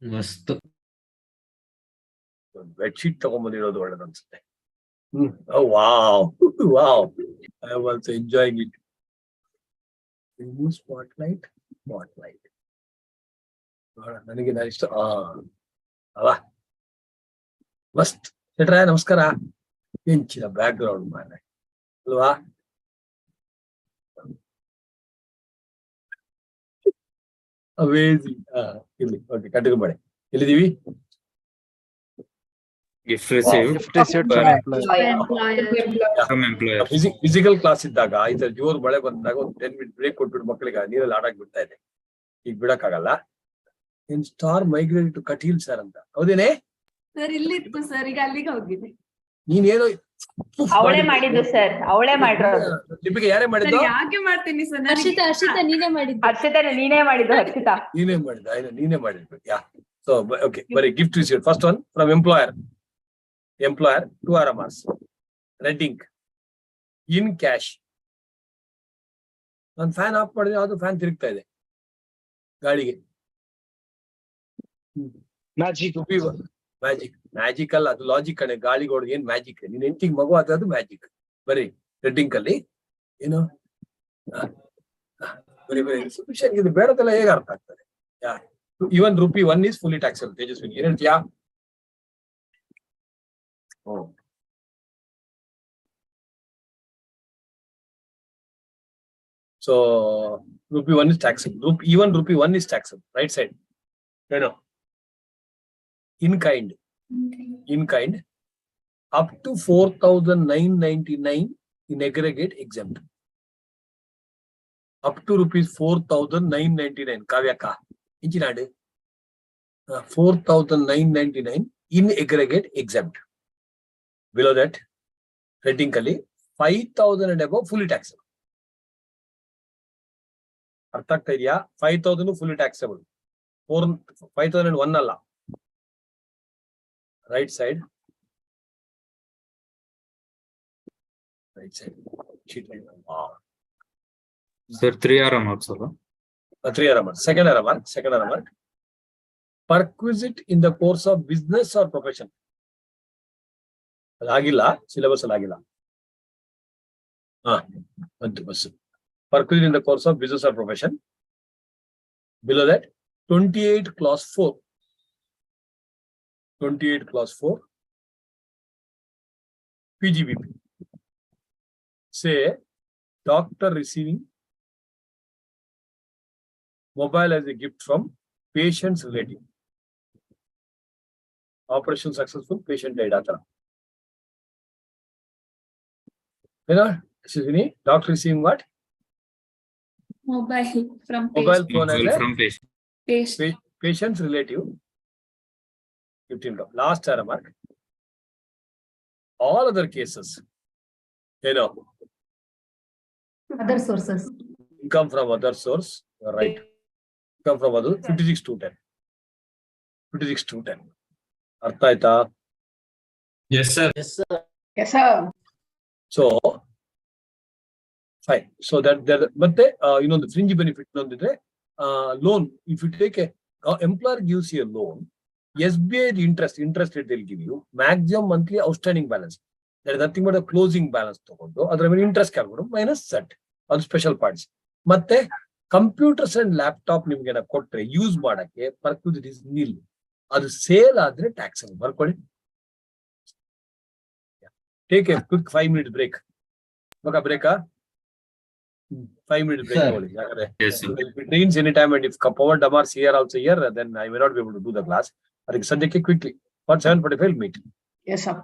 ಮಸ್ತ್. ಬೆಡ್ಶೀಟ್ ತಗೊಂಡ್ಬಂದಿರೋದು ಒಳ್ಳೇದು ಅನ್ಸುತ್ತೆ. Wow wow, I am also enjoying it. Spotlight ನನಗೆ ನಾನು ಇಷ್ಟ. ಅವಾ ಮಸ್ತ್. ಶೆಟ್ರ ನಮಸ್ಕಾರ. ಹೆಂಚಿನ ಬ್ಯಾಕ್ ಗ್ರೌಂಡ್ ಮಾರ ಅಲ್ವಾ? ಅಮೇಜಿಂಗ್. ಇಲ್ಲಿ ಓಕೆ, ಕಂಟಿನ್ಯೂ ಮಾಡಿ. ಎಲ್ಲಿದ್ದೀವಿ? Gift received from employer. Physical class ಇದ್ದಾಗ ಈ ತರ ಜೋರ್ ಮಳೆ ಬಂದಾಗ ಒಂದು 10 ಮಿನಿಟ್ ಬ್ರೇಕ್ ಕೊಟ್ಬಿಟ್ಟು ಮಕ್ಕಳಿಗೆ ನೀರಲ್ಲಿ ಆಡಕ್ ಬಿಡ್ತಾ ಇದೆ. ಈಗ ಬಿಡಕ್ಕಾಗಲ್ಲ. In star migrate to Kateel sir ಅಂತ, ಹೌದೇನೆ? ಸರ್ ಇಲ್ಲಿತ್ತು ಸರ್, ಈಗ ಅಲ್ಲಿಗೆ ಹೋಗಿದೆ. ನೀನೇನೋ ಅವಳೇ ಮಾಡಿದ್ದು ಸರ್, ಅವಳೇ ಮಾಡಿರೋದು. ಲಿಪಿಗೆ ಯಾರೇ ಮಾಡಿದ್ದು? ಯಾಕೆ ಮಾಡ್ತೀನಿ ಸರ್? ಹರ್ಷಿತಾ ನೀನೇ ಮಾಡಿದ್ದು. ಹರ್ಷಿತಾ ನೀನೇ ಮಾಡಿದ್ದು. ಹರ್ಷಿತಾ ನೀನೇ ಮಾಡಿದ್ದು. ಯಾ. ಸೊ ಓಕೆ, ಬರೀ gift received. First one from employer 2 RMRs, red ink, in cash. ನಾನು ಫ್ಯಾನ್ ಆಫ್ ಮಾಡಿದ್ರೆ ಅದು ಫ್ಯಾನ್ ತಿರುಗ್ತಾ ಇದೆ ಗಾಳಿಗೆ. ಮ್ಯಾಜಿಕ್ ಅಲ್ಲ, ಅದು ಲಾಜಿಕ್ ಕಣೆ. ಗಾಳಿಗೆ ಹೊಡೆದು ಏನ್ ಮ್ಯಾಜಿಕ್? ನಿನ್ ಹೆಂಡತಿಗೆ ಮಗು ಆದ್ರೆ ಅದು ಮ್ಯಾಜಿಕ್. ಬರೀ ರೆಡ್ ಇಂಕ್ ಅಲ್ಲಿ ಏನು ಬರೀ ಇದು ಬೇಡದೆಲ್ಲ ಹೇಗೆ ಅರ್ಥ ಆಗ್ತದೆ? ಇವನ್ ₹1 is fully taxable. ತೇಜಸ್ವಿನಿ ಏನ್ ಹೇಳ್ತೀಯಾ? So ₹1 is taxable. Even ₹1 is taxable. Right side. No. In kind, up to 4,999 in aggregate exempt. Up to ₹4,999. Kavyaka. Inchinade. 4,999 in aggregate exempt. Below that, technically 5,000 and above fully taxable. ಅರ್ಥ ಆಗ್ತಾ ಇದೆಯಾ? 5,000 fully taxable. 5,001 ಅಲ್ಲ. Right side. Wow. Sir, 3 RMRs ಅಲ್ಲ? 3 RMRs. Second RMR. Perquisite in the course of business or profession. ಅದಾಗಿಲ್ಲ, syllabus ಅಲ್ಲಿ ಆಗಿಲ್ಲ. ಬಸ್ Perquisite in the course of business or profession. Below that, 28 clause 4. 28 clause 4. PGBP. Say, doctor receiving mobile as a gift from patient's relative. Operation successful, patient died. Excuse me, doctor receiving what? Mobile from Mobile phone as a From patient. patient's relative. 15. Last remark. All other cases, Other sources. income from other source. You are right. Income from other 56 to 10. 56 to 10. ಅರ್ಥ ಆಯ್ತಾ? Yes, sir. Yes, sir. Yes, sir. So fine. So that ಮತ್ತೆ ಇನ್ನೊಂದು fringe benefit ಇನ್ನೊಂದಿದ್ರೆ, loan. If you take employer gives you a loan, SBI interest rate they'll give you maximum monthly outstanding balance. There is nothing but a closing balance ತಗೊಂಡು ಅದರ ಮೇಲೆ interest ಹಾಕ್ಬಿಡು minus set. ಅದು special parts. ಮತ್ತೆ computers and laptop ನಿಮ್ಗೆ ಕೊಟ್ರೆ use ಮಾಡಕ್ಕೆ Perquisite is nil. ಅದು ಸೇಲ್ ಆದ್ರೆ ಟ್ಯಾಕ್ಸ್ ಅನ್ನು ಬರ್ಕೊಳ್ಳಿ. Take a quick 5 minute break. ಬೇಕಾ ಬ್ರೇಕಾ? 5 minute break. Sir. Only. Yes, sir. If it rains anytime and if power demands here also here, then I may not be able to do the class. But Sunday quickly. For 7:45 meet. Yes, sir.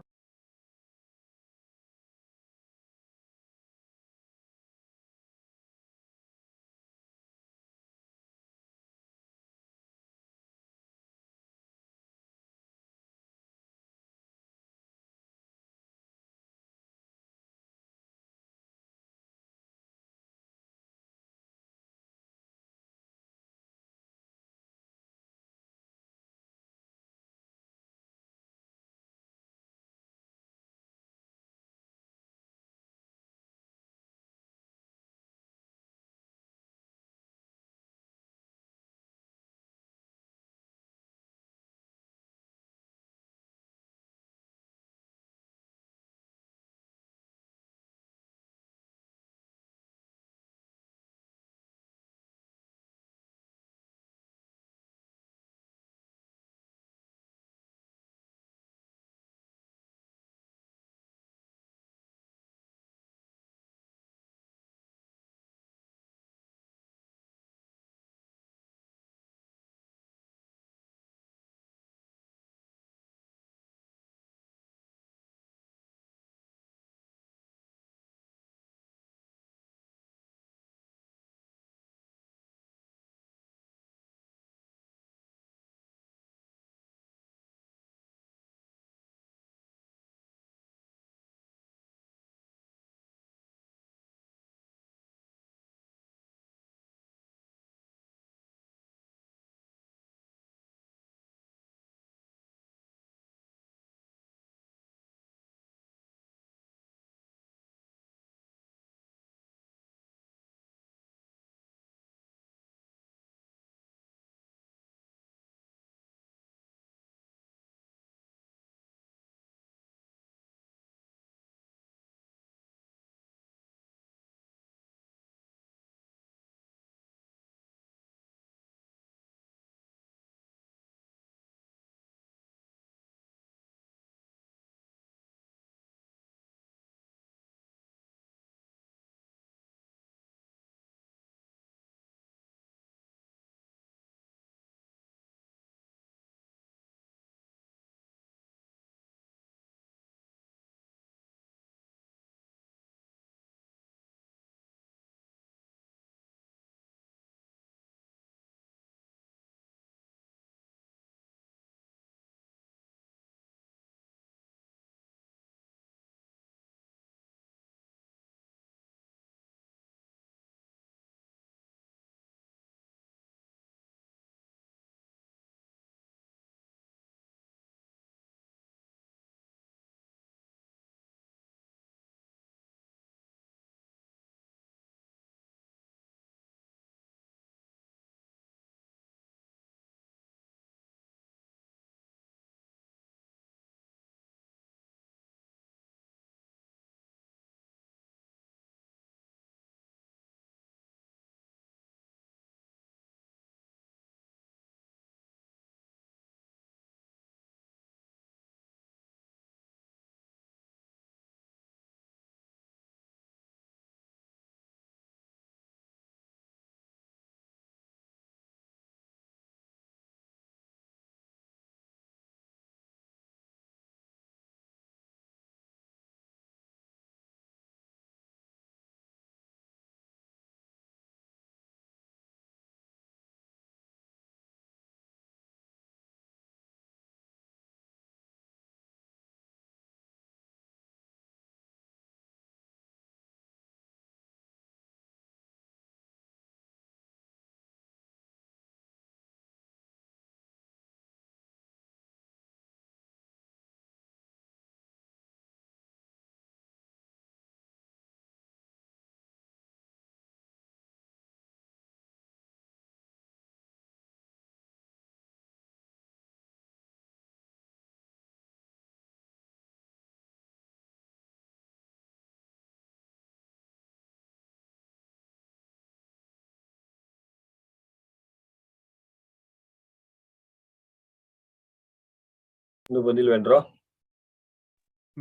ನೀವು ಬಂದಿಲ್ವೇನ್ರೋ?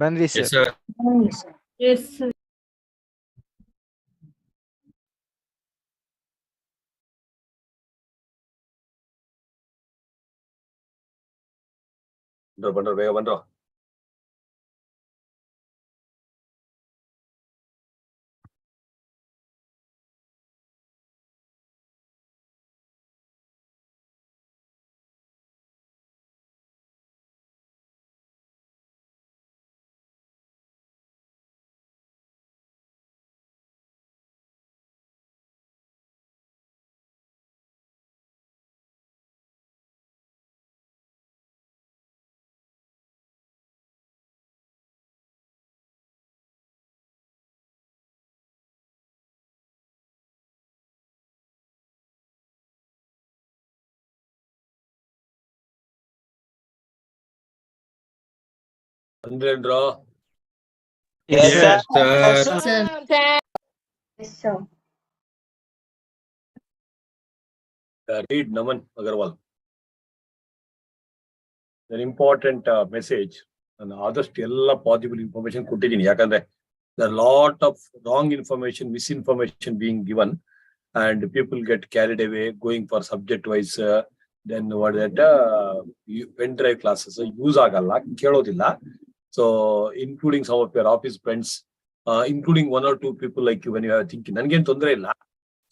ಬಂದ್ವಿ Yes, sir. sir. Yes, sir. ಬಂದ್ರು ಬೇಗ ಬಂದ್ರು. ಅಂದ್ರೇನ್ರೋ? Yes, sir. Yes, sir. Read Naman Agarwal. An important message. And ಆದಷ್ಟು ಎಲ್ಲ possible information ಕೊಟ್ಟಿದ್ದೀನಿ. ಯಾಕಂದ್ರೆ there are a lot of wrong information, misinformation being given, and people get carried away going for subject wise. Then what that pen drive classes use ಆಗಲ್ಲ, ಕೇಳೋದಿಲ್ಲ. So including some of your office friends, including one or two people like you, when you are thinking ನನಗೇನು ತೊಂದರೆ ಇಲ್ಲ.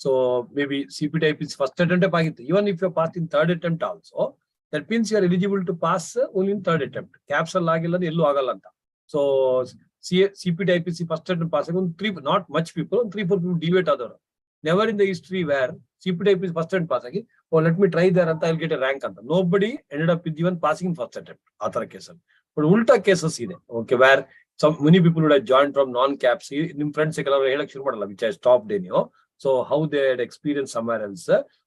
So maybe CP type is first attempt ಆಗಿತ್ತು. Even if you are passed in third attempt also, that means you are eligible to pass only in third attempt. Caps all ಆಗಿಲ್ಲ ಅಂದ್ರೆ ಎಲ್ಲೂ ಆಗಲ್ಲ ಅಂತ. So CP type is first attempt pass on three, not much people, 3-4 people deviate ಆದವರು. Never in the history where CP type is first attempt pass ಆಗಿ, oh let me try there ಅಂತ I'll get a rank ಅಂತ. Nobody ended up with even passing in first attempt. ಆ ತರ ಕೇಸಲ್ಲಿ. But ಉಲ್ಟಾ cases ಇದೆ. Okay, where some many people would have joined from non-caps. ನಿಮ್ friends ಕೆಲವರು ಹೇಳಕ್ ಶುರು ಮಾಡಲ್ಲ, which I stopped in, you know. So how they had experienced somewhere else,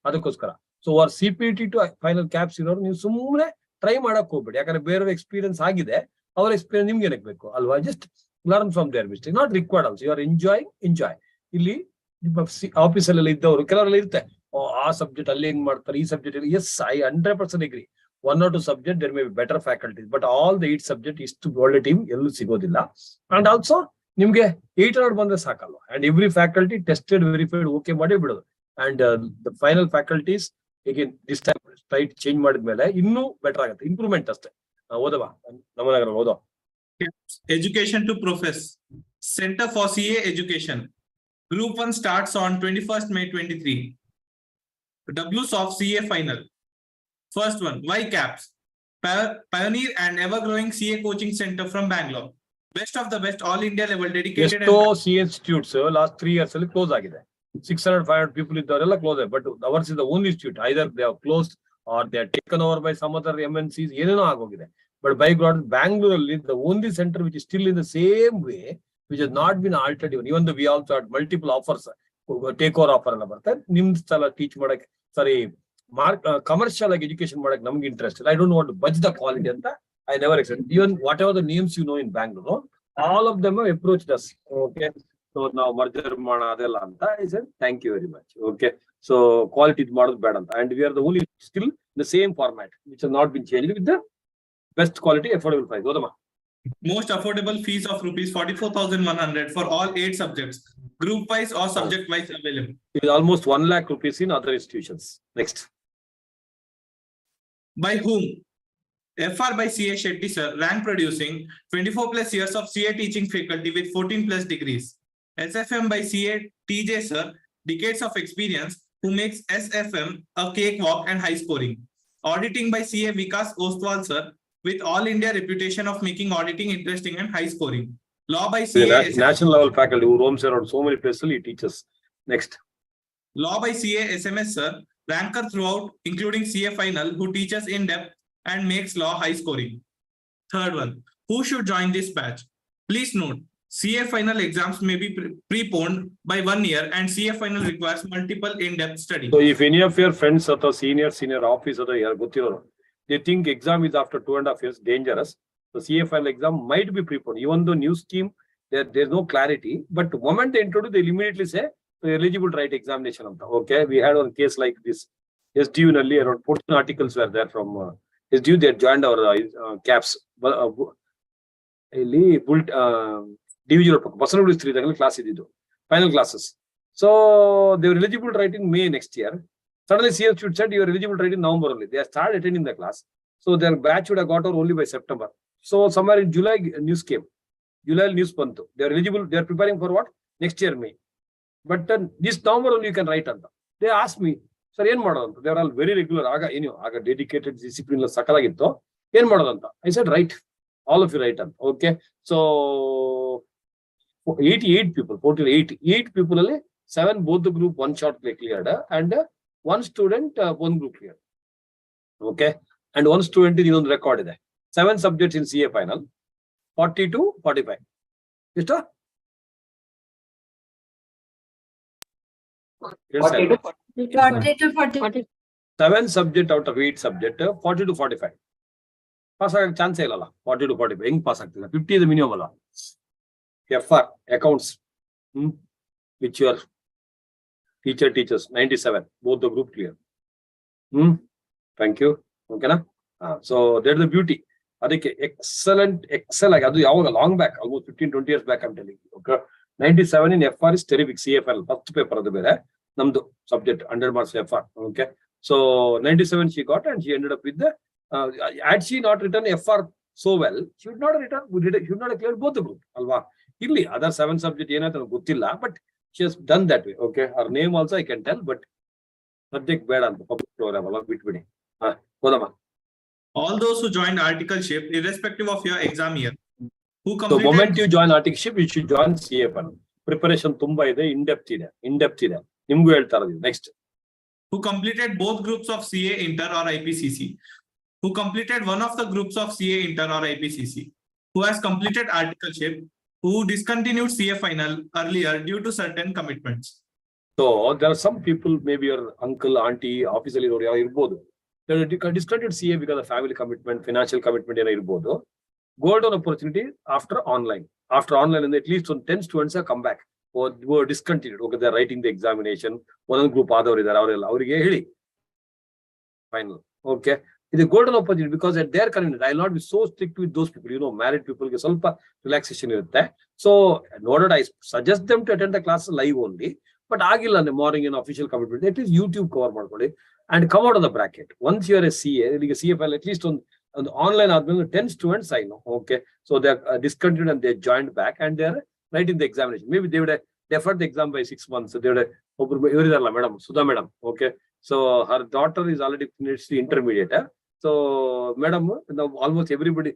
ಅದಕ್ಕೋಸ್ಕರ. So our CPT to final caps ಇರೋರು ನೀವು ಸುಮ್ಮನೆ ಟ್ರೈ ಮಾಡಕ್ ಹೋಗ್ಬೇಡಿ. ಯಾಕಂದ್ರೆ ಬೇರೆಯವ್ರ ಎಕ್ಸ್ಪೀರಿಯನ್ಸ್ ಆಗಿದೆ, ಅವ್ರ ಎಕ್ಸ್ಪೀರಿಯನ್ಸ್ ನಿಮ್ಗೆ ಏನಕ್ಕೆ ಬೇಕು ಅಲ್ವಾ? Just learn from their mistake, not required also. You are enjoy. ಇಲ್ಲಿ ಆಫೀಸಲ್ಲೆಲ್ಲ ಇದ್ದವರು ಕೆಲವರೆಲ್ಲ ಇರುತ್ತೆ, ಆ ಸಬ್ಜೆಕ್ಟ್ ಅಲ್ಲಿ ಹೆಂಗ್ ಮಾಡ್ತಾರೆ, ಈ ಸಬ್ಜೆಕ್ಟ್ ಅಲ್ಲಿ. Yes, I 100% agree. 1 or 2 subject there may be better faculties, but all the 8 subject ಇಷ್ಟು ಒಳ್ಳೆ ಟೀಮ್ ಎಲ್ಲೂ ಸಿಗೋದಿಲ್ಲ. ಅಂಡ್ ಆಲ್ಸೋ ನಿಮ್ಗೆ 800 ಬಂದ್ರೆ ಸಾಕಲ್ವಾ? And every faculty tested, verified, okay ಮಾಡಿ ಬಿಡೋದು. And the final faculties again this time slight change ಮಾಡಿದ್ಮೇಲೆ ಇನ್ನೂ ಬೆಟರ್ ಆಗುತ್ತೆ, ಇಂಪ್ರೂವ್ಮೆಂಟ್ ಅಷ್ಟೇ. ಓದವಾ ನಮ್ಮನಗರ ಓದೋ. Education to profess. Center for CA Education. Group 1 starts on 21st May 23. W's of CA final. First one, why caps? Pioneer and ever-growing CA coaching center from Bangalore. Best of the best, all India level dedicated. ಎಷ್ಟೋ C institutes last 3 years ಅಲ್ಲಿ close ಆಗಿದೆ. 600-500 people ಇದ್ದವರೆಲ್ಲ close ಆಗಿದೆ. But ours is the only institute. Either they have closed or they are taken over by some other MNCs. ಏನೇನೋ ಆಗೋಗಿದೆ. But by God, Bangalore is the only center which is still in the same way, which has not been altered. Even though we also had multiple offers, take over offer ಎಲ್ಲ ಬರ್ತಾರೆ. ನಿಮ್ ಸ್ಥಳ teach ಮಾಡಕ್ಕೆ, ಸಾರಿ commercial ಆಗಿ education ಮಾಡಕ್ಕೆ ನಮ್ಗೆ interest ಇಲ್ಲ. I don't want to budge the quality ಅಂತ I never accept. Even whatever the names you know in Bangalore, all of them have approached us. Okay, so now merger ಮಾಡ ಅದೆಲ್ಲ ಅಂತ I said thank you very much. Okay, so quality ಇದು ಮಾಡೋದು ಬೇಡ ಅಂತ. And we are the only still the same format which has not been changed with the best quality, affordable price. ಓದಮ್ಮ. Most affordable fees of rupees 44,100 for all 8 subjects, group wise or subject wise available. It is almost 1 lakh rupees in other institutions. Next. By whom? FR by CA Shetty sir, rank producing, 24 plus years of CA teaching faculty with 14 plus degrees. SFM by CA TJ sir, decades of experience, who makes SFM a cakewalk and high scoring. Auditing by CA Vikas Ostwal sir, with all India reputation of making auditing interesting and high scoring. Law by CA national level faculty who roams around so many places, he teaches. Next. Law by CA SMS sir, ranker throughout, including CA final, who teaches in depth and makes law high scoring. Third one, who should join this batch? Please note, CA final exams may be preponed by 1 year, and CA final requires multiple in-depth study. So if any of your friends or senior office or they think exam is after 2.5 years, dangerous. The CA final exam might be preponed. Even though new scheme, there's no clarity, but the moment they introduce, they immediately say, so you're eligible to write examination. Okay, we had one case like this. SDU earlier, around 14 articles were there from SDU. They had joined our caps. Individual class final classes. So they were eligible to write in May next year. Suddenly CS said you are eligible to write in November only. They started attending the class. So their batch would have got over only by September. So somewhere in July news came. July news pantu. They are eligible. They are preparing for what? Next year May. But this November only you can write on them. They asked me, sir, ಏನ್ ಮಾಡೋದಂತ? They are all very regular. ಆಗ dedicated discipline ಸಕಲಾಗಿತ್ತು. ಏನ್ ಮಾಡೋದಂತ? I said, write. All of you write on. Okay. So 88 people, 48 people ಅಲ್ಲಿ 7 both the group, 1 shot cleared, and 1 student, 1 group cleared. Okay. And 1 student is on record ಇದೆ. 7 subjects in CA final, 40 to 45. ಎಷ್ಟು? 40 to 40. 7 subject out of 8 subject, 40 to 45. Pass ಆಗಕ್ಕೆ ಚಾನ್ಸೇ ಇಲ್ಲಲ್ಲ. 40 to 45 ಹೆಂಗ್ pass ಆಗ್ತಿಲ್ಲ? 50 is the minimum ಅಲ್ಲ. FR accounts, which your teachers 97, both the group clear. Thank you. Okay na? So that's the beauty. ಅದಕ್ಕೆ excel ಆಗಿ ಅದು ಯಾವಾಗ long back, almost 15-20 years back I'm telling you. Okay, 97 in FR is terrific. CFL first paper ಅದು ಬೇರೆ, ನಮ್ದು subject 100 marks FR. Okay, so 97 she got, and she ended up with the had she not written FR so well, she would not have cleared both the group alva. Illi other 7 subject ಏನಾಯ್ತು ಗೊತ್ತಿಲ್ಲ, but she has done that way. Okay, her name also I can tell, but subject ಬೇಡ ಅಂತ public program ಅಲ್ಲ, ಬಿಟ್ಬಿಡಿ. ಹೋದಮ್ಮ. All those who joined articleship, irrespective of your exam year, who So completed moment you join articleship, you should join CFL. Preparation ತುಂಬಾ ಇದೆ, in depth ಇದೆ. ನಿಮ್ಗೂ ಹೇಳ್ತಾ ಇರೋದು. Next, who completed both groups of CA Inter or IPCC, who completed one of the groups of CA Inter or IPCC, who has completed articleship, who discontinued CA final earlier due to certain commitments. so there are some people, maybe your uncle, auntie, officially ಇರ್ಬೋದು. Discontinued CA because of family commitment, financial commitment ಏನೋ ಇರ್ಬೋದು. Golden opportunity after online. After online, and at least 10 students have come back or were discontinued. Okay, they're writing the examination. One group ಆದವರು ಇದ್ದಾರೆ, ಅವರಿಗೆ ಹೇಳಿ final. Okay, it's a golden opportunity because at their convenience, I will not be so strict with those people. You know, married people get ಸ್ವಲ್ಪ relaxation ಇರುತ್ತೆ. So noted, I suggest them to attend the class live only. But ಆಗಿಲ್ಲ ಅಂದ್ರೆ morning ಏನು official commitment, at least YouTube cover ಮಾಡ್ಕೊಳ್ಳಿ and come out of the bracket. Once you are a CA, like a CFL, at least on the online ಆದ್ಮೇಲೆ 10 students I know. Okay, so they are discontinued and they joined back and they are writing the examination. Maybe they would have deferred the exam by 6 months. So they would have ಇವರಿದಾರಲ್ಲ madam, Sudha madam. Okay, so her daughter is already finished the intermediate. So madam, ನಾವು almost everybody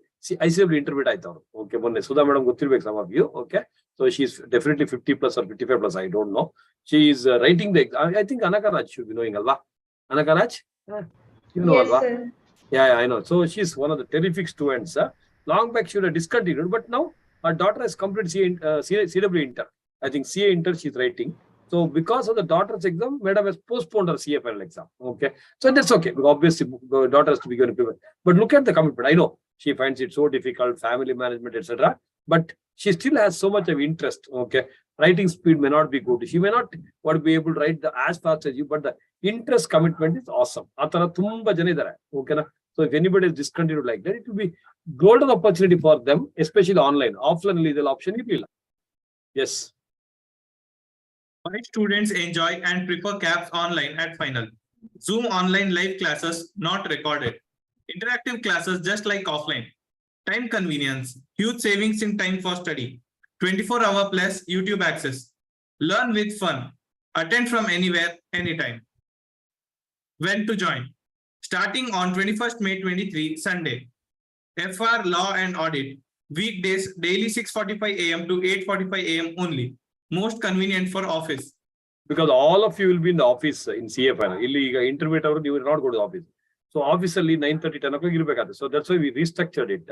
ICW intermediate ಆಯ್ತು ಅವರು. Okay, ಮೊನ್ನೆ Sudha madam ಗೊತ್ತಿರ್ಬೇಕು some of you. Okay, so she is definitely 50+ or 55+, I don't know. She is writing the exam. I think Anakaraj should be knowing alva. Anakaraj, you know Yes, alva? sir. Yeah, I know. So she's one of the terrific students. Long back she would have discontinued, but now her daughter has completed CW Inter. I think CA Inter she's writing. So because of the daughter's exam, madam has postponed her CA final exam. Okay, so that's okay. Obviously, the daughter has to be going to prepare. But look at the commitment. I know she finds it so difficult, family management, etc. But she still has so much of interest. Okay, writing speed may not be good. She may not be able to write as fast as you, but the interest commitment is awesome. Atara tumba jana idare. Okay na? So if anybody is discontinued like that, it will be golden opportunity for them, especially online. Offline legal option ಇಲ್ಲ. Yes. Why students enjoy and prefer CAPS online at final? Zoom online live classes not recorded. Interactive classes just like offline. Time convenience. Huge savings in time for study. 24-hour plus YouTube access. Learn with fun. Attend from anywhere, anytime. When to join? Starting on 21st May 23, Sunday. FR Law and Audit. Weekdays, daily 6:45 AM to 8:45 AM only. Most convenient for office. Because all of you will be in the office in CA final. Illi ಈಗ intermediate ಅವರು you will not go to the office. So office ಅಲ್ಲಿ 9:30, 10 o'clock ಇರಬೇಕಾಗುತ್ತೆ. So that's why we restructured it.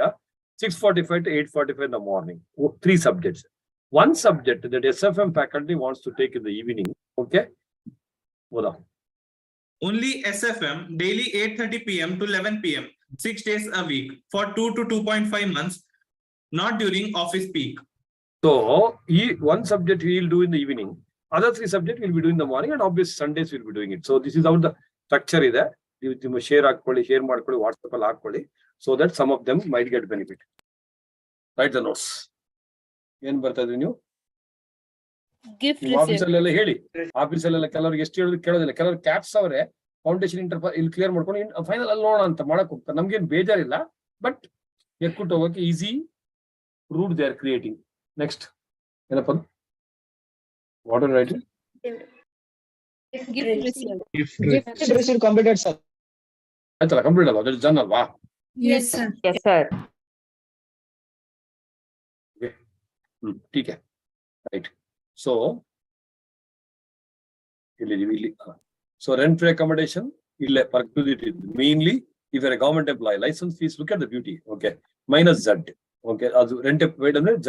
6:45 to 8:45 in the morning. 3 subjects. 1 subject that SFM faculty wants to take in the evening. Okay. Boda. Only SFM daily 8:30 PM to 11 PM, 6 days a week for 2 to 2.5 months, not during office peak. So one subject he will do in the evening, other 3 subjects will be doing in the morning, and obviously Sundays will be doing it. So this is how the structure is there. You share ಮಾಡ್ಕೊಳ್ಳಿ WhatsApp ಅಲ್ಲಿ ಹಾಕೊಳ್ಳಿ, so that some of them might get benefit. Write the notes. ಏನ್ ಬರ್ತಾ ಇದ್ರಿ ನೀವು? Gift ಆಫೀಸಲ್ಲೆಲ್ಲ ಹೇಳಿ. ಆಫೀಸಲ್ಲೆಲ್ಲ ಕೆಲವರಿಗೆ ಎಷ್ಟು ಹೇಳಿದ್ರು ಕೇಳೋದಿಲ್ಲ. ಕೆಲವರು ಕ್ಯಾಪ್ಸ್ ಅವರೇ ಫೌಂಡೇಶನ್ ಇಲ್ಲಿ ಕ್ಲಿಯರ್ ಮಾಡ್ಕೊಂಡು ಫೈನಲ್ ಅಲ್ಲಿ ನೋಡೋಣ ಅಂತ ಮಾಡಕ್ ಹೋಗ್ತಾರೆ. ನಮ್ಗೇನು ಬೇಜಾರಿಲ್ಲ, ಬಟ್ ಎಕ್ಕುಟ್ಟು ಹೋಗಕ್ಕೆ easy route they are creating. Next ಏನಪ್ಪ what are writing? Gift received completed, sir. ಆಯ್ತಲ್ಲ, ಕಂಪ್ಲೀಟ್ ಅಲ್ವಾ, ದಟ್ ಡನ್ ಅಲ್ವಾ? Yes, sir. Yes, sir. ठीक है, right. So so rent free accommodation mainly if you're a government employee, license fees, look at the beauty, okay, minus Z, okay, as rent paid under Z.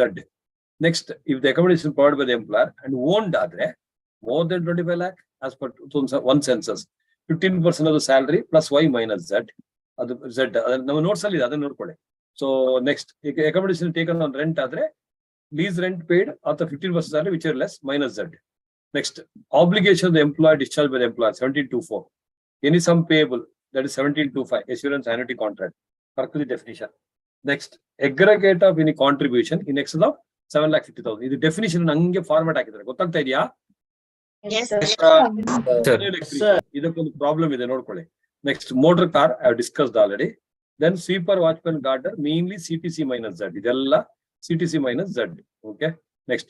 Next, if the accommodation provided by the employer and owned adre more than 25 lakh as per one census, 15% of the salary plus Y minus Z. ಅದು Z ನಮ್ಮ notes ಅಲ್ಲಿ ಇದೆ, ಅದನ್ನ ನೋಡ್ಕೊಳ್ಳಿ. So next, accommodation taken on rent adre lease rent paid after 15% salary which are less minus Z. Next, obligation of the employer discharged by the employer 1724. Any sum payable, that is 1725, assurance annuity contract. Perquisite definition. Next, aggregate of any contribution in excess of 7,50,000. This definition nange format hakidare gottagta idea? Yes, Sir. Idakondu problem ide nodಕೊಳ್ಳಿ. Next, motor car I have discussed already. Then sweeper, watchman, gardener mainly CTC minus Z. ಇದೆಲ್ಲ CTC minus Z. Okay. Next,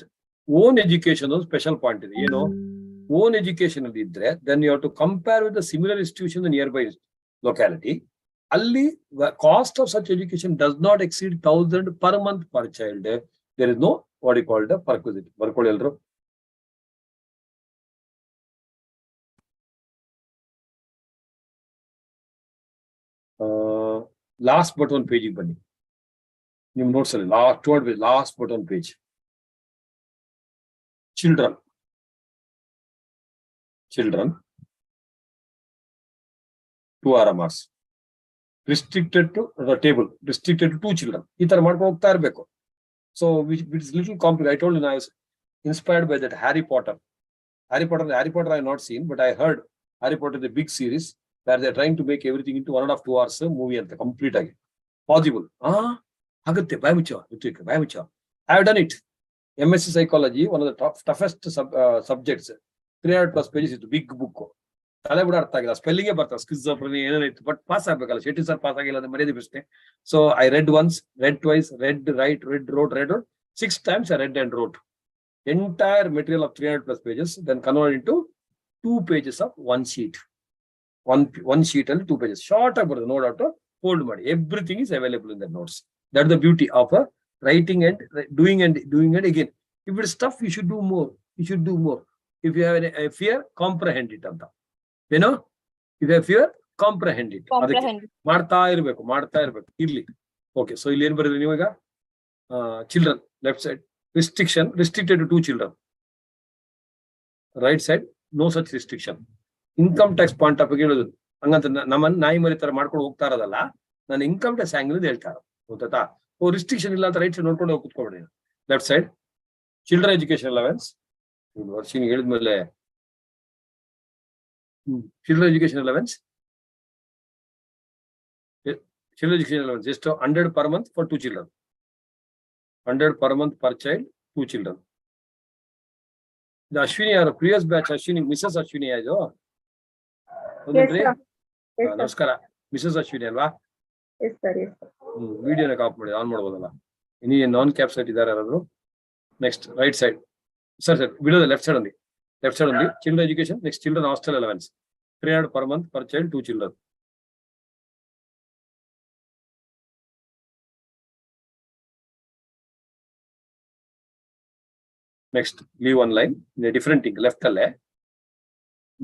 own education special point ಇದೆ. ಏನು own education ಅಲ್ಲಿ ಇದ್ರೆ then you have to compare with the similar institution in the nearby locality. ಅಲ್ಲಿ cost of such education does not exceed 1,000 per month per child. There is no what you call the perquisite. ಬರ್ಕೊಳ್ಳಿ ಎಲ್ರು. Last but one page ಬನ್ನಿ. ನಿಮ್ಮ notes ಅಲ್ಲಿ last but one page. Children 2 RMRs restricted to the table, restricted to 2 children. ಈ ತರ ಮಾಡ್ಕೊಂಡು ಹೋಗ್ತಾ ಇರಬೇಕು. So it's little complicated. I told you I was inspired by that Harry Potter I have not seen, but I heard Harry Potter is a big series where they're trying to make everything into 1.5 2 hours movie ಅಂತ complete ಆಗಿ possible. ಆಗುತ್ತೆ, ಬಾಯ್ ಮುಚ್ಚ. I have done it. MSc psychology, one of the toughest subjects. 300 plus pages is a big book. ತಲೆ ಬಿಡ ಅರ್ಥ ಆಗಿಲ್ಲ, ಸ್ಪೆಲ್ಲಿಂಗೇ ಬರ್ತಾರೆ, schizophrenia ಏನೇನಿತ್ತು, but pass ಆಗ್ಬೇಕಲ್ಲ. ಶೆಟ್ಟಿ ಸರ್ ಪಾಸ್ ಆಗಿಲ್ಲ ಅಂದ್ರೆ ಮರ್ಯಾದೆ ಪ್ರಶ್ನೆ. So I read once, read twice, read, wrote 6 times. I read and wrote entire material of 300 plus pages, then converted into 2 pages of one sheet. One sheet and 2 pages. Short about the note out of hold ಮಾಡಿ. Everything is available in the notes. That's the beauty of writing and doing and again. If it's tough, you should do more. If you have a fear, comprehend it ಅಂತ. You know, if you have fear, comprehend it. ಮಾಡ್ತಾ ಇರ್ಬೇಕು ಇರ್ಲಿ. Okay, so ಇಲ್ಲಿ ಏನ್ ಬರೆದ್ರಿ ನೀವು ಈಗ? Children, left side, restricted to 2 children. Right side, no such restriction. Income tax point of view ಹೇಳೋದು ಹಂಗಂತ ನಮ್ಮನ್ನ ನಾಯಿ ಮರಿ ತರ ಮಾಡ್ಕೊಂಡು ಹೋಗ್ತಾ ಇರೋದಲ್ಲ, ನಾನು ಇನ್ಕಮ್ ಟ್ಯಾಕ್ಸ್ ಆಂಗಲ್ ಹೇಳ್ತಾ ಇರೋದು. ಗೊತ್ತಾ? ರಿಸ್ಟ್ರಿಕ್ಷನ್ ಇಲ್ಲ ಅಂತ ರೈಟ್ ಸೈಡ್ ನೋಡ್ಕೊಂಡು ಹೋಗಿ ಕುತ್ಕೊಬೇಡಿ. Left side, children education allowance. ವರ್ಷಿನ ಹೇಳಿದ್ಮೇಲೆ ಚಿಲ್ಡ್ರನ್ ಎಜುಕೇಶನ್ ಅಲವೆನ್ಸ್ ಎಷ್ಟು? 100 per month for 2 children. 100 per month per child, 2 children. The Ashwini ಯಾರು? Previous batch Ashwini, Mrs Ashwini ಆಯ್ತು. ನಮಸ್ಕಾರ, ಮಿಸಸ್ ಅಶ್ವಿನಿ ಅಲ್ವಾ? ವಿಡಿಯೋನ ಕಾಪ್ ಮಾಡಿ ಆನ್ ಮಾಡ್ಬೋದಲ್ಲ. ಇನಿ ನಾನ್ ಕ್ಯಾಪ್ ಸೈಟ್ ಇದಾರೆ ಯಾರಾದ್ರು? ನೆಕ್ಸ್ಟ್ ರೈಟ್ ಸೈಡ್ ಸರ್ ಬಿಡೋದು ಲೆಫ್ಟ್ ಸೈಡ್ ಅಲ್ಲಿ children education. Next children hostel allowance 300 per month per child, 2 children. Next, leave one line in a different thing. Left ಅಲ್ಲೇ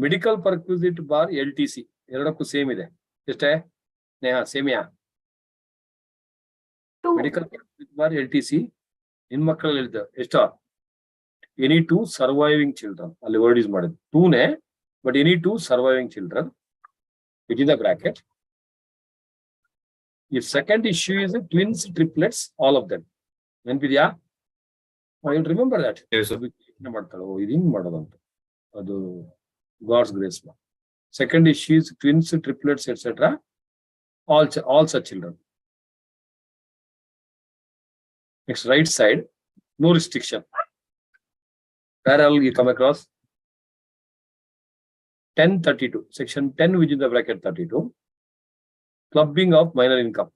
ಮೆಡಿಕಲ್ ಪರ್ಕ್ವಿಸಿಟ್ ಬಾರ್ LTC ಎರಡಕ್ಕೂ same ಇದೆ. ಎಷ್ಟೇ ನೇಹಾ? ಸೇಮಿಯಾ? Medical perquisite bar LTC ನಿನ್ ಮಕ್ಕಳಲ್ಲಿ ಹೇಳಿದ ಎಷ್ಟೋ? Any 2 surviving children. ಅಲ್ಲಿ ವರ್ಡ್ ಯೂಸ್ ಮಾಡಿದ್ದು 2ನೇ, but any 2 surviving children within the bracket. If second issue is twins, triplets, all of them. ನೆನಪಿದ್ಯಾ? You'll remember that. ಮಾಡ್ತಾಳೆ ಇದು ಹಿಂಗ್ ಮಾಡೋದಂತ, ಅದು God's grace. Second issue is twins, triplets, etc. All such children. Next, right side, no restriction. Where all you come across? 1032, section 10 within the bracket 32, clubbing of minor income.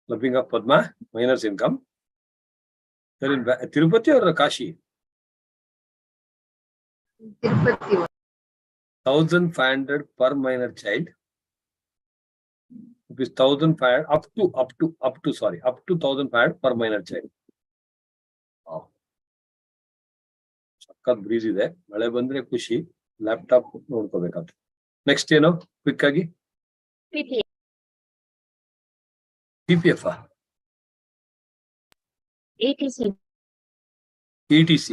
Clubbing of Padma, minor's income. They're in Tirupati or Kashi? Tirupati. 1,500 per minor child. It is 1,500 up to 1,500 per minor child. Wow. Sakkat breeze ಇದೆ ಮಳೆ ಬಂದ್ರೆ ಖುಷಿ laptop ನೋಡ್ಕೋಬೇಕಾದ್ರೆ next ಏನು quick ಆಗಿ PPF ETC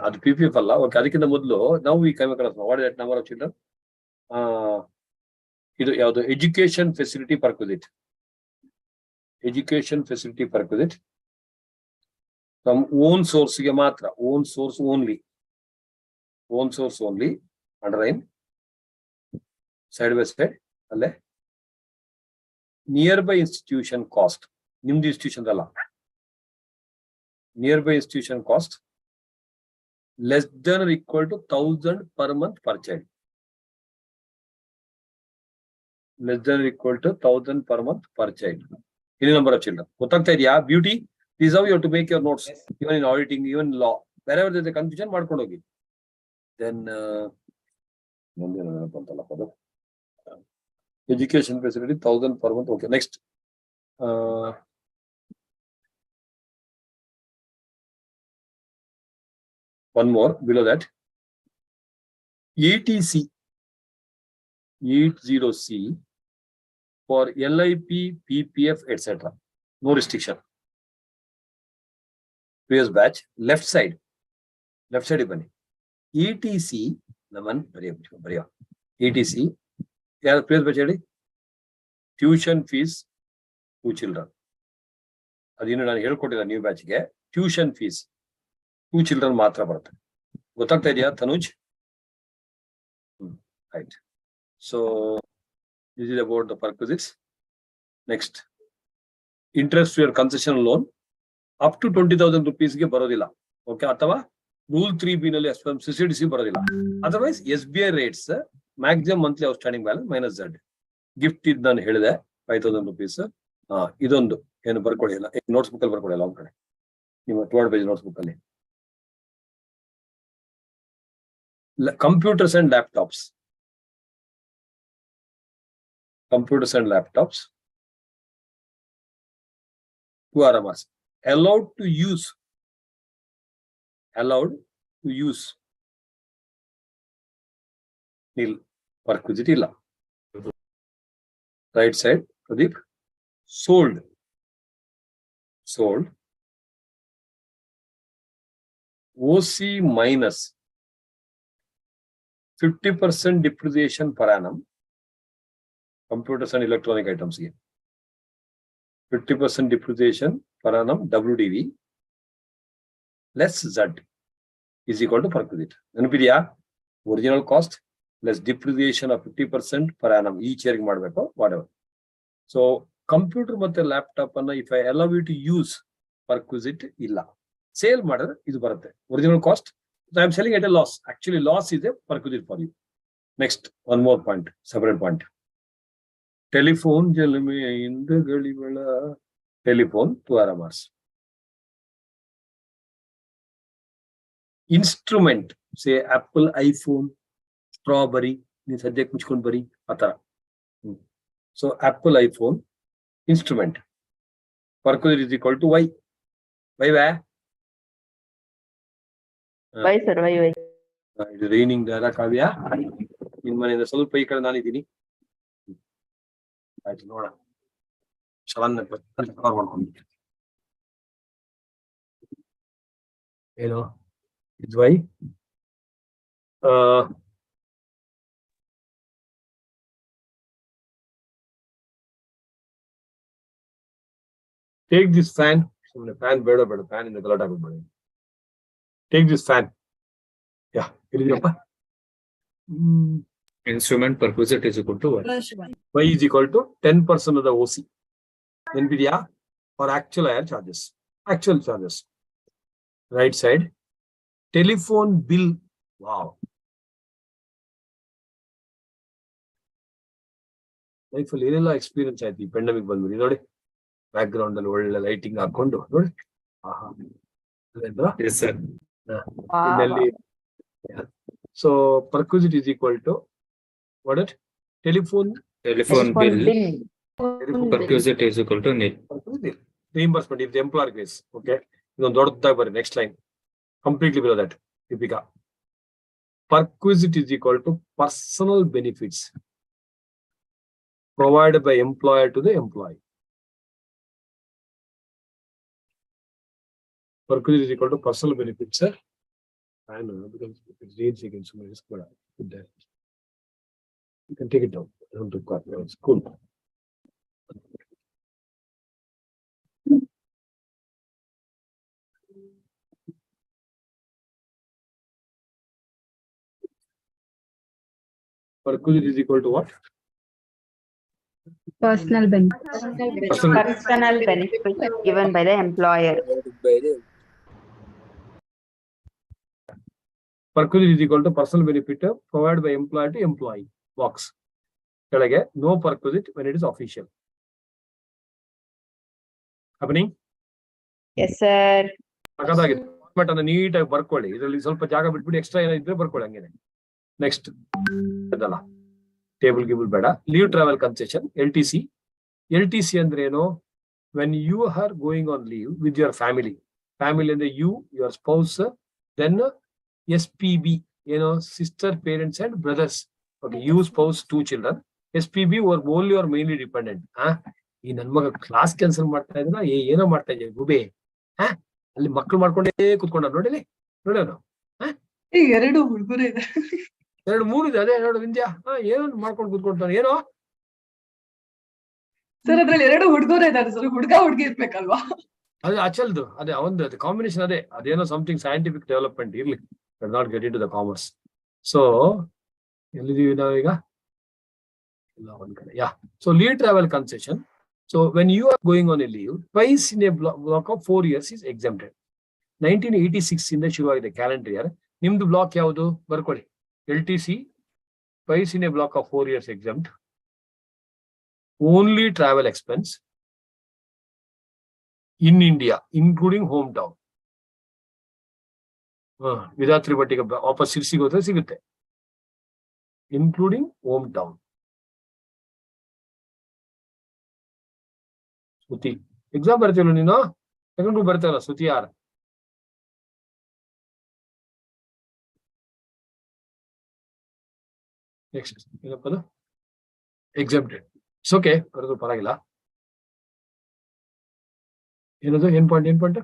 ಅದು PPF ಅಲ್ಲ okay ಅದಕ್ಕಿಂತ ಮೊದಲು ನಾವು ಈ ಕಮ್ಮಿ what is that number of children ಇದು ಯಾವುದು education facility perquisite from own source ಗೆ ಮಾತ್ರ own source only underline side by side ಅಲ್ಲೇ ನಿಯರ್ ಬೈ ಇನ್ಸ್ಟಿಟ್ಯೂಷನ್ ಕಾಸ್ಟ್ ನಿಮ್ದು ಇನ್ಸ್ಟಿಟ್ಯೂಷನ್ ಅಲ್ಲ nearby institution cost less than equal to 1,000 per month per child. Less than or equal to 1,000 per month per child. Any number of children. ಗೊತ್ತಾಗ್ತಾ ಇದೆಯಾ beauty? This is how you have to make your notes. Even in auditing, even in law. Wherever there is a confusion, ಮಾಡ್ಕೊಂಡು ಹೋಗಿ. Then education facility 1,000 per month. Okay, next. One more below that. 80C for LIP, PPF, etc. No restriction. Previous batch, left side bani. ETC, Naman, Bariya. ETC, yeah, previous batch, tuition fees, 2 children. Adinu ನಾನು ಹೇಳ್ಕೊಟ್ಟಿದ್ದೆ new batch ಗೆ tuition fees 2 children ಮಾತ್ರ ಬರುತ್ತೆ. ಗೊತ್ತಾಗ್ತಾ ಇದೆಯಾ Tanuj? Right. So this is about the perquisites. Next, interest for your concession loan up to 20,000 rupees ಗೆ ಬರೋದಿಲ್ಲ. Okay ಅಥವಾ rule 3B ನಲ್ಲಿ CCDC ಬರೋದಿಲ್ಲ. Otherwise SBI rates maximum monthly outstanding balance minus Z. Gift ಇದು ನಾನು ಹೇಳಿದೆ 5,000 rupees. ಇದೊಂದು ಏನು ಬರ್ಕೊಳ್ಳಿಲ್ಲ ನೋಟ್ಸ್ ಬುಕ್ ಅಲ್ಲಿ ಬರ್ಕೊಳ್ಳಿಲ್ಲ ಒಂದ್ ಕಡೆ ನಿಮ್ಮ 12 page ನೋಟ್ಸ್ ಬುಕ್ ಅಲ್ಲಿ. Computers and laptops. 2 RMRs allowed to use nil perquisite illa. Right side Pradeep. Sold OC minus 50% depreciation per annum. Computers and electronic items here. 50% depreciation per annum WDV less Z is equal to perquisite. Nenepidiya original cost less depreciation of 50% per annum each year ಮಾಡಬೇಕು whatever. So computer ಮತ್ತೆ laptop ಅನ್ನ if I allow you to use perquisite ಇಲ್ಲ sale ಮಾಡಿದ್ರೆ ಇದು ಬರುತ್ತೆ original cost. So I am selling at a loss. Actually loss is a perquisite for you. Next, one more point, separate point. Telephone ಜಲಮೆಯ ಇಂದಗಳಿಗಳ telephone 2 RMRs. Instrument, say Apple, iPhone, Strawberry, ನೀನ್ ಸದ್ಯಕ್ಕೆ ಮುಚ್ಕೊಂಡು ಬರಿ ಆ ತರ. So Apple, iPhone, instrument. Perquisite is equal to Y. Why? Why, sir? Why? It is raining there, Kavya. ನಿನ್ ಮನೆಯಿಂದ ಸ್ವಲ್ಪ ಈ ಕಡೆ ನಾನಿದ್ದೀನಿ. ಆಯ್ತು ನೋಡ ಶವನ್ನ ಕವರ್ ಮಾಡ್ಕೊಂಡು ಏನು ಇದು ವೈ ಟೇಕ್ ದಿಸ್ ಫ್ಯಾನ್ ಸುಮ್ಮನೆ ಫ್ಯಾನ್ ಬೇಡ ಫ್ಯಾನ್ ಇಂದ ಗಲಾಟೆ ಆಗ್ಬೇಡ ಟೇಕ್ ದಿಸ್ ಫ್ಯಾನ್ ಯಾ ಇಲ್ಲಿದೆಯಪ್ಪ Instrument perquisite is equal to what? Y is equal to 10% of the OC. NVIDIA for actual higher charges. Actual charges. Right side. Telephone bill wow. ಲೈಫಲ್ಲಿ ಏನೆಲ್ಲ experience ಆಯ್ತು ಈ ಪೆಂಡಮಿಕ್ ಬಂದ್ಬಿಡಿ ನೋಡಿ. ಬ್ಯಾಕ್ ಗ್ರೌಂಡ್ ಅಲ್ಲಿ ಒಳ್ಳೆ ಲೈಟಿಂಗ್ ಹಾಕೊಂಡು ನೋಡಿ. Yes, sir. So perquisite is equal to what it? Telephone Telephone bill. telephone Perquisite is equal to nil. reimbursement if the employer pays. Okay. ಇದೊಂದು ದೊಡ್ಡದಾಗಿ ಬರೀ next line completely below that. Deepika, perquisite is equal to personal benefits provided by employer to the employee. Perquisite is equal to personal benefits, sir. I know because it reads against my risk, but put that. You can take it down. I don't require. It's cool. Perquisite is equal to what? Personal benefit. Personal benefit given by the employer. Perquisite is equal to personal benefit provided by employer to employee. Box. ಕೆಳಗೆ no perquisite when it is official. Happening? Yes, sir. ಸಖತ್ತಾಗಿದೆ. But ಅದನ್ನ ನೀಟಾಗಿ ಬರ್ಕೊಳ್ಳಿ. ಇದರಲ್ಲಿ ಸ್ವಲ್ಪ ಜಾಗ ಬಿಟ್ಬಿಟ್ಟು extra ಏನಾದ್ರು ಬರ್ಕೊಳ್ಳಿ ಹಂಗೇನೆ. ನೆಕ್ಸ್ಟ್ ಅದಲ್ಲ ಟೇಬಲ್ ಗಿಬಲ್ ಬೇಡ. Leave travel concession LTC. LTC ಅಂದ್ರೆ ಏನು? When you are going on leave with your family. Family ಅಂದ್ರೆ you, your spouse, then SPB, sister, parents and brothers. Okay, you spouse 2 children. SPB only are mainly dependent. ಈ ನನ್ ಮಗ class cancel ಮಾಡ್ತಾ ಇದ್ರ ಏನೋ ಮಾಡ್ತಾ ಇದ್ದೀವಿ ಗುಬೆ. ಅಲ್ಲಿ ಮಕ್ಳು ಮಾಡ್ಕೊಂಡೇ ಕುತ್ಕೊಂಡ ನೋಡಿಲಿ ನೋಡೋನು. ಎರಡು ಹುಡುಗರು ಇದೆ, 2-3 ಇದೆ. ಅದೇ ನೋಡು ವಿಂದ್ಯಾ, ಏನೋ ಮಾಡ್ಕೊಂಡು ಕುತ್ಕೊಳ್ತಾನೆ. ಏನೋ ಸರ್ ಅದ್ರಲ್ಲಿ 2 ಹುಡುಗರು ಇದ್ದಾರೆ ಸರ್. ಹುಡುಗ ಹುಡುಗಿ ಇರ್ಬೇಕಲ್ವಾ? ಅದೇ ಅಚಲ್ದು, ಅದೇ ಅವಂದು ಅದೇ ಕಾಂಬಿನೇಷನ್. ಅದೇನೋ ಸಮಥಿಂಗ್ ಸೈಂಟಿಫಿಕ್ ಡೆವಲಪ್ಮೆಂಟ್ ಇರ್ಲಿ. Not get in to the commerce. So ಎಲ್ಲಿದೀವಿ ನಾವೀಗ? ಇಲ್ಲ ಒಂದ್ ಕಡೆ. So leave travel concession. So when you are going on a leave twice in a block of 4 years is exempted. 1986 ಇಂದ ಶುರುವಾಗಿದೆ calendar year. ನಿಮ್ದು block ಯಾವುದು ಬರ್ಕೊಳ್ಳಿ. LTC twice in a block of 4 years exempt. Only travel expense in India, including hometown. Vidhatri ಬಟ್ಟಿಗೆ ವಾಪಸ್ ಸಿರ್ಸಿಗೆ ಹೋದ್ರೆ ಸಿಗುತ್ತೆ. Including home town. Shruti exam ಬರ್ತೀವಲ್ಲ ನೀನು? ಸೆಕೆಂಡ್ ಗ್ರೂಪ್ ಬರ್ತಾರಲ್ಲ ಶ್ರುತಿ ಯಾರ? ನೆಕ್ಸ್ಟ್ ಏನಪ್ಪದು? ಎಕ್ಸೆಪ್ಟೆಡ್. ಇಟ್ಸ್ ಓಕೆ, ಬರೋದು ಪರವಾಗಿಲ್ಲ. ಏನದು? ಏನ್ point?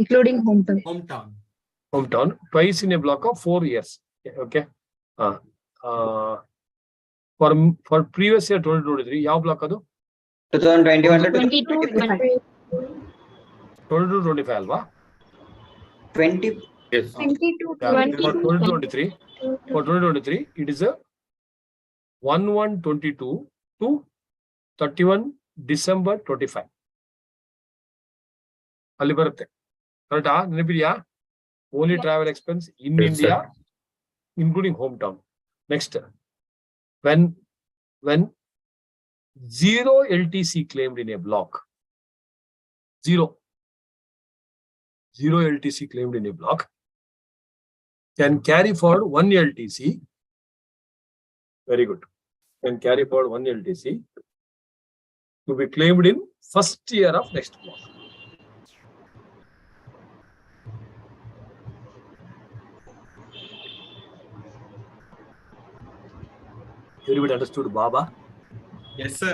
Including hometown. Hometown twice in a block of 4 years. Okay. For previous year 2023 ಯಾವ ಬ್ಲಾಕ್ ಅದು? 2021 22-25 ಅಲ್ವಾ? 20. Yes. 2023 it is a 11/22 to 31 December 25. ಅಲ್ಲಿ ಬರುತ್ತೆ. ಕರೆಕ್ಟಾ? ನೆನಪಿದೆಯಾ? Only travel expense in India including home town. Next, when 0 LTC claimed in a block, 0 LTC claimed in a block can carry forward 1 LTC. Very good. Can carry forward 1 LTC to be claimed in first year of next block. Everybody understood Baba? Yes, sir.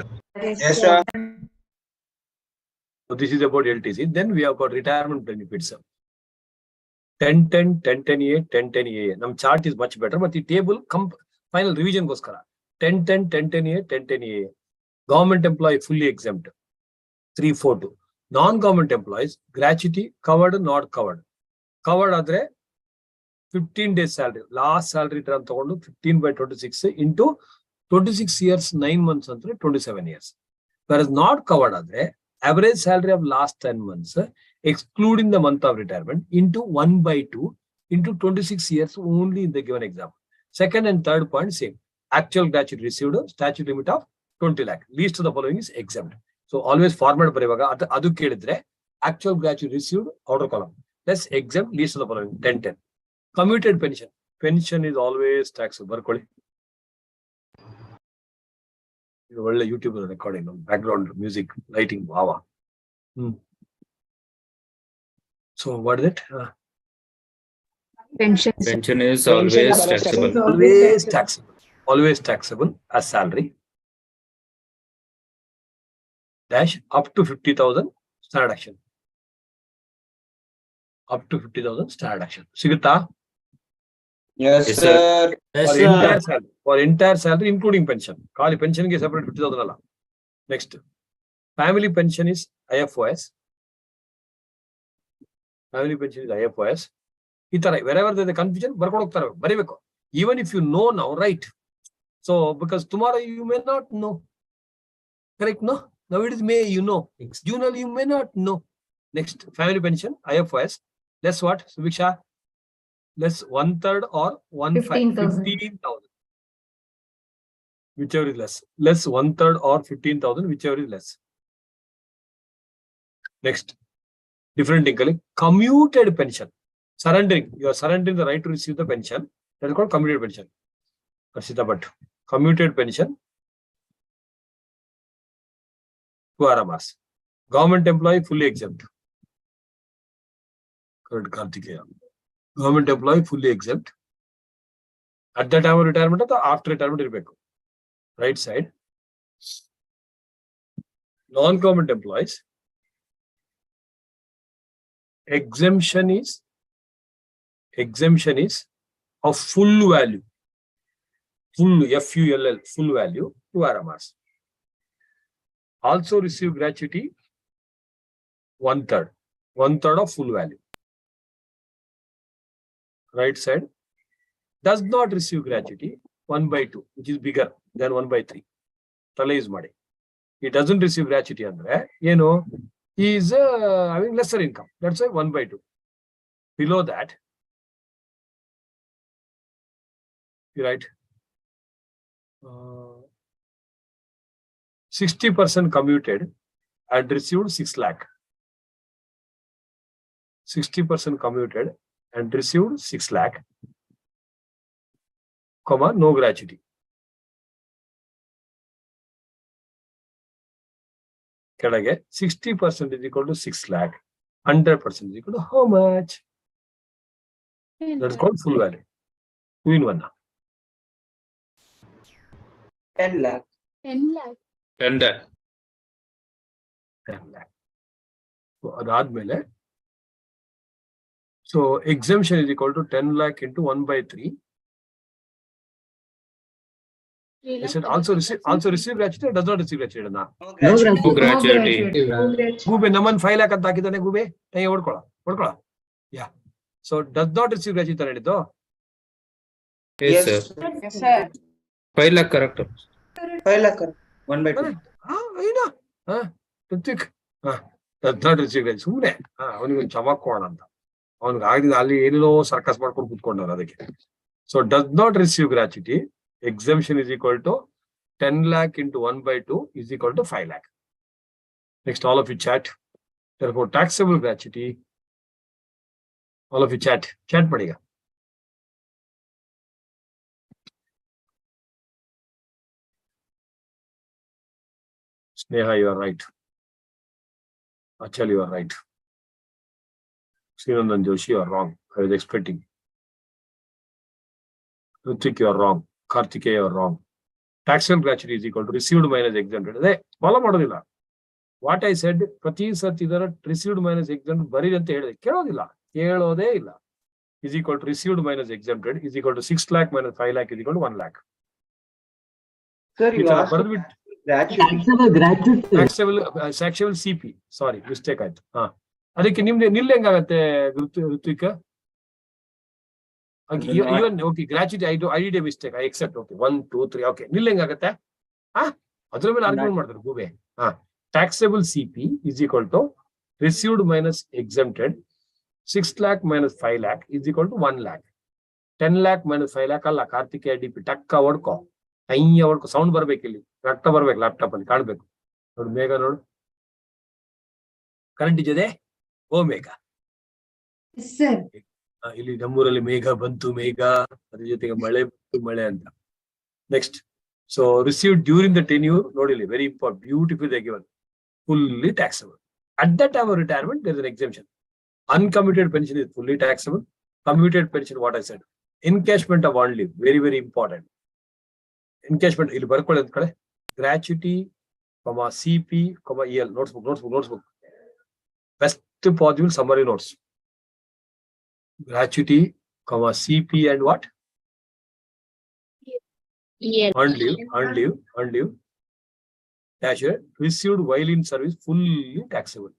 Yes, sir. So this is about LTC. Then we have got retirement benefits. 10-10, 10-10A, 10-10A. Nam chart is much better, but the table final revision goskara. 10-10, 10-10A, 10-10A. Government employee fully exempt. 342. Non-government employees, gratuity covered, not covered. Covered adre 15 days salary. Last salary term ತಗೊಂಡು 15/26 into 26 years 9 months ಅಂದ್ರೆ 27 years. Whereas not covered ಆದ್ರೆ average salary of last 10 months, excluding the month of retirement, into 1/2 into 26 years only in the given example. Second and third point, same. Actual gratuity received, statute limit of 20 lakh. Least of the following is exempt. So always format barivaga adu kelidre actual gratuity received outer column. Let's exempt least of the following 10. Commuted pension. Pension is always taxable. Barkoli. YouTube recording, background music, lighting, wow. So what is it? Pensions. Pension is Pension always is taxable. Always taxable. Always taxable as salary. Dash up to 50,000 standard action. Up to 50,000 standard action. Sigutta? Yes, Yes, sir. Yes, For entire sir. salary. For entire salary, including pension. Kali pension is separate 50,000. Next. Family pension is IFOS. Family pension is IFOS. Wherever there is a confusion, even if you know now, right? So, because tomorrow you may not know. Correct? No? Now it is May, you know. June, you may not know. Next, family pension, IFOS. Less what? Subiksha? Less 1/3 or 1/5? 15,000. Whichever is less. Less 1/3 or 15,000, whichever is less. Next, different thing. Commuted pension. Surrendering. You are surrendering the right to receive the pension. That is called commuted pension. Arshita Bhatt. Commuted pension. 2 RMRs. Government employee fully exempt. Correct, Kartikeya. Government employee fully exempt. At the time of retirement or after retirement, right side. Non-government employees. Exemption is of full value. Full, FULL, full value, 2 RMRs. Also receive gratuity 1/3. 1/3 of full value. Right side. Does not receive gratuity 1/2, which is bigger than 1/3. Tale is made. He doesn't receive gratuity andre, he is having lesser income. That's why 1/2. Below that, you write 60% commuted and received 6 lakh. 60% commuted and received 6 lakh, comma, no gratuity. Kedage, 60% is equal to 6 lakh. 100% is equal to how much? That's called full value. 2 in 1. 10 lakh. 10 lakh. 10 lakh. 10 lakh. So, adadmele. So, exemption is equal to 10 lakh into 1/3. I said also receive gratuity or does not receive gratuity? No No gratuity. gratuity. Gube, naman 5 lakh ಅಂತ ಹಾಕಿದಾನೆ ಗೂಬೆ ಹೊಡ್ಕೊಳ. Yeah. So, does not receive gratuity ಹೇಳಿದ್ದು? Yes, sir. Yes, sir. 5 lakh correct. 5 lakh. 1/2. Ritwik. Does not receive gratuity. ಸುಮ್ಮನೆ ಅವನಿಗೆ ಒಂದು ಚಮಕೋಣ ಅಂತ. ಅವನಿಗೆ ಆಗಿದ ಅಲ್ಲಿ ಏನೇನೋ ಸರ್ಕಸ್ ಮಾಡ್ಕೊಂಡು ಕೂತ್ಕೊಂಡವ್ರು ಅದಕ್ಕೆ. So, does not receive gratuity. Exemption is equal to 10 lakh into 1/2 is equal to 5 lakh. Next, all of you chat. Therefore, taxable gratuity. All of you chat. Chat padega. Sneha, you are right. Achal, you are right. Srinandan Joshi, you are wrong. I was expecting. Ritwik, you are wrong. Kartikeya, you are wrong. Taxable gratuity is equal to received minus exempted. Follow model. What I said, prati sati idara received minus exempted bari ante helide. Kelode illa. Is equal to received minus exempted is equal to 6 lakh minus 5 lakh is equal to 1 lakh. Sir, you asked for gratuity. Taxable CP. Sorry, mistake ಆಯ್ತು. ಅದಕ್ಕೆ ನಿಮ್ಗೆ ನಿಲ್ ಹೆಂಗಾಗತ್ತೆ ಋತ್ವಿಕ? Even okay, gratuity, I did a mistake. I accept. Okay, 1, 2, 3. Okay, ನಿಲ್ ಹೆಂಗಾಗತ್ತೆ? ಅದ್ರ ಮೇಲೆ argument ಮಾಡ್ತಾರೆ ಗೂಬೆ. taxable CP is equal to received minus exempted. 6 lakh minus 5 lakh is equal to 1 lakh. 10 lakh minus 5 lakh ಅಲ್ಲ Kartika DP ಟಕ್ಕ ಹೊಡ್ಕೊ ಕೈಯ ಹೊಡ್ಕೊ sound ಬರ್ಬೇಕು ಇಲ್ಲಿ correct ಬರ್ಬೇಕು laptop ಅಲ್ಲಿ ಕಾಣ್ಬೇಕು ನೋಡು ಮೇಘ ನೋಡು ಕರೆಂಟ್ ಇದ್ದದೆ ಓ ಮೇಘ ಸರ್ ಇಲ್ಲಿ ನಮ್ಮೂರಲ್ಲಿ ಮೇಘ ಬಂತು ಮೇಘ ಅದ್ರ ಜೊತೆಗೆ ಮಳೆ ಬಂತು ಮಳೆ ಅಂತ next so received during the tenure ನೋಡಿಲಿ very important beautiful given fully taxable. At that time of retirement, there is an exemption. Uncommuted pension is fully taxable. Commuted pension, what I said. Encashment of on leave, very, very important. Encashment, ಇಲ್ಲಿ ಬರ್ಕೊಳ್ಳಿ ಅಂತ ಕಡೆ gratuity, CP, EL, notebook. Best possible summary notes. Gratuity, CP and what? Earned leave. Dash received while in service fully taxable.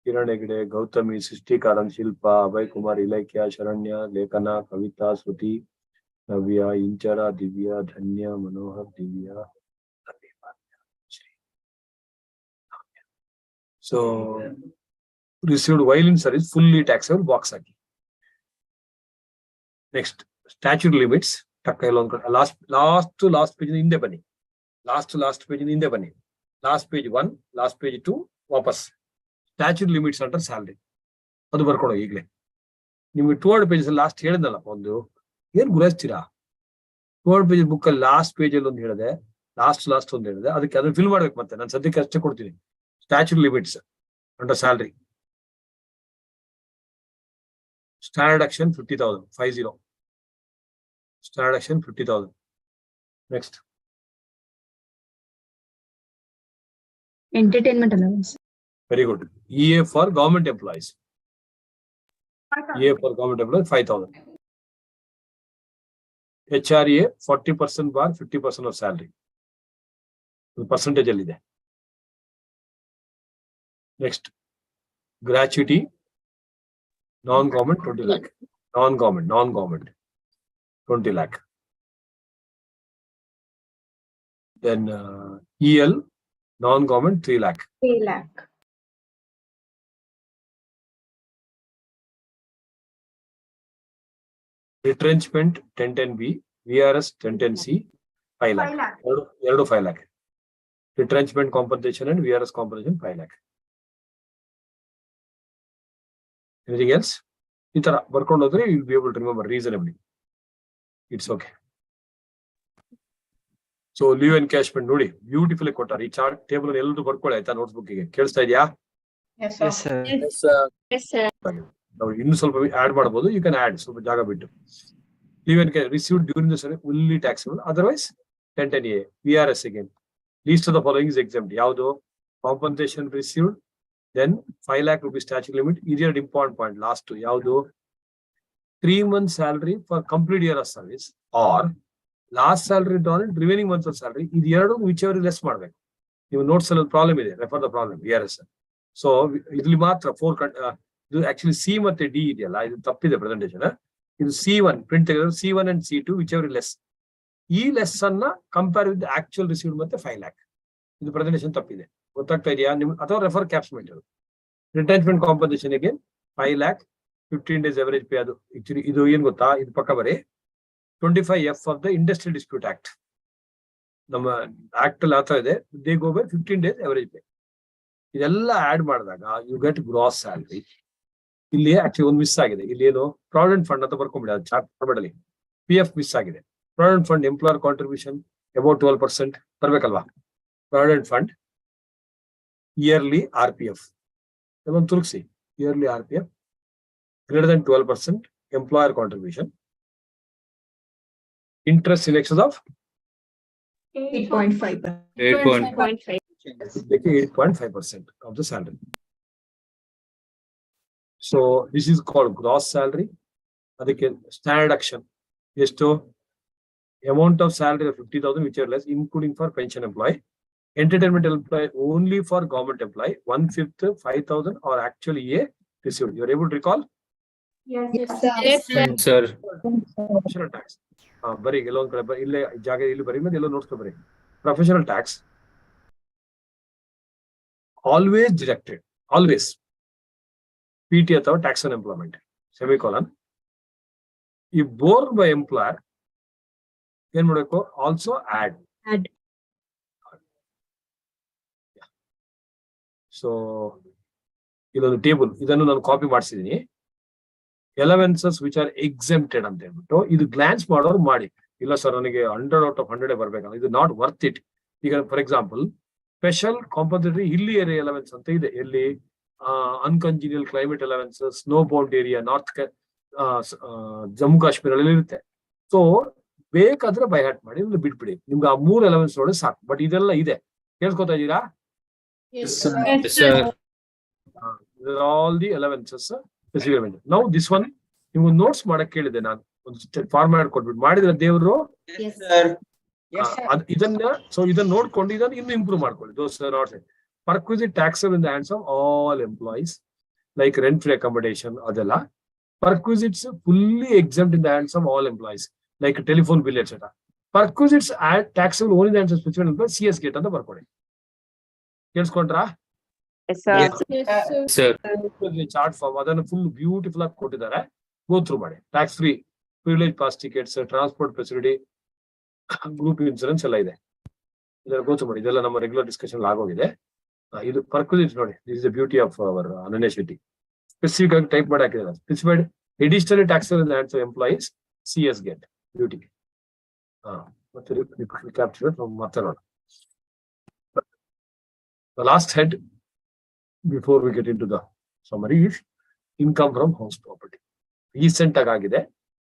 Kiran Hegde, Gautami, Sristikaran, Shilpa, Abhay Kumar, Ilaikya, Sharanya, Lekana, Kavita, Sruti, Navya, Inchara, Divya, Dhanya, Manohar, Divya. So, received while in service fully taxable, box again. Next, statute limits. Last page in the bunny. Last page in the bunny. Last page 1, last page 2, ವಾಪಸ್ statute limits under salary ಅದು ಬರ್ಕೊಡೋ ಈಗಲೇ ನಿಮ್ಗೆ 200 pages last ಹೇಳಿದ್ನಲ್ಲಪ್ಪ ಒಂದು ಏನ್ ಗುರಾಯಿಸ್ತೀರಾ 200 page book ಅಲ್ಲಿ last page ಅಲ್ಲಿ ಒಂದು ಹೇಳಿದೆ ಲಾಸ್ಟ್ ಒಂದು ಹೇಳಿದೆ ಅದಕ್ಕೆ ಅದನ್ನ ಫಿಲ್ ಮಾಡ್ಬೇಕು ಮತ್ತೆ ನಾನು ಸದ್ಯಕ್ಕೆ ಅಷ್ಟೇ ಕೊಡ್ತೀನಿ statute limits under salary standard action 50,000 standard action 50,000 next Entertainment allowance. Very good. EA for government employees. EA for government employees 5,000. HRA 40% bar 50% of salary. The percentage is there. Next, gratuity non-government 20 lakh. Non-government 20 lakh. Then EL non-government 3 lakh. 3 lakh. Retrenchment 1010B, VRS 1010C 5 lakh. 5 lakh. Retrenchment compensation and VRS compensation 5 lakh. Anything else? Itara ಬರ್ಕೊಂಡು ಹೋದ್ರೆ you will be able to remember reasonably. It's okay. So leave encashment ನೋಡಿ beautiful ಕೊಟ್ಟಾರೆ ಈ chart table ಎಲ್ಲರೂ ಬರ್ಕೊಳ್ಳಿ ಆಯ್ತಾ notebook ಗೆ ಕೇಳಿಸ್ತಾ ಇದೆಯಾ ನಾವು ಇನ್ನು ಸ್ವಲ್ಪ ಆಡ್ ಮಾಡಬಹುದು ಯು ಕ್ಯಾನ್ ಆಡ್ ಸ್ವಲ್ಪ ಜಾಗ ಬಿಟ್ಟು leave and received during the service fully taxable otherwise 1010A VRS again least of the following is exempt ಯಾವುದು compensation received then 5 lakh rupees statute limit ಇದೆರಡು ಇಂಪಾರ್ಟೆಂಟ್ ಪಾಯಿಂಟ್ ಲಾಸ್ಟ್ ಯಾವುದು 3 months salary for complete year of service or last salary remaining months of salary ಇದು ಎರಡು which less ಮಾಡ್ಬೇಕು ನೀವು notes ಅಲ್ಲಿ problem ಇದೆ refer the problem VRS so ಇಲ್ಲಿ ಮಾತ್ರ 4 ಇದು ಆಕ್ಚುಲಿ ಸಿ ಮತ್ತೆ ಡಿ ಇದೆಯಲ್ಲ ಇದು ತಪ್ಪಿದೆ ಪ್ರೆಸೆಂಟೇಷನ್ ಇದು C1 ಪ್ರಿಂಟ್ ತೆಗೆದ್ರೆ C1 and C2 which less ಈ ಲೆಸ್ ಅನ್ನ ಕಂಪೇರ್ ವಿತ್ ಆಕ್ಚುಯಲ್ ರಿಸೀವ್ಡ್ ಮತ್ತೆ 5 lakh ಇದು ಪ್ರೆಸೆಂಟೇಷನ್ ತಪ್ಪಿದೆ ಗೊತ್ತಾಗ್ತಾ ಇದೆಯಾ ನಿಮ್ ಅಥವಾ ರೆಫರ್ ಕ್ಯಾಪ್ಸ್ಮೆಂಟ್ ರಿಟೆನ್ಮೆಂಟ್ ಕಾಂಪನ್ಸೇಷನ್ ಗೆ 5 lakh 15 days average pay ಅದು ಆಕ್ಚುಲಿ ಇದು ಏನ್ ಗೊತ್ತಾ ಇದು ಪಕ್ಕ ಬರೀ 25F of the Industrial Dispute Act. ನಮ್ಮ ಆಕ್ಟ್ ಅಲ್ಲಿ ಆತ ಇದೆ they go by 15 days average pay. ಇದೆಲ್ಲ ಆಡ್ ಮಾಡಿದಾಗ ಯು ಗೆಟ್ ಗ್ರಾಸ್ ಸ್ಯಾಲರಿ. ಇಲ್ಲಿ ಆಕ್ಚುಲಿ ಒಂದು ಮಿಸ್ ಆಗಿದೆ ಇಲ್ಲಿ ಏನು ಪ್ರಾವಿಡೆಂಟ್ ಫಂಡ್ ಅಂತ ಬರ್ಕೊಂಡ್ಬಿಡಿ ಅದು ಚಾರ್ಟ್ ಮಾಡಬೇಡಿ PF ಮಿಸ್ ಆಗಿದೆ provident fund employer contribution about 12% ಬರ್ಬೇಕಲ್ವಾ ಪ್ರಾವಿಡೆಂಟ್ ಫಂಡ್ ಇಯರ್ಲಿ RPF ಅದೊಂದು ತುರುಗಿಸಿ yearly RPF greater than 12% employer contribution. Interest in excess of 8.5. 8.5% of the salary. So this is called gross salary. Adike standard action is to amount of salary of 50,000 which are less, including for pension employee. Entertainment employee only for government employee 1/5 5,000 or actually a received. You are able to recall? Yes, Sir. Professional tax. ಬರೀ ಎಲ್ಲೊಂದ್ ಕಡೆ ಇಲ್ಲೇ ಜಾಗ ಇಲ್ಲಿ ಬರೀ ಎಲ್ಲೋ ನೋಡ್ಸ್ಕೊ ಬರೀ professional tax always deducted. Always. PT ಅಥವಾ tax on employment. Semicolon. If borne by employer, ಏನ್ ಮಾಡಬೇಕು? Also add. Add. So, ಇದೊಂದು ಟೇಬಲ್, ಇದನ್ನು ನಾನು copy ಮಾಡಿಸಿದೀನಿ. Allowances which are exempted ಅಂತ ಹೇಳ್ಬಿಟ್ಟು ಇದು ಗ್ಲಾನ್ಸ್ ಮಾಡೋರು ಮಾಡಿ. ಇಲ್ಲ ಸರ್ ನನಗೆ 100 out of 100 ಬರ್ಬೇಕಲ್ಲ, ಇದು ನಾಟ್ ವರ್ತ್ ಇಟ್. ಈಗ for example special compensatory hilly area allowance ಅಂತ ಇದೆ. ಎಲ್ಲಿ uncongenial climate allowance, snow bound area, north Jammu ಕಾಶ್ಮೀರಲ್ಲಿ ಇರುತ್ತೆ. ಸೊ ಬೇಕಾದ್ರೆ ಬೈ ಹಾರ್ಟ್ ಮಾಡಿ, ಬಿಟ್ಬಿಡಿ. ನಿಮ್ಗೆ ಆ 3 ಅಲವೆನ್ಸ್ ನೋಡಿ ಸಾಕು. ಬಟ್ ಇದೆಲ್ಲ ಇದೆ, ಕೇಳ್ಕೊತಾ ಇದ್ದೀರಾ? All the allowances. ನಾವು ದಿಸ್ ಒನ್ ನಿಮ್ಗೆ ನೋಟ್ಸ್ ಮಾಡಕ್ ಕೇಳಿದೆ ನಾನು, ಒಂದು ಫಾರ್ಮ್ಯಾಟ್ ಕೊಟ್ಬಿಟ್ಟು ಮಾಡಿದ್ರೆ ದೇವರು ಇದನ್ನ ನೋಡ್ಕೊಂಡು ಇದನ್ನ ಇನ್ನು ಇಂಪ್ರೂವ್ ಮಾಡ್ಕೊಳ್ಳಿ. ದೋಸ್ not perquisite taxable in the hands of all employees, like rent free accommodation, adella. Perquisites fully exempt in the hands of all employees, like telephone bill, etc. Perquisites are taxable only in the hands of specific employees. CS gate ಅಂತ ಬರ್ಕೊಳ್ಳಿ. ಕೇಳಿಸ್ಕೊಂಡ್ರಾ? Yes, sir. Sir. Chart form ಅದನ್ನು full beautiful ಆಗಿ ಕೊಟ್ಟಿದ್ದಾರೆ. Go through ಮಾಡಿ. Tax free, privilege pass tickets, transport facility, group insurance ಎಲ್ಲ ಇದೆ. ಇದನ್ನ ಗೋ ಥ್ರೂ ಮಾಡಿ. ಇದೆಲ್ಲ ನಮ್ಮ ರೆಗ್ಯುಲರ್ ಡಿಸ್ಕಷನ್ ಆಗೋಗಿದೆ. ಇದು ಪರ್ಕ್ವಿಸಿಟ್ ನೋಡಿ. This is the beauty of our ಅನನ್ಯ ಶೆಟ್ಟಿ. ಸ್ಪೆಸಿಫಿಕ್ ಆಗಿ ಟೈಪ್ ಮಾಡಿ ಹಾಕಿದ್ದಾರೆ. Specified additional taxes in the hands of employees, CS gate beauty. ಮತ್ತೆ ಕ್ಯಾಪ್ಚರ್ ಮತ್ತೆ ನೋಡಿ. The last head before we get into the summary is income from house property. Recent ಆಗಿದೆ,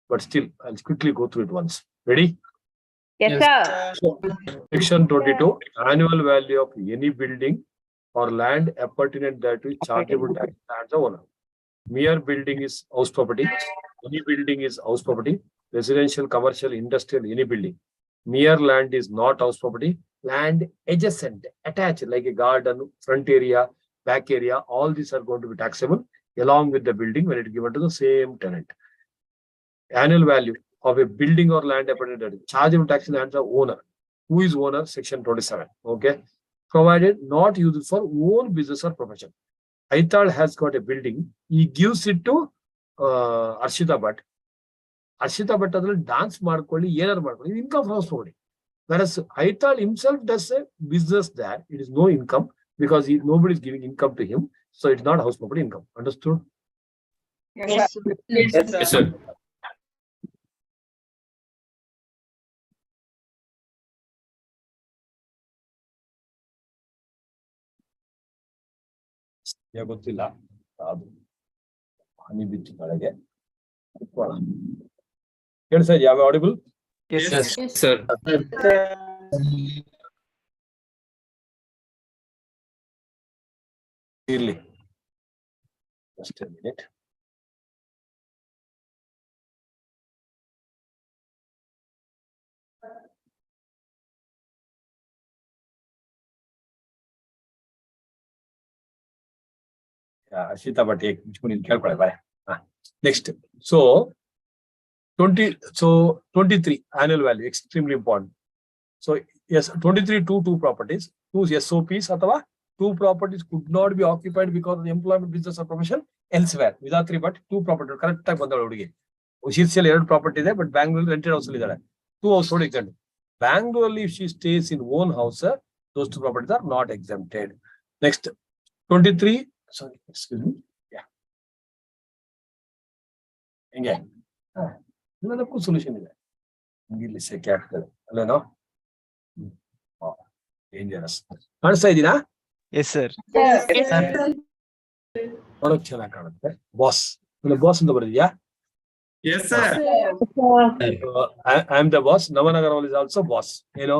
but still I'll quickly go through it once. Ready? Yes, sir. Section 22, annual value of any building or land appurtenant thereto is chargeable tax as the owner. Mere building is house property. Any building is house property. Residential, commercial, industrial, any building. Mere land is not house property. Land adjacent, attached, like a garden, front area, back area, all these are going to be taxable along with the building when it is given to the same tenant. Annual value of a building or land appurtenant thereto, chargeable tax in the hands of owner. Who is owner? Section 27. Okay. Provided not used for own business or profession. Aital has got a building. He gives it to Arshita Bhatt. Arshita Bhatt adralli dance ಮಾಡ್ಕೊಳ್ಳಿ, ಏನಾರು ಮಾಡ್ಕೊಳ್ಳಿ, income from house property. Whereas Aital himself does a business there, it is no income because nobody is giving income to him. So it's not house property income. Understood? Yes, sir. Yes, sir. ಗೊತ್ತಿಲ್ಲ ಅದು ಹನಿ ಬಿತ್ತು ಕೆಳಗೆ. ಕೇಳಿಸ ಯಾವ audible? Yes, sir. ಇರ್ಲಿ, just a minute. Ashita Bhatt ಕೇಳ್ಕೊಳ್ಳಿ ಬಾಯ್. Next, so 23 annual value, extremely important. So yes, 23 two properties, 2 SOPs ಅಥವಾ 2 properties could not be occupied because of the employment, business or profession elsewhere. Vidatri but 2 property correct ಆಗಿ ಬಂದಳು ಹುಡುಗಿ. ಶಿರ್ಸಿಯಲ್ಲಿ 2 property ಇದೆ, but Bangalore rented house ಅಲ್ಲಿ ಇದ್ದಾಳೆ. 2 house hold exempt. ಬ್ಯಾಂಗ್ಳೂರಲ್ಲಿ if she stays in own house, those 2 properties are not exempted. Next, 23, sorry, excuse me. Yeah. ಹಿಂಗೆ ಎಲ್ಲದಕ್ಕೂ solution ಇದೆ. ಇಲ್ಲಿ ಸೆಕೆ ಆಗ್ತದೆ ಅಲ್ಲೇನೋ? ಡೇಂಜರಸ್. ಕಾಣಿಸ್ತಾ ಇದ್ದೀನಾ? Yes sir. ನೋಡಕ್ ಚೆನ್ನಾಗಿ ಕಾಣುತ್ತೆ. ಬಾಸ್, ಬಾಸ್ ಅಂತ ಬರೆದಿದ್ಯಾ? Yes, sir. I am the boss. Navanagar is also boss. ಏನೋ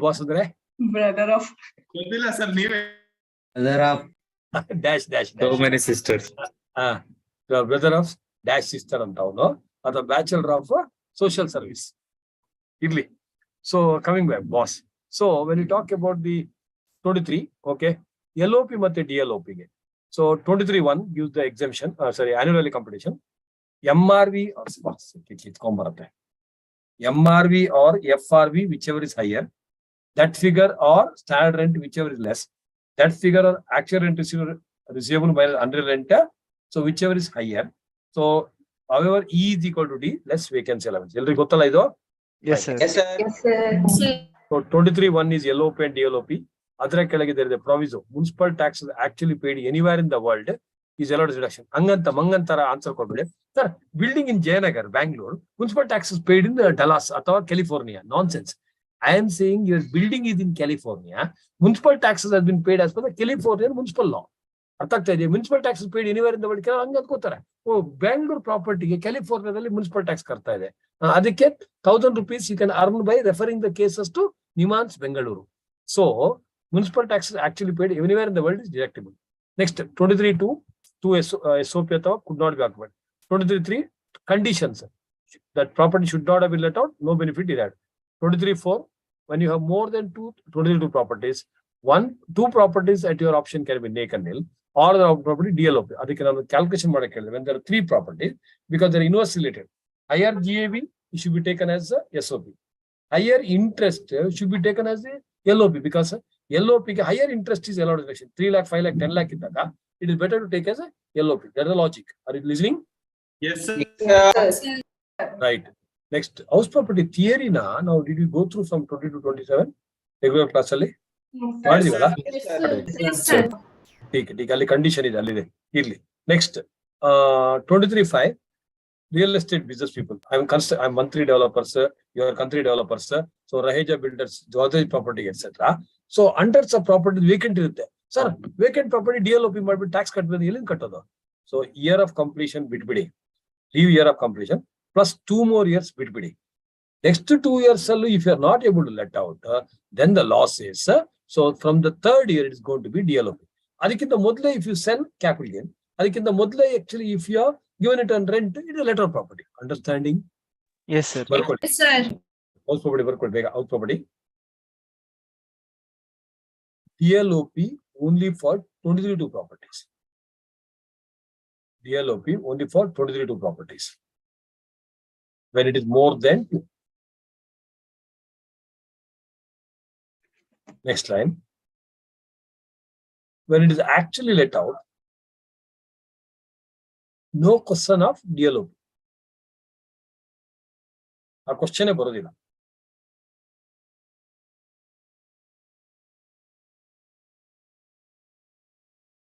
ಬಾಸ್ ಅಂದ್ರೆ Brother of. ಗೊತ್ತಿಲ್ಲ ಸರ್, ನೀವೇ. Dash dash So many sisters. Brother of dash sister ಅಂತ ಅವನು, ಅಥವಾ ಬ್ಯಾಚಲರ್ ಆಫ್ ಸೋಷಿಯಲ್ ಸರ್ವಿಸ್ ಇರ್ಲಿ. So coming back boss. So when you talk about the 23, okay, LOP ಮತ್ತೆ DLOP ಗೆ. ಸೊ 23(1) gives the exemption, annual competition. MRV or ಕಿತ್ಕೊಂಡ್ಬರುತ್ತೆ. MRV or FRV, whichever is higher, that figure or standard rent, whichever is less, that figure or actual rent receivable minus unreal rent, so whichever is higher. So, however, E is equal to D, less vacancy allowance. Eldrigu gottalla idu? Yes, sir. Yes, sir. So 23(1) is LOP and DLOP. Adra kelage there is a proviso. Municipal taxes actually paid anywhere in the world is allowed as reduction. Anganta mangantara answer kodbide. Sir, building in Jayanagar, Bangalore, municipal taxes paid in Dallas or California. Nonsense. I am saying your building is in California. Municipal taxes has been paid as per the Californian municipal law. Municipal taxes paid anywhere in the world. Oh, Bangalore property, California municipal tax karta ide. Adike 1,000 rupees you can earn by referring the cases to Nimans Bengaluru. So, municipal taxes actually paid anywhere in the world is deductible. Next, 23(2), SOP could not be occupied. 23(3), conditions. That property should not have been let out, no benefit derived. 23(4), when you have more than 22 properties, 2 properties at your option can be naked nil, or the property DLOP. Adike calculation when there are 3 properties, because they are inverse related. Higher GAV should be taken as a SOP. Higher interest should be taken as a LOP, because LOP higher interest is allowed reduction. 3 lakh, 5 lakh, 10 lakh. It is better to take as a LOP. That is the logic. Are you listening? Yes, sir. Right. Next, house property theory na. Now, did you go through from 20 to 27? Regular class ali? Yes, sir. Condition is next, 23(5). Real estate business people. I'm monthly developers, you are country developers, so Raheja builders, Jodhaj property, etc. So hundreds of properties vacant is there. Sir, vacant property DLOP might be tax cut with the So year of completion bitbidding. Leave year of completion plus 2 more years bitbidding. Next 2 years, if you are not able to let out, then the loss is. So from the 3rd year, it is going to be DLOP. Adikinda modle, if you sell capital gain, adikinda modle actually if you are given it on rent, it is a letter of property. Understanding? Yes, sir. Yes, sir. House property, house property. DLOP only for 23 properties. DLOP only for 23 properties. When it is more than 2. Next line. When it is actually let out, no question of DLOP. A question is barodila.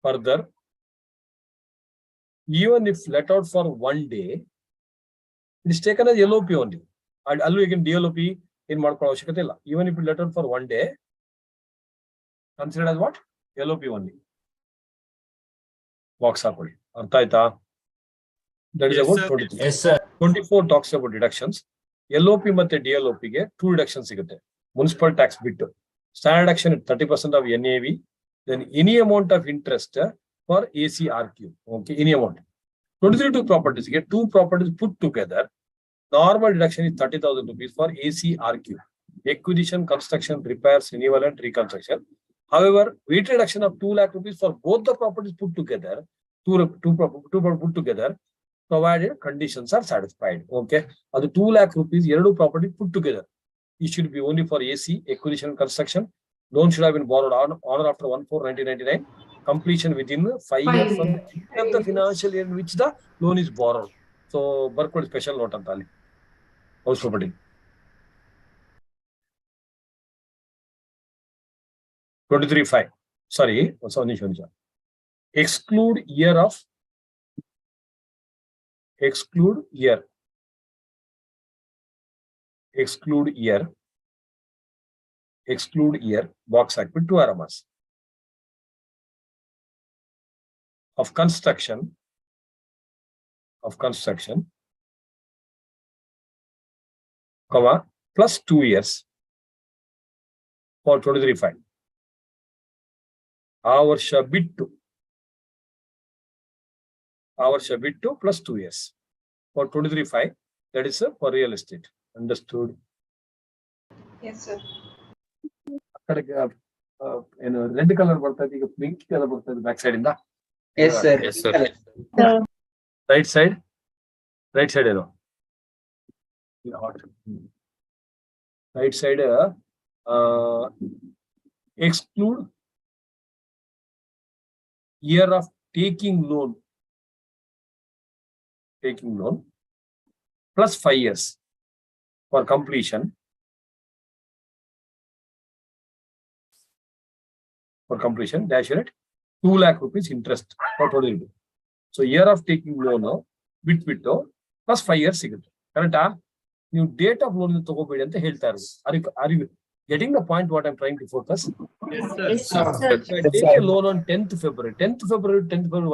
Further, even if let out for 1 day, it is taken as LOP only. And allu again DLOP in Marko Shikatilla. Even if it let out for 1 day, considered as what? LOP only. Box up. Arthaita. That is Yes, about sir. 23. Yes, sir. 24 talks about deductions. LOP matte DLOP ge 2 deductions sigute. Municipal tax bit. Standard deduction is 30% of NAV. Then any amount of interest for ACRQ. Okay, any amount. 23 properties, get 2 properties put together. Normal deduction is 30,000 rupees for ACRQ. Acquisition, construction, repairs, renewal and reconstruction. However, weighted reduction of 2 lakh rupees for both the properties put together, two properties put together, provided conditions are satisfied. Okay. The 2 lakh rupees, 2 property put together. It should be only for AC, acquisition and construction. Loan should have been borrowed on after 1/4/1999. Completion within 5 years from the end of the financial year in which the loan is borrowed. So, Berkwood special note antali. House property. 23(5). Sorry, exclude year of. Exclude year. Exclude year. Exclude year. Box act with 2 RMS. Of construction. Of construction. Comma plus 2 years. For 23(5). Our bid to. Our bid to plus 2 years. For 23(5). That is for real estate. Understood? Yes, sir. Red color bರ್ತದೆ, pink color bರ್ತದೆ back side inda. Yes, sir. Yes, sir. Right side. Right side hot. Right side exclude year of taking loan plus 5 years for completion. Dash it 2 lakh rupees interest for 22. So year of taking loan ಬಿಟ್ಬಿಟ್ಟು plus 5 years ಸಿಗುತ್ತೆ. ಕರೆಕ್ಟಾ? ನೀವು date of lone ತಗೋಬೇಡಿ ಅಂತ ಹೇಳ್ತಾ ಇರೋದು. Are you getting the point what I'm trying to focus? Yes, sir. So I take a loan on 10th February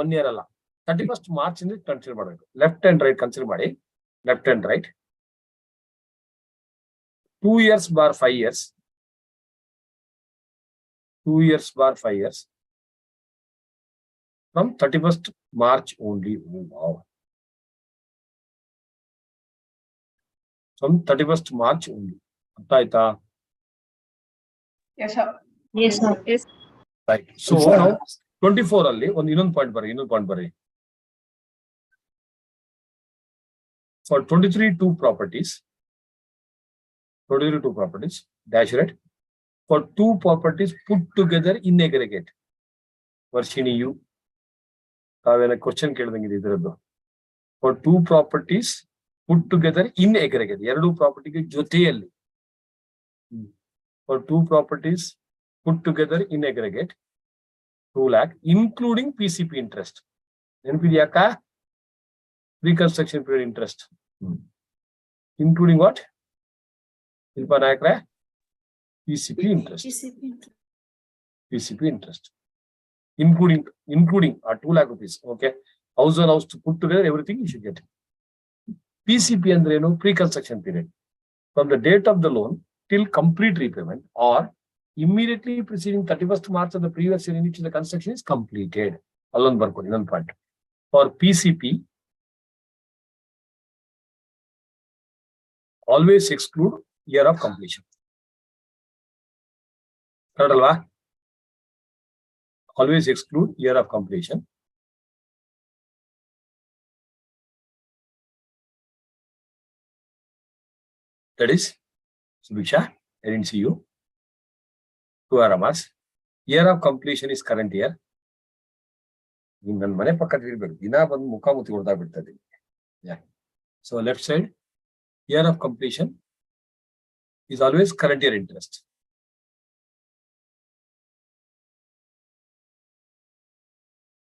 1 year ಅಲ್ಲ 31st March ಇಂದ consider ಮಾಡಬೇಕು. ಲೆಫ್ಟ್ ಅಂಡ್ ರೈಟ್ ಕನ್ಸಿಡರ್ ಮಾಡಿ. Left and write 2 years bar 5 years. 2 years bar 5 years. From 31st March only. Oh, wow. From 31st March only. Attaita. Yes, sir. Yes, sir. Yes. Right. So now 24 ಅಲ್ಲಿ ಒಂದು ಇನ್ನೊಂದು point ಬರಿ. For 23 two properties, dash it. For 2 properties put together in aggregate. Varshini, you have a question. For 2 properties put together in aggregate. 2 property joteyalli. For 2 properties put together in aggregate, 2 lakh, including PCP interest. NPDaka reconstruction period interest. Including what? PCP interest. PCP interest. Including 2 lakh rupees. Okay. House on house to put together everything you should get. PCP and pre-construction period. From the date of the loan till complete repayment or immediately preceding 31st March of the previous year in which the construction is completed. Alone barkodi ಇನ್ನೊಂದು point. For PCP, always exclude year of completion. Correct alva? Always exclude year of completion. That is, Subhiksha, I didn't see you. 2 RMRs. Year of completion is current year. ನನ್ನ ಮನೆ ಪಕ್ಕದ ಇರಬೇಕು. ದಿನ ಬಂದು ಮುಖಾಮುಖಿ ಹೊಡೆದಾಗ ಬಿಡ್ತದೆ. Yeah. So left side, year of completion is always current year interest.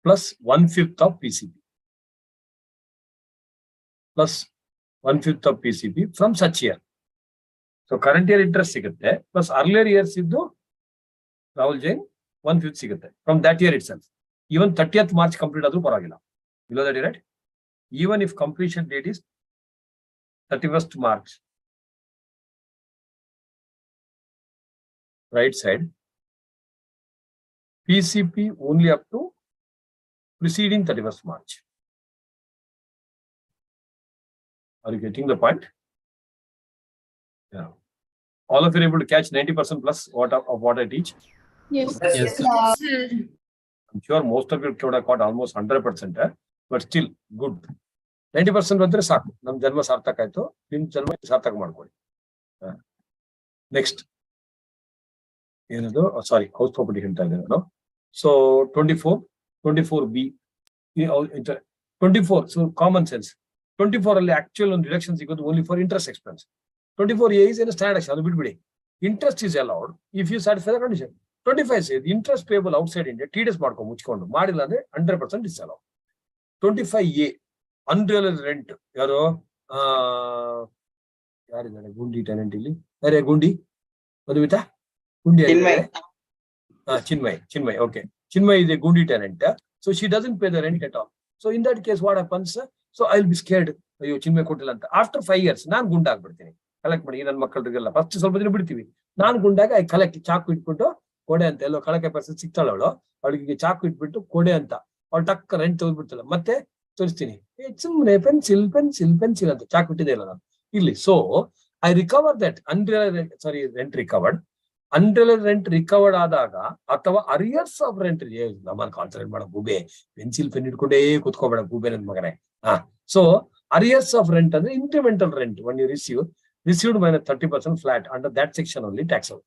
Plus 1/5 of PCP. Plus 1/5 of PCP from such year. So current year interest ಸಿಗುತ್ತೆ. Plus earlier years ಇದ್ದು Rahul Jain 1/5 ಸಿಗುತ್ತೆ. From that year itself. Even 30th March complete ಆದ್ರೂ ಪರವಾಗಿಲ್ಲ. Below that, right? Even if completion date is 31st March. Right side. PCP only up to preceding 31st March. Are you getting the point? Yeah. All of you are able to catch 90% plus of what I teach? Yes. Yes, sir. I'm sure most of you could have caught almost 100%, but still good. 90% ಬಂದ್ರೆ ಸಾಕು. ನಮ್ಮ ಜನ್ಮ ಸಾರ್ಥಕ ಆಯ್ತು. ನಿಮ್ಮ ಜನ್ಮ ಸಾರ್ಥಕ ಮಾಡ್ಕೊಳ್ಳಿ. Next. ಏನದು? Sorry, house property ಹೇಳ್ತಾ ಇದ್ದೇನೆ ನಾನು. So 24B. 24. So common sense. 24 ಅಲ್ಲಿ actual ಒಂದು deduction ಸಿಗೋದು only for interest expense. 24A is in a standard action. ಅದು ಬಿಡ್ಬಿಡಿ. Interest is allowed if you satisfy the condition. 25 says interest payable outside India, TDS ಮಾಡ್ಕೊಂಡು ಮುಚ್ಕೊಂಡು ಮಾಡಿಲ್ಲ ಅಂದ್ರೆ 100% is allowed. 25A unrealized rent. ಯಾರಿದ್ದಾರೆ ಗುಂಡಿ tenant ಇಲ್ಲಿ? ಯಾರೇ ಗುಂಡಿ? ಮಧುಮಿತಾ? ಗುಂಡಿ Chinmay. Okay. Chinmay is a gundi tenant. So she doesn't pay the rent at all. So in that case, what happens? So I'll be scared. Chinmay ಕೊಟ್ಟಿಲ್ಲ ಅಂತ. After 5 years, ನಾನು ಗುಂಡಾಗ್ಬಿಡ್ತೀನಿ. Collect ಮಾಡಿ ನನ್ನ ಮಕ್ಕಳಿಗೆಲ್ಲ ಫಸ್ಟ್ ಸ್ವಲ್ಪ ದಿನ ಬಿಡ್ತೀವಿ. ನಾನು ಗುಂಡಾಗ ಐ ಕಲೆಕ್ಟ್ ಚಾಕು ಇಟ್ಬಿಟ್ಟು ಕೊಡೆ ಅಂತ ಎಲ್ಲೋ ಕಳಕೆ ಪರ್ಸನ್ ಸಿಗ್ತಾಳ ಅವಳಿಗೆ ಚಾಕು ಇಟ್ಬಿಟ್ಟು ಕೊಡೆ ಅಂತ ಅವಳು ಟಕ್ ರೆಂಟ್ ತೆಗೆದ್ಬಿಡ್ತಾಳೆ. ಮತ್ತೆ ತೋರಿಸ್ತೀನಿ ಸುಮ್ಮನೆ ಪೆನ್ಸಿಲ್ ಅಂತ ಚಾಕು ಇಟ್ಟಿದೆ ಇಲ್ಲ ನಾನು ಇಲ್ಲಿ. So I recover that rent recovered. Unrealised rent recovered ಆದಾಗ ಅಥವಾ ಅರಿಯರ್ಸ್ ಆಫ್ ರೆಂಟ್ ನಮ್ಮನ್ನು ಕಾನ್ಸಂಟ್ರೇಟ್ ಮಾಡೋ ಗೂಬೆ ಪೆನ್ಸಿಲ್ ಪೆನ್ ಇಟ್ಕೊಂಡೇ ಕೂತ್ಕೋಬೇಡ ಗೂಬೆ ನನ್ ಮಗನೇ. ಸೊ ಅರಿಯರ್ಸ್ ಆಫ್ ರೆಂಟ್ ಅಂದ್ರೆ incremental rent when you received minus 30% flat under that section only taxable.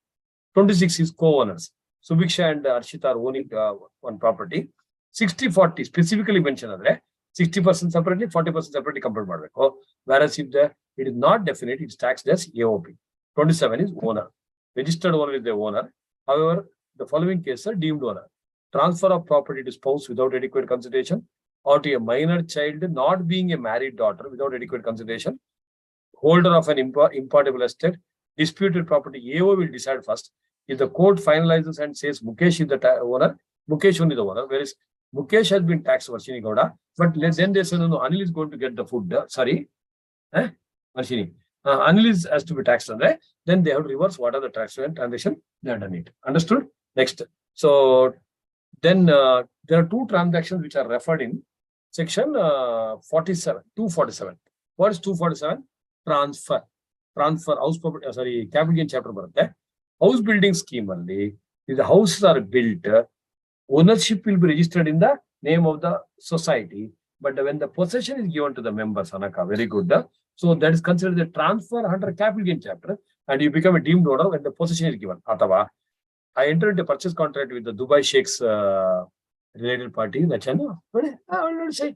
26 is co-owners. Subiksha and Arshita are owning one property. 60-40 specifically mentioned adre 60% separately, 40% separately compute ಮಾಡಬೇಕು. Whereas if it is not definite, it's taxed as AOP. 27 is owner. Registered owner is the owner. However, the following cases are deemed owner. Transfer of property to spouse without adequate consideration, or to a minor child not being a married daughter without adequate consideration. Holder of an impartable estate, disputed property, AO will decide first. If the court finalizes and says Mukesh is the owner, Mukesh only the owner, whereas Mukesh has been taxed Varshini Gowda, but then they say no, Anil is going to get the food. Sorry, Varshini. Anil has to be taxed on that. Then they have to reverse what are the tax transaction they have done it. Understood? Next. So then there are two transactions which are referred in section 47, 247. What is 247? Transfer. House property, capital gain chapter barutte. House building scheme only. If the houses are built, ownership will be registered in the name of the society. But when the possession is given to the members, Anaka, very good. So that is considered a transfer under capital gain chapter, and you become a deemed owner when the possession is given. Atava, I entered into a purchase contract with the Dubai Sheikh's related party. Nachano, I will not say.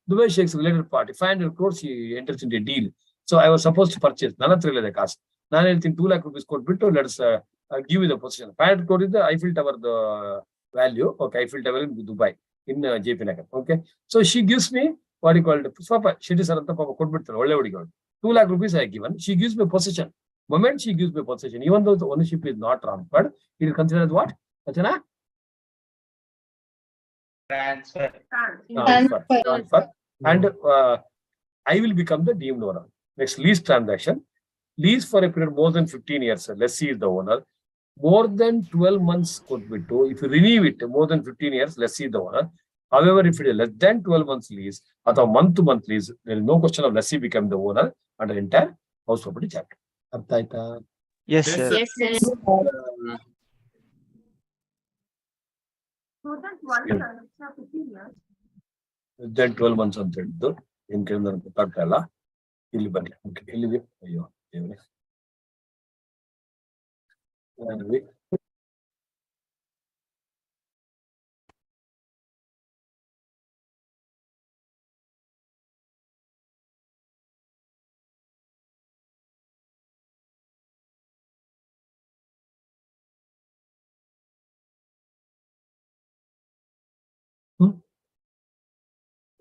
Dubai Sheikh's related party, 500 crores he enters into a deal. So I was supposed to purchase. None of the cost. None anything 2 lakh rupees code bit. Let's give you the position. 500 crore is the Eiffel Tower the value. Okay, Eiffel Tower in Dubai in JP Nagar. Okay, so she gives me what you call it. Papa, she is Saranta Papa code bit. 2 lakh rupees I given. She gives me possession. Moment she gives me possession, even though the ownership is not transferred, it is considered as what? Achana? Transfer. And I will become the deemed owner. Next, lease transaction. Lease for a period more than 15 years. Lessee is the owner. More than 12 months could be two. If you renew it more than 15 years, lessee is the owner. However, if it is less than 12 months lease or month-to-month lease, there is no question of lessee become the owner under entire house property chapter. Yes, sir. Yes, sir. Then 12 months ಅಂತ ಹೇಳಿದ್ದು ಏನ್ ಕೇಳಿದ್ರೆ ಗೊತ್ತಾಗ್ತಾ ಇಲ್ಲ. ಇಲ್ಲಿ ಬನ್ನಿ. Okay, ಇಲ್ಲಿದೆ. ಅಯ್ಯೋ ದೇವರೇ.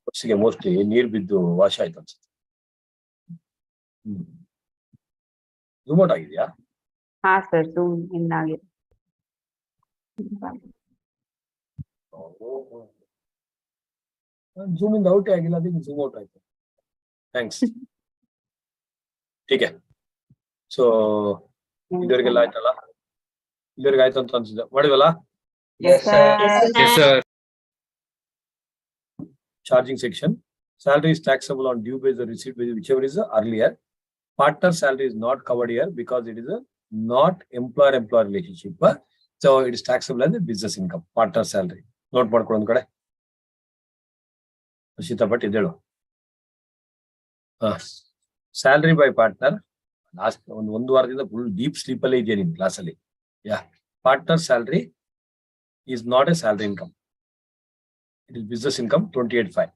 ಬಸ್ಸಿಗೆ ಮೋಸ್ಟ್ಲಿ ನೀರು ಬಿದ್ದು ವಾಶ ಆಯ್ತು ಅನ್ಸುತ್ತೆ. ಝೂಮ್ ಔಟ್ ಆಗಿದೆಯಾ? ಹಾ ಸರ್, ಝೂಮ್ ಇನ್ ಆಗಿದೆ. ಝೂಮ್ ಇಂದ ಔಟೇ ಆಗಿಲ್ಲ, ಅದಕ್ಕೆ ಝೂಮ್ ಔಟ್ ಆಯ್ತು. ಥ್ಯಾಂಕ್ಸ್. ಹೀಗೆ ಸೊ ಇಲ್ಲಿವರೆಗೆಲ್ಲ ಆಯ್ತಲ್ಲ? ಇಲ್ಲಿವರೆಗೆ ಆಯ್ತು ಅಂತ ಅನ್ಸಿದೆ. ಮಾಡಿವಲ್ಲ? Yes, sir. Charging section. Salary is taxable on due base or receipt base, whichever is earlier. Partner salary is not covered here because it is a not employer-employer relationship. So it is taxable as a business income. Partner salary. Note ಮಾಡ್ಕೊಳ್ಳೋದು ಕಡೆ. ಅಶಿತಾ ಭಟ್ ಇದೇಳು. Salary by partner. Last ಒಂದು ವಾರದಿಂದ full deep sleep ಅಲ್ಲೇ ಇದೆಯಾ ನಿನ್ class ಅಲ್ಲಿ? ಯಾ, partner salary is not a salary income. It is business income 28.5.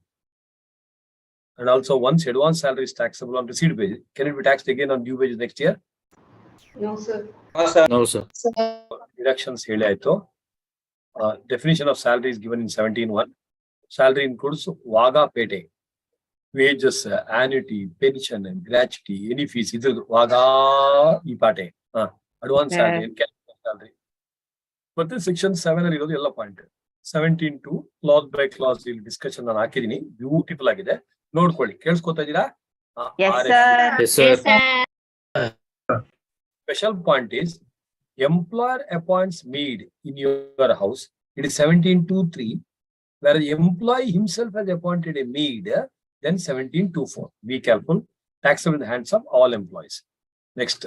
And also once advance salary is taxable on receipt basis, can it be taxed again on due basis next year? No, sir. No, sir. Deductions hele aayto. Definition of salary is given in 17.1. Salary includes vaga pete, wages, annuity, pension, gratuity, any fees. Idu vaga ee paate. Advance salary and capital salary. But the section 7 ಅಲ್ಲಿ ಇರೋದು ಎಲ್ಲ point. 17.2 clause by clause ಇಲ್ಲಿ discussion ನಾನು ಹಾಕಿದೀನಿ. Beautiful ಆಗಿದೆ, ನೋಡ್ಕೊಳ್ಳಿ. ಕೇಳಿಸ್ಕೊತಾ ಇದ್ದೀರಾ? Yes, sir. Special point is employer appoints maid in your house. It is 17.2.3. Where the employee himself has appointed a maid, then 17.2.4. Be careful. Taxable in the hands of all employees. Next,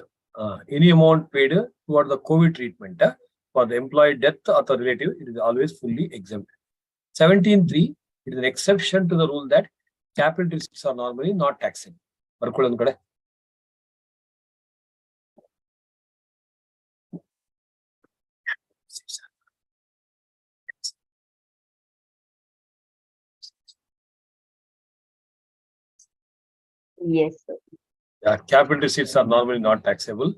any amount paid toward the COVID treatment for the employee death or the relative, it is always fully exempt. 17.3, it is an exception to the rule that capital risks are normally not taxing. ಬರ್ಕೊಳ್ಳಿ ಒಂದ್ ಕಡೆ. Yes, sir. Yeah, capital receipts are normally not taxable.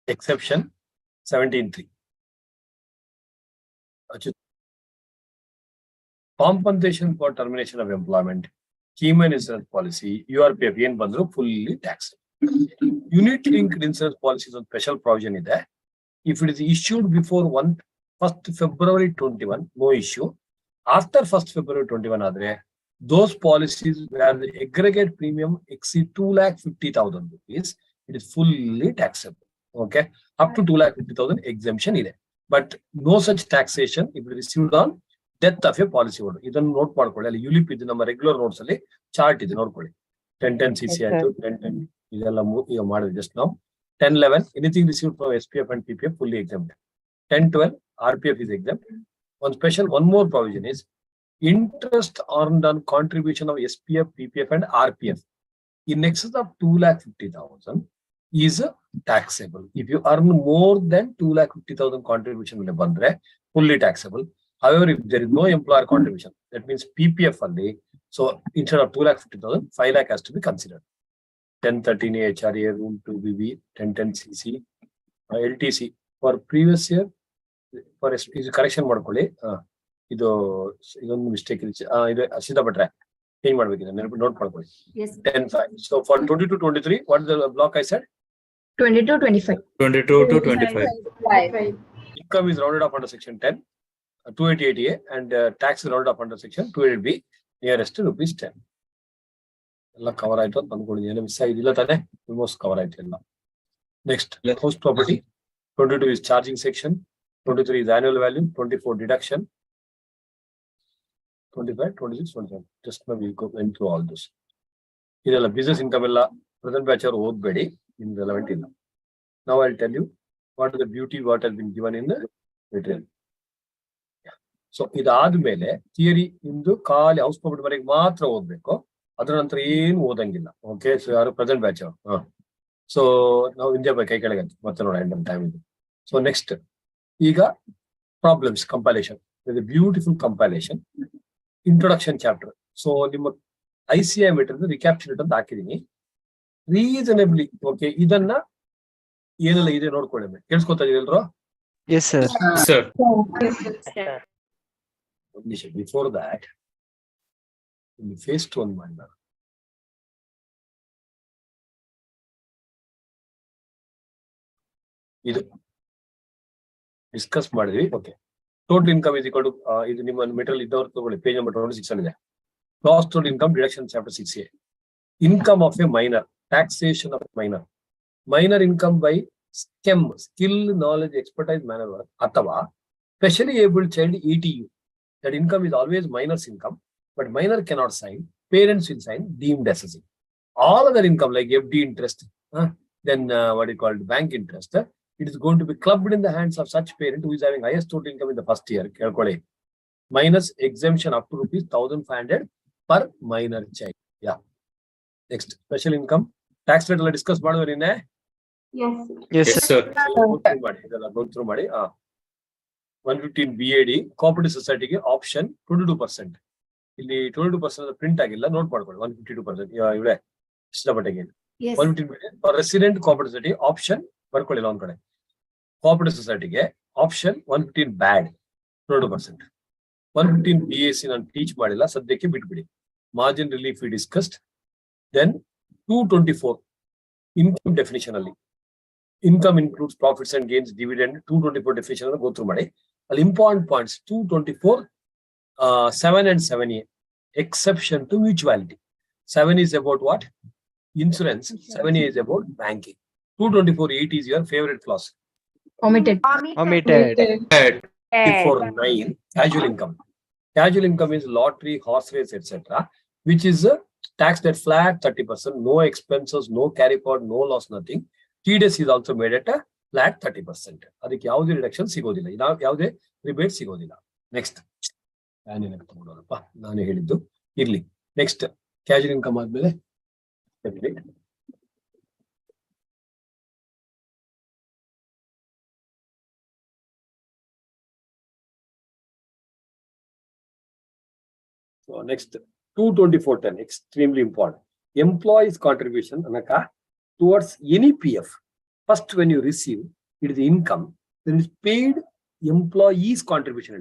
Exception 17.3. Compensation for termination of employment, human insurance policy, URPF ಏನು ಬಂದ್ರು fully taxable. Unit linked insurance policies on special provision ಇದೆ. If it is issued before 1st February 21, no issue. After 1st February 21 ಆದ್ರೆ those policies where the aggregate premium exceed 2,50,000 rupees, it is fully taxable. Okay, up to 2,50,000 exemption ಇದೆ. But no such taxation if it is received on death of a policy holder. ಇದನ್ನು note ಮಾಡ್ಕೊಳ್ಳಿ. ಅಲ್ಲಿ ಯುಲಿಪ್ ಇದೆ, ನಮ್ಮ regular notes ಅಲ್ಲಿ chart ಇದೆ, ನೋಡ್ಕೊಳ್ಳಿ. 1010 CC ಆಯ್ತು, 1010 ಇದೆಲ್ಲ ಈಗ ಮಾಡಿದ್ರೆ just now. 1011 anything received from SPF and PPF fully exempt. 1012 RPF is exempt. One more provision is interest earned on contribution of SPF, PPF and RPF in excess of 2,50,000 is taxable. If you earn more than 2,50,000 contribution bandre, fully taxable. However, if there is no employer contribution, that means PPF only. So instead of 2,50,000, 5 lakh has to be considered. 1013 HRA, Rule 2BB, 1010 CC, LTC for previous year. For is correction ಮಾಡ್ಕೊಳ್ಳಿ. ಇದೊಂದು mistake ಇದೆ. ಇದು ಸೀದಾ ಬಿಟ್ರೆ change ಮಾಡ್ಬೇಕಿದೆ, note ಮಾಡ್ಕೊಳ್ಳಿ. 10-5. So for 22-23, what is the block I said? 22-25. 22 to 25. Income is rounded off under section 10, 288A, and tax is rounded off under section 288B, nearest to rupees 10. ಎಲ್ಲ cover ಆಯ್ತು ಅಂತ ಅಂದ್ಕೊಂಡಿದ್ದೀನಿ. ಏನು ಮಿಸ್ ಆಗಿಲ್ಲ ತಾನೆ? Almost cover ಆಯ್ತು ಎಲ್ಲ. Next, house property. 22 is charging section. 23 is annual value. 24 deduction. 25, 26, 27. Just now we went through all this. ಇದೆಲ್ಲ business income ಎಲ್ಲ present batch ಅವರು ಓದ್ಬೇಡಿ, in relevant ಇಲ್ಲ. Now I'll tell you what is the beauty what has been given in the material. So ಇದಾದ್ಮೇಲೆ theory ಇಂದು ಖಾಲಿ house property ವರೆಗೆ ಮಾತ್ರ ಓದ್ಬೇಕು. ಅದರ ನಂತರ ಏನು ಓದಂಗಿಲ್ಲ. ಓಕೆ, ಸೊ ಯಾರು ಪ್ರೆಸೆಂಟ್ ಬ್ಯಾಚ್ ಅವರು. ಸೊ ನಾವು ಇಂಡಿಯಾ ಕೈ ಕೆಳಗೆ ಮತ್ತೆ ನೋಡೋಣ ಟೈಮ್ ಇದು. ಸೊ ನೆಕ್ಸ್ಟ್ ಈಗ problems compilation. Beautiful compilation, introduction chapter. So ನಿಮ್ಮ ICI ಮೆಟೀರಿಯಲ್ ರಿಕ್ಯಾಪ್ಚುಲೇಟ್ ಅಂತ ಹಾಕಿದೀನಿ ರೀಸನಬ್ಲಿ. ಓಕೆ, ಇದನ್ನ ಏನೆಲ್ಲ ಇದೆ ನೋಡ್ಕೊಳ್ಳಿ. ಕೇಳಿಸ್ಕೊತಾ ಇದೀವಿ ಎಲ್ರು? Yes, sir. Sir. Before that, phase 2 on mind. ಇದು ಡಿಸ್ಕಸ್ ಮಾಡಿದ್ವಿ. Okay, total income is equal to ಇದು ನಿಮ್ಮ ಮೆಟೀರಿಯಲ್ ಇದ್ದವ್ರು ತಗೊಳ್ಳಿ, ಪೇಜ್ ನಂಬರ್ 26 ಅಲ್ಲಿ ಇದೆ. Gross total income deduction chapter 6A. Income of a minor, taxation of a minor. Minor income by STEM, skill, knowledge, expertise, manner work. ಅಥವಾ specially able child ETU. That income is always minor's income, but minor cannot sign. Parents will sign, deemed assessing. All other income like FD interest, then what you call bank interest, it is going to be clubbed in the hands of such parent who is having highest total income in the first year. Minus exemption up to rupees 1,500 per minor child. Yeah. Next, special income. Tax rate ಎಲ್ಲ discuss ಮಾಡಿದ್ರೇನೆ? Yes, sir. Go through ಮಾಡಿ. 115 BAD cooperative society option 22%. ಇಲ್ಲಿ 22% print ಆಗಿಲ್ಲ, note ಮಾಡ್ಕೊಳ್ಳಿ. 152% ಇವಳೆ ಇಷ್ಟಪಟ್ಟಿಗೆ 115 for resident cooperative society option ಬರ್ಕೊಳ್ಳಿಲ್ಲ ಒಂದ್ ಕಡೆ. ಕೋಆಪರೇಟಿವ್ ಸೊಸೈಟಿಗೆ ಆಪ್ಷನ್ 115 ಬ್ಯಾಡ್ 22%. 115 BAC ನಾನು ಟೀಚ್ ಮಾಡಿಲ್ಲ, ಸದ್ಯಕ್ಕೆ ಬಿಟ್ಬಿಡಿ. Margin relief discussed. Then 224 income definition ಅಲ್ಲಿ income includes profits and gains, dividend. 224 definition ಅನ್ನು ಗೋ ಥ್ರೂ ಮಾಡಿ. ಅಲ್ಲಿ important points 224 7 and 7A. Exception to mutuality. 7 is about what? Insurance. 7A is about banking. 224 is your favorite clause. Omitted. 249 casual income. Casual income is lottery, horse race, etc., which is taxed at flat 30%, no expenses, no carry forward, no loss, nothing. TDS is also made at a flat 30%. ಅದಕ್ಕೆ ಯಾವುದೇ reduction ಸಿಗೋದಿಲ್ಲ, ಯಾವುದೇ rebate ಸಿಗೋದಿಲ್ಲ. Next ನೋಡೋಣಪ್ಪ, ನಾನು ಹೇಳಿದ್ದು ಇರ್ಲಿ. Next casual income ಆದ್ಮೇಲೆ next 22410, extremely important. Employees contribution anaka towards any PF. First, when you receive, it is income, then it's paid employees contribution.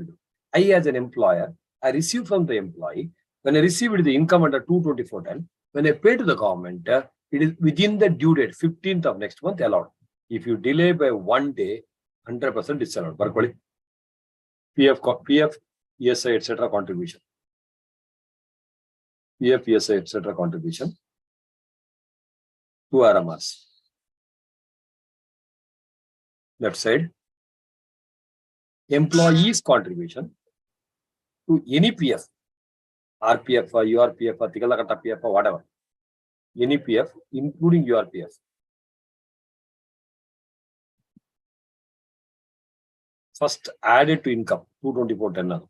I, as an employer, I receive from the employee. When I receive it, the income under 22410, when I pay to the government, it is within the due date, 15th of next month allowed. If you delay by 1 day, 100% disallowed. Barkoli. PF, ESI, etc. contribution. PF, ESI, etc. contribution to RMRs. Left side. Employees contribution to any PF, RPF, URPF, Tigalakata PF, or whatever. Any PF, including URPF. First, add it to income, 22410.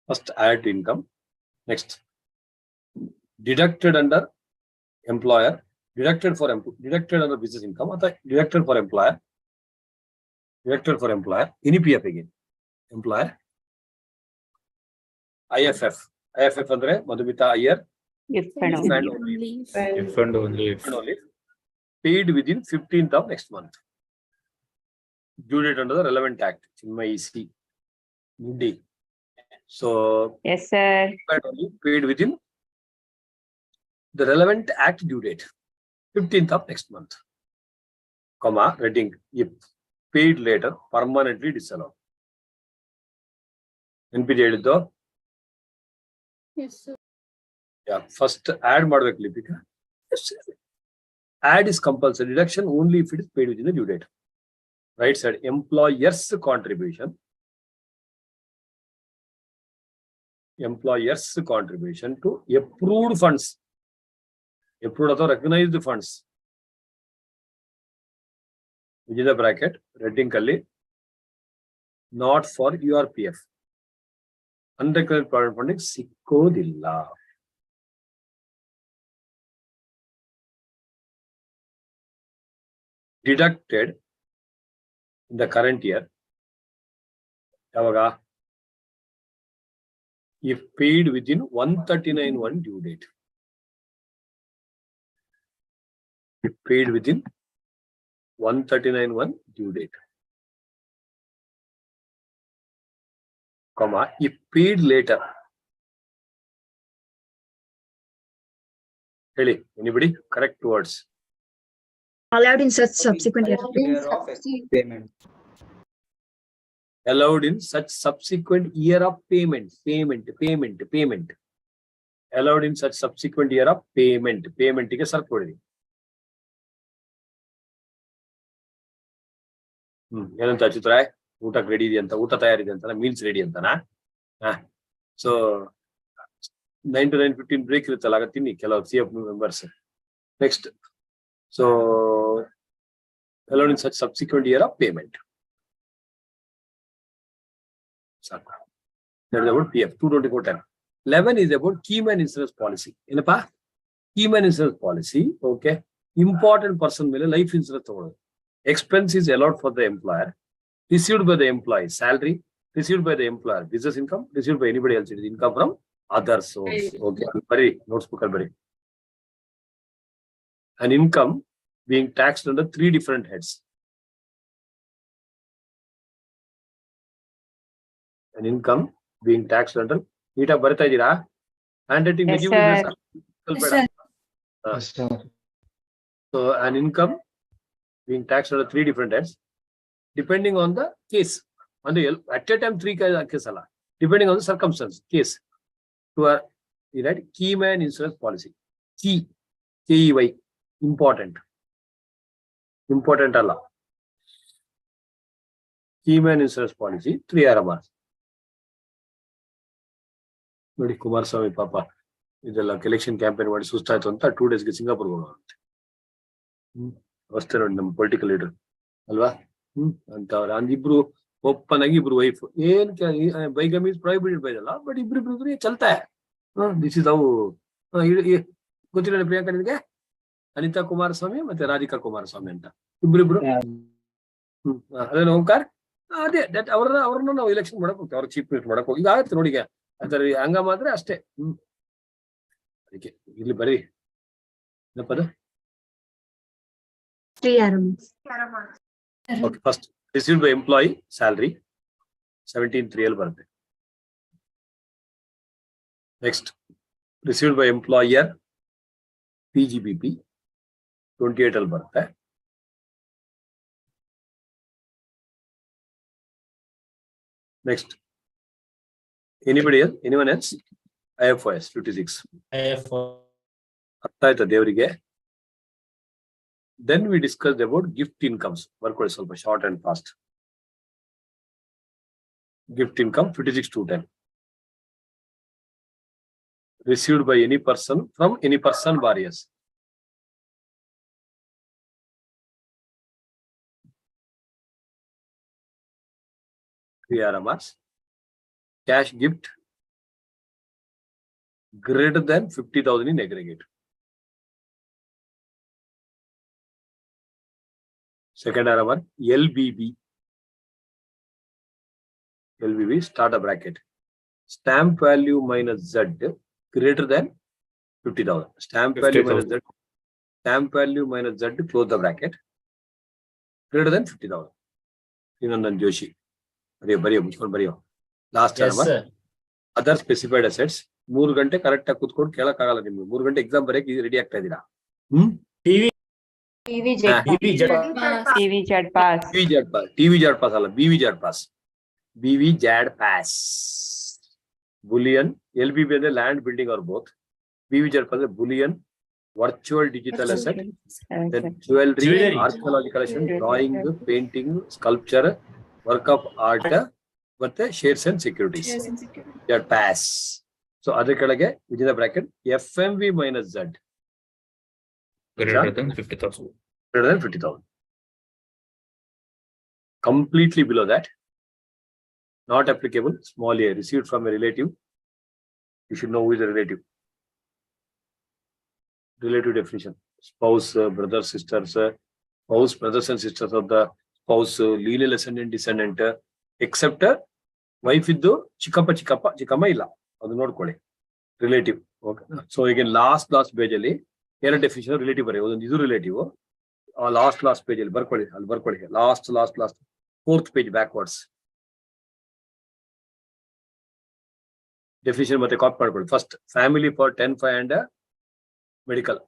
First, add to income. Next, deducted under employer, deducted under business income, or deducted for employer, any PF again, employer, IFF andre Madhumita Iyer, If and only. Paid within 15th of next month. Due date under the relevant act, Chinmay EC. D. So, Yes, sir. Paid within the relevant act due date, 15th of next month. Comma, reading, if paid later, permanently disallowed. NPD though? Yes, sir. Yeah, first add madavek Lipika. Add is compulsory. Deduction only if it is paid within the due date. Right side, employer's contribution. Employer's contribution to approved funds. Approved or recognized funds. Which is the bracket, reading kalli. Not for URPF. Unrecognized provident funding, sikkodilla. Deducted in the current year. Yavaga? If paid within 139(1) due date. If paid within 139(1) due date. Comma, if paid later. Really, anybody? Correct words. Allowed in such subsequent year. Payment. Allowed in such subsequent year of payment. Allowed in such subsequent year of payment. Payment ಗೆ ಸರ್ಕ್ ಕೊಡಿ. ಏನಂತ ಚಿತ್ರ ಊಟಕ್ಕೆ ready ಇದೆ ಅಂತ, ಊಟ ತಯಾರಿದೆ ಅಂತ, meals ready ಅಂತನಾ? So 9 to 9:15 break ಇರುತ್ತಲ್ಲ, ಆಗ ತಿನ್ನಿ ಕೆಲವು CF members. Next, so allowed in such subsequent year of payment. That is about PF 22410. 11 is about keyman insurance policy. Enapa? Keyman insurance policy. Okay. Important person mele life insurance tagolodu. Expense is allowed for the employer. Received by the employee. Salary. Received by the employer. Business income. Received by anybody else. It is income from other source. Okay. Very notes book very. An income being taxed under 3 different heads. An income being taxed under Nita Barata Jira handwriting. Yes, sir. So an income being taxed under 3 different heads depending on the case. On the at a time 3 cases depending on the circumstance case. To a right keyman insurance policy. Key KEY important Allah. Keyman insurance policy 3 RMR. ನೋಡಿ ಕುಮಾರಸ್ವಾಮಿ ಪಾಪ ಇದೆಲ್ಲ election campaign ಮಾಡಿ ಸುಸ್ತಾಯ್ತು ಅಂತ 2 days Singapore ಹೋಗೋರಂತೆ. ಅಷ್ಟೇ ನೋಡಿ ನಮ್ಮ political leader ಅಲ್ವಾ? ಅಂತ ಅವ್ರ ಅಂದಿಬ್ರು ಓಪನ್ ಆಗಿ ಇಬ್ರು ವೈಫ್ ಏನ್ bigamy is prohibited by the law, but ಇಬ್ರು ಚಲ್ತಾ ದಿಸ್ ಇಸ್ ಹೌ. ಗೊತ್ತಿಲ್ಲ ಪ್ರಿಯಾಂಕಾ ನಿಮಗೆ? ಅನಿತಾ ಕುಮಾರಸ್ವಾಮಿ ಮತ್ತೆ ರಾಧಿಕಾ ಕುಮಾರಸ್ವಾಮಿ ಅಂತ ಇಬ್ರಿಬ್ರು ಅದೇ ಓಂಕಾರ ಅದೇ ದಟ್ ಅವ್ರನ್ನ ನಾವು ಎಲೆಕ್ಷನ್ ಮಾಡಕ್ ಹೋಗ್ತೀವಿ, ಅವ್ರ ಚೀಫ್ ಮಿನಿಸ್ಟರ್ ಮಾಡಕ್ ಹೋಗಿ ಈಗ ಆಗುತ್ತೆ ನೋಡಿ. ಅದರ ಹಂಗ ಮಾತ್ರ ಅಷ್ಟೇ. ಅದಕ್ಕೆ ಇಲ್ಲಿ ಬರೀ ಏನಪ್ಪದ. Okay, first received by employee salary 17,3 ಅಲ್ಲಿ ಬರುತ್ತೆ. Next received by employer PGBP 28 ಅಲ್ಲಿ ಬರುತ್ತೆ. ನೆಕ್ಸ್ಟ್ ಎನಿಬಡಿ ಎಲ್ ಎನಿವನ್ ಎಲ್ಸ್ IFOS 56 ಅರ್ಥ ಆಯ್ತಾ ದೇವರಿಗೆ. Then we discussed about gift incomes. ಬರ್ಕೊಳ್ಳಿ ಸ್ವಲ್ಪ short and fast. Gift income 56,210 received by any person from any person various. RMRs. Cash gift greater than 50,000 in aggregate. Second RMR LBB. LBB start a bracket. Stamp value minus Z greater than 50,000. Stamp value minus Z. Stamp value minus Z close the bracket. Greater than 50,000. Inandan Joshi. ಬರೆಯೋ last other specified assets. 3 ಗಂಟೆ correct ಆಗಿ ಕೂತ್ಕೊಂಡು ಕೇಳಕ್ ಆಗಲ್ಲ ನಿಮ್ಗೆ. 3 ಗಂಟೆ exam ಬರೆಯಕ್ಕೆ ready ಆಗ್ತಾ ಇದ್ದೀರಾ? TV JAD pass ಅಲ್ಲ, BV JAD pass. Bullion LBB ಅಂದ್ರೆ land building or both. BV JAD pass ಅಂದ್ರೆ bullion, virtual digital asset, then jewelry, archaeological asset, drawing, painting, sculpture, work of art, ಮತ್ತೆ shares and securities. JAD pass. So ಅದರ ಕೆಳಗೆ within the bracket FMV minus Z greater than 50,000. Greater than 50,000. Completely below that, not applicable. Small a received from a relative. You should know who is a relative. Relative definition: spouse, brothers, sisters, spouse, brothers and sisters of the spouse, lineal ascendant, descendant, except wife iddu ಚಿಕ್ಕಮ್ಮ ಇಲ್ಲ, ಅದು ನೋಡ್ಕೊಳ್ಳಿ. Relative. Okay. So ಈಗ last page ಅಲ್ಲಿ ಎರಡು definition relative ಬರೀ. ಒಂದು ಇದು ರಿಲೇಟಿವ್ ಲಾಸ್ಟ್ ಪೇಜ್ ಅಲ್ಲಿ ಬರ್ಕೊಳ್ಳಿ. ಅಲ್ಲಿ ಬರ್ಕೊಳ್ಳಿ. Last 4th page backwards definition ಮತ್ತೆ ಕಾಪಿ ಮಾಡ್ಕೊಳ್ಳಿ. First family for 10,5 and medical.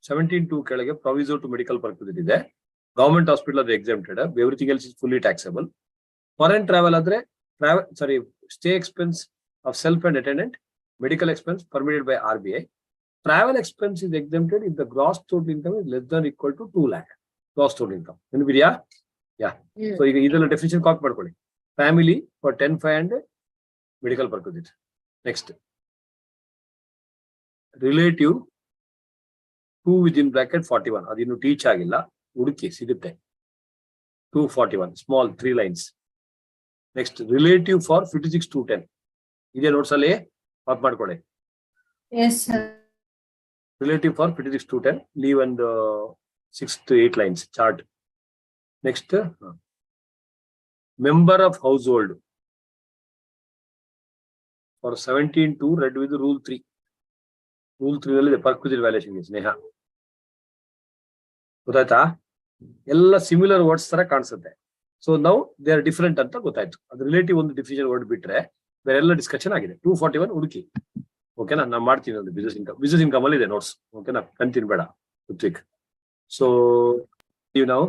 17(2) ಕೆಳಗೆ ಪ್ರೊವಿಸೋ ಟು ಮೆಡಿಕಲ್ ಪರ್ಪಸ್ ಇದೆ. ಗವರ್ಮೆಂಟ್ ಹಾಸ್ಪಿಟಲ್ ಅದು exempted. Everything else is fully taxable. Foreign travel ಆದ್ರೆ stay expense of self and attendant, medical expense permitted by RBI. Travel expense is exempted if the gross total income is less than or equal to 2 lakh. Gross total income. Yeah. So either definition copy ಮಾಡ್ಕೊಳ್ಳಿ. Family for 10,5 and medical purposes. Next. Relative 2 within bracket 41. ಅದು ಇನ್ನು teach ಆಗಿಲ್ಲ, ಹುಡುಕಿ ಸಿಗುತ್ತೆ. 241 small 3 lines. Next, relative for 56,210. ಇದೇ notes ಅಲ್ಲಿ copy ಮಾಡ್ಕೊಳ್ಳಿ. Relative for 56,210 leave ಒಂದು 6 to 8 lines chart. Next member of house hold for 17(2) red with rule 3. Rule 3 ನಲ್ಲಿ ಪರ್ಕ್ವಿಸಿಟ್ ವ್ಯಾಲ್ಯೂಯೇಷನ್ ಸ್ನೇಹ ಗೊತ್ತಾಯ್ತಾ? ಎಲ್ಲ ಸಿಮಿಲರ್ ವರ್ಡ್ಸ್ ತರ ಕಾಣಿಸುತ್ತೆ. So now they are different ಅಂತ ಗೊತ್ತಾಯ್ತು. ಅದು ರಿಲೇಟಿವ್ ಒಂದು ಡಿಫಿಷನ್ ವರ್ಡ್ ಬಿಟ್ರೆ ಬೇರೆಲ್ಲ ಡಿಸ್ಕಷನ್ ಆಗಿದೆ. 241 ಹುಡುಕಿ. ಓಕೆನಾ? ನಾನು ಮಾಡ್ತೀನಿ ಒಂದು ಬಿಸ್ನೆಸ್ ಇನ್ಕಮ್ ಅಲ್ಲಿ ಇದೆ ನೋಟ್ಸ್. ಓಕೆನಾ? ಕಂತೀನಿ ಬೇಡ ಋತ್ವಿಕ್. ಸೊ ನೀವು ನಾವು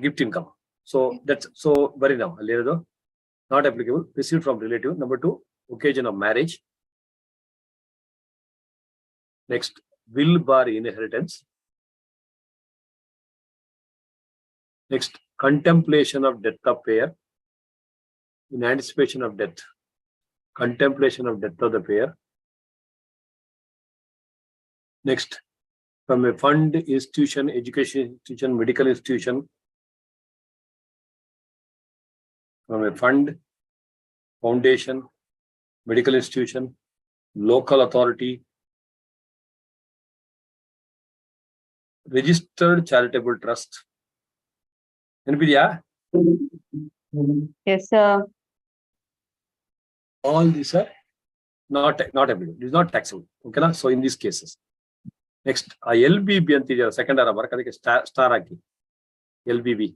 gift income. So that's so ಬರೀ ನಾವು ಅಲ್ಲಿ ಇರೋದು not applicable. Receive from relative. Number 2 occasion of marriage. Next will bar inheritance. Next contemplation of death of payer. In anticipation of death, contemplation of death of the payer. Next, from a fund, institution, education institution, medical institution, from a fund, foundation, medical institution, local authority, Registered charitable trust. NPDA? Yes, sir. All these are not everything. It is not taxable. Okay, na? So in these cases. Next, LBB and second mark, star haki. LBB.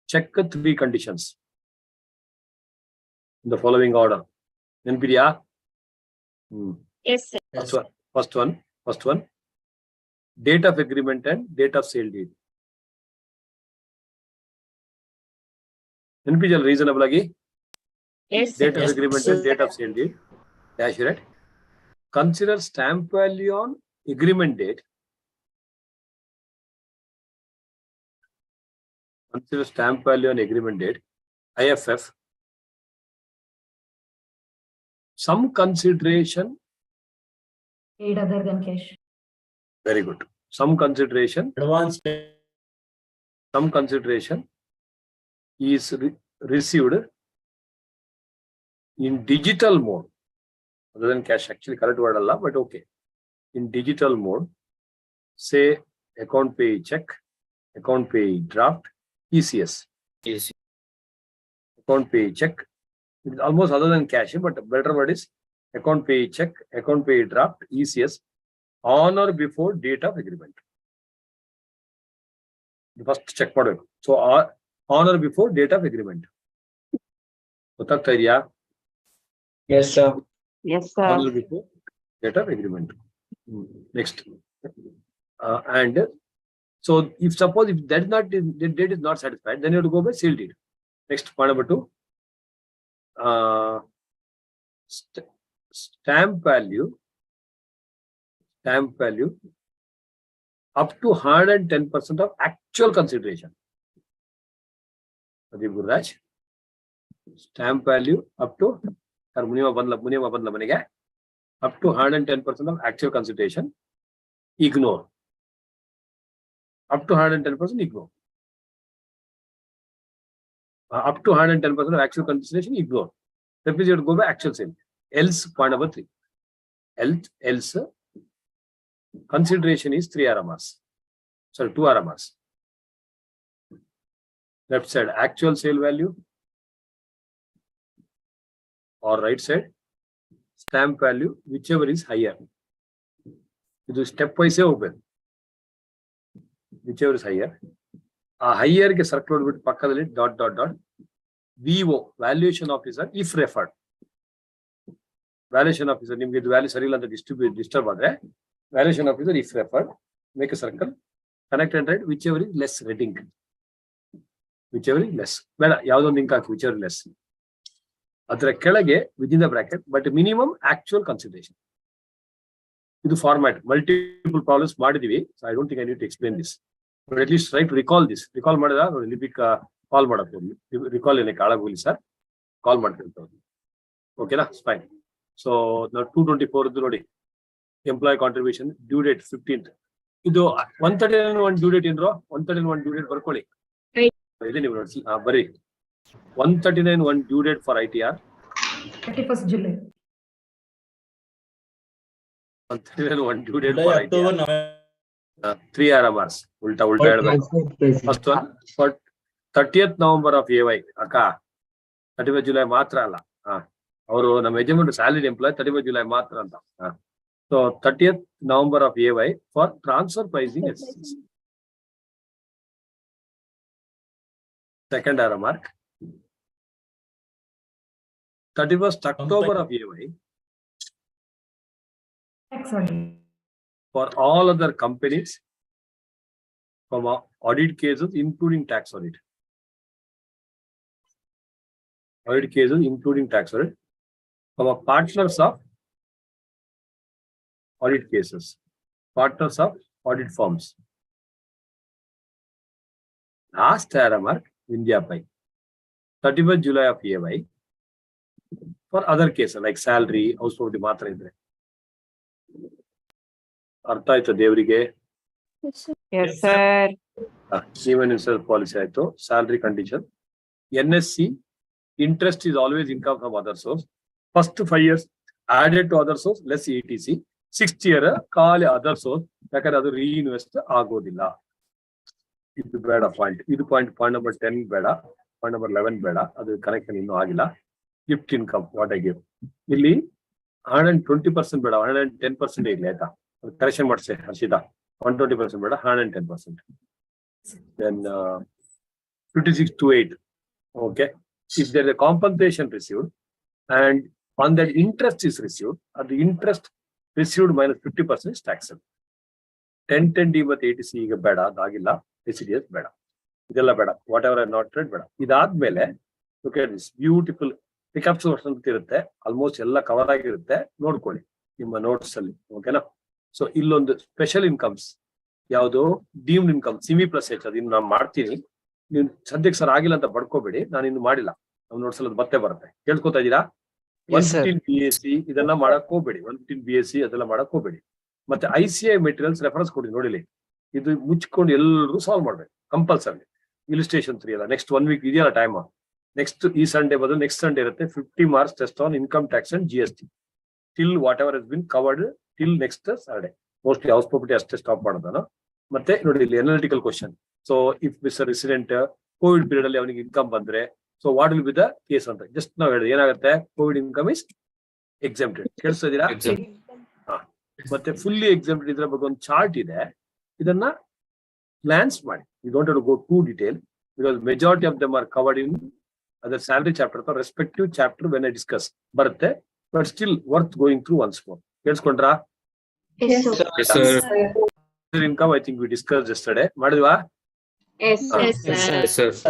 Check 3 conditions in the following order. NPDA? Yes, sir. First one. Date of agreement and date of sale deed. NPDA reasonable agi? Yes, sir. Date of agreement and date of sale deed. Dash right. Consider stamp value on agreement date. Consider stamp value on agreement date. IFF. Some consideration. Paid other than cash. Very good. Some consideration. Advance. Some consideration is received in digital mode. Other than cash, actually correct word Allah, but okay. In digital mode, say account pay check, account pay draft, ECS. Yes. Account pay check. It is almost other than cash, but a better word is account pay check, account pay draft, ECS, on or before date of agreement. The first check model. So on or before date of agreement. Yes, sir. Yes, On sir. or before date of agreement. Next. And so if suppose if that is not the date is not satisfied, then you have to go by sale deed. Next, point number 2. Stamp value up to 110% of actual consideration. Stamp value up to up to 110% of actual consideration. Ignore. Up to 110% ignore. Up to 110% of actual consideration ignore. That means you have to go by actual sale. Else, point number 3. Else consideration is 3 RMRs. Sorry, 2 RMRs. Left side actual sale value, or right side stamp value, whichever is higher. It is stepwise open. Whichever is higher. Higher ke circle with pakkadalli ... VO, valuation officer, if referred. Valuation officer, nimge value sarila anta disturb adre. Valuation officer, if referred, make a circle, connect and write whichever is less rating. Whichever is less. Beda, yavado link haki, whichever is less. Adra kelage within the bracket, but minimum actual consideration. This format, multiple problems ಮಾಡಿದೀವಿ. So I don't think I need to explain this. But at least try to recall this. Recall ಮಾಡಿದ ಲಿಪಿಕ್ ಕಾಲ್ ಮಾಡಕ್ಕೆ recall ಏನಕ್ಕೆ ಆಳಾಗೋಲಿ sir call ಮಾಡ್ತಿರ್ತಾರೆ. ಓಕೆನಾ? Fine. So now 224 ಇದು ನೋಡಿ. Employee contribution due date 15th. ಇದು 131 due date ಏನ್ರೋ 131 due date ಬರ್ಕೊಳ್ಳಿ. ಇದೆ ನೀವು ನೋಡಿ. ಬರ್ರಿ. 139 due date for ITR. 31st July. 131 due date for ITR. 3 RMRs. Ulta ಹೇಳ್ಬೇಕು. First one for 30th November of AY. ಅಕ್ಕ 31st July ಮಾತ್ರ ಅಲ್ಲ. ಅವರು ನಮ್ಮ ಯಜಮಾನರು ಸ್ಯಾಲರಿ ಎಂಪ್ಲಾಯ್ 31st July ಮಾತ್ರ ಅಂತ. So 30th November of AY for transfer pricing exercise. Second arrow mark. 31st October of AY for all other companies, audit cases including tax audit. Audit cases including tax audit. Partners of audit cases. Partners of audit firms. Last arrow mark, India Pi. 31st July of AY for other cases like salary, house property ಮಾತ್ರ ಇದ್ರೆ. ಅರ್ಥ ಆಯ್ತು ದೇವರಿಗೆ? Yes, sir. Human insurance policy ಆಯ್ತು. Salary condition. NSC, interest is always income from other source. First 5 years added to other source less ETC. 6th year call other source ಯಾಕಂದ್ರೆ ಅದು reinvest ಆಗೋದಿಲ್ಲ. ಇದು ಬೇಡ ಪಾಯಿಂಟ್, ಇದು ಪಾಯಿಂಟ್ ನಂಬರ್ 10 ಬೇಡ, point number 11 ಬೇಡ, ಅದು ಕನೆಕ್ಷನ್ ಇನ್ನೂ ಆಗಿಲ್ಲ. Gift income what I give, ಇಲ್ಲಿ 120% ಬೇಡ, 110% ಇರ್ಲಿ ಆಯ್ತಾ, ಕರೆಕ್ಷನ್ ಮಾಡಿಸಿ ಹರ್ಷಿತಾ. 120% ಬೇಡ, 110%. Then 5628. Okay, if there is a compensation received and on that interest is received, the interest received minus 50% is taxable. 1010D ಮತ್ತು 80C ಈಗ ಬೇಡ, ಅದಾಗಿಲ್ಲ. SCDS ಬೇಡ, ಇದೆಲ್ಲ ಬೇಡ, what ever I not red ಬೇಡ. ಇದಾದ್ಮೇಲೆ look at this beautiful recapitulation ಅಂತ ಇರುತ್ತೆ, ಆಲ್ಮೋಸ್ಟ್ ಎಲ್ಲ ಕವರ್ ಆಗಿರುತ್ತೆ, ನೋಡ್ಕೊಳ್ಳಿ ನಿಮ್ಮ ನೋಟ್ಸ್ ಅಲ್ಲಿ. ಓಕೆನಾ? ಸೊ ಇಲ್ಲೊಂದು ಸ್ಪೆಷಲ್ ಇನ್ಕಮ್ಸ್ ಯಾವುದು, deemed income Simi plus H, ಅದು ಇನ್ನು ನಾನು ಮಾಡ್ತೀನಿ. ನೀವು ಸದ್ಯಕ್ಕೆ ಸರ್ ಆಗಿಲ್ಲ ಅಂತ ಬಡ್ಕೋಬೇಡಿ, ನಾನು ಇನ್ನು ಮಾಡಿಲ್ಲ, ನಾವು ನೋಡ್ಸಲ್ಲ ಮತ್ತೆ ಬರುತ್ತೆ. ಕೇಳ್ಕೊತಾ ಇದ್ದೀರಾ? 115 BSc ಇದೆಲ್ಲ ಮಾಡಕ್ ಹೋಗ್ಬೇಡಿ, 115 BSc ಅದೆಲ್ಲ ಮಾಡಕ್ ಹೋಗ್ಬೇಡಿ. ಮತ್ತೆ ICI ಮೆಟೀರಿಯಲ್ಸ್ ರೆಫರೆನ್ಸ್ ಕೊಡಿ, ನೋಡಿಲಿ, ಇದು ಮುಚ್ಕೊಂಡು ಎಲ್ಲರೂ ಸಾಲ್ವ್ ಮಾಡ್ಬೇಕು ಕಂಪಲ್ಸರಿ. ಇಲಿಸ್ಟ್ರೇಷನ್ 3 ಅಲ್ಲ, ನೆಕ್ಸ್ಟ್ 1 ವೀಕ್ ಇದೆಯಲ್ಲ ಟೈಮ್, ನೆಕ್ಸ್ಟ್ ಈ ಸಂಡೇ ಬದಲು ನೆಕ್ಸ್ಟ್ ಸಂಡೇ ಇರುತ್ತೆ. 50 marks test on income tax and GST till what ever has been covered till next Sunday. Mostly house property ಅಷ್ಟೇ ಸ್ಟಾಪ್ ಮಾಡೋದು. ಮತ್ತೆ ನೋಡಿ ಇಲ್ಲಿ analytical question. So if mister resident Covid period ಅಲ್ಲಿ ಅವನಿಗೆ income ಬಂದ್ರೆ, so what will be the case ಅಂತ just ನಾವು ಹೇಳಿದ್ರೆ ಏನಾಗುತ್ತೆ, ಕೋವಿಡ್ ಇನ್ಕಮ್ ಇಸ್ ಎಕ್ಸೆಂಪ್ಟೆಡ್. ಕೇಳಿಸ್ತಿದ್ದೀರಾ? ಮತ್ತೆ ಫುಲ್ಲಿ ಎಕ್ಸೆಂಪ್ಟೆಡ್ ಇದ್ರ ಬಗ್ಗೆ ಒಂದು ಚಾರ್ಟ್ ಇದೆ, ಇದನ್ನ ಗ್ಲಾನ್ಸ್ ಮಾಡಿ. You don't have to go to detail because majority of them are covered in other salary chapter ಅಥವಾ respective chapter when I discuss ಬರುತ್ತೆ. But still worth going through once more. ಕೇಳಿಸ್ಕೊಂಡ್ರಾ? Income I think we discuss yesterday. ಮಾಡಿದ್ವಾ?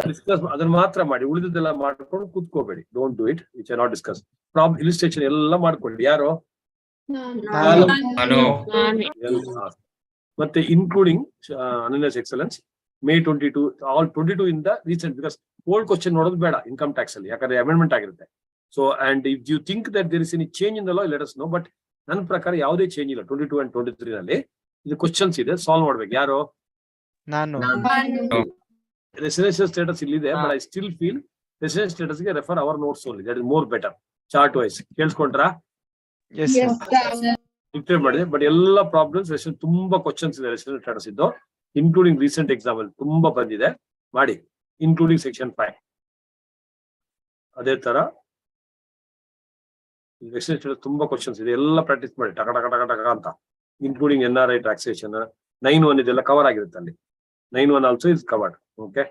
Discuss ಅದನ್ನ ಮಾತ್ರ ಮಾಡಿ, ಉಳಿದದೆಲ್ಲ ಮಾಡ್ಕೊಂಡು ಕೂತ್ಕೋಬೇಡಿ. Don't do it which I not discuss. Illustration ಎಲ್ಲ ಮಾಡ್ಕೊಳ್ಳಿ. ಯಾರು? ಮತ್ತೆ including analysis excellence May 22, all 22 in the recent, because old question ನೋಡೋದು ಬೇಡ ಇನ್ಕಮ್ ಟ್ಯಾಕ್ಸ್ ಅಲ್ಲಿ, ಯಾಕಂದ್ರೆ ಅಮೆಂಡ್ಮೆಂಟ್ ಆಗಿರುತ್ತೆ. So and if you think that there is any change in the law, let us know. But ನನ್ನ ಪ್ರಕಾರ ಯಾವುದೇ change ಇಲ್ಲ. 22 and 23 ನಲ್ಲಿ ಇದು ಕ್ವಶನ್ಸ್ ಇದೆ, ಸಾಲ್ವ್ ಮಾಡ್ಬೇಕು. ಯಾರು? ನಾನು. ರೆಸಿಡೆನ್ಷಿಯಲ್ ಸ್ಟೇಟಸ್ ಇಲ್ಲಿದೆ, but I still feel residential status ಗೆ refer our notes only, that is more better chart wise. ಕೇಳಿಸ್ಕೊಂಡ್ರಾ? ಡಿಕ್ಲೇರ್ ಮಾಡಿದೆ, ಬಟ್ ಎಲ್ಲ ಪ್ರಾಬ್ಲಮ್ಸ್ ತುಂಬಾ ಕ್ವಶನ್ಸ್ ಇದೆ ರೆಸಿಡೆನ್ಷಿಯಲ್ ಸ್ಟೇಟಸ್ ಇದ್ದು, ಇನ್ಕ್ಲೂಡಿಂಗ್ ರೀಸೆಂಟ್ ಎಕ್ಸಾಂಪಲ್ ತುಂಬಾ ಬಂದಿದೆ, ಮಾಡಿ. Including section 5. ಅದೇ ತರ ತುಂಬಾ ಕ್ವಶನ್ಸ್ ಇದೆ, ಎಲ್ಲ ಪ್ರಾಕ್ಟೀಸ್ ಮಾಡಿ ಟಕ ಟಕ ಟಕ ಟಕ ಅಂತ. ಇನ್ಕ್ಲೂಡಿಂಗ್ NRI ಟ್ಯಾಕ್ಸೇಷನ್ 9(1) ಇದೆಲ್ಲ ಕವರ್ ಆಗಿರುತ್ತೆ ಅಲ್ಲಿ. 9(1) ಆಲ್ಸೋ ಇಸ್ ಕವರ್ಡ್. ಓಕೆ,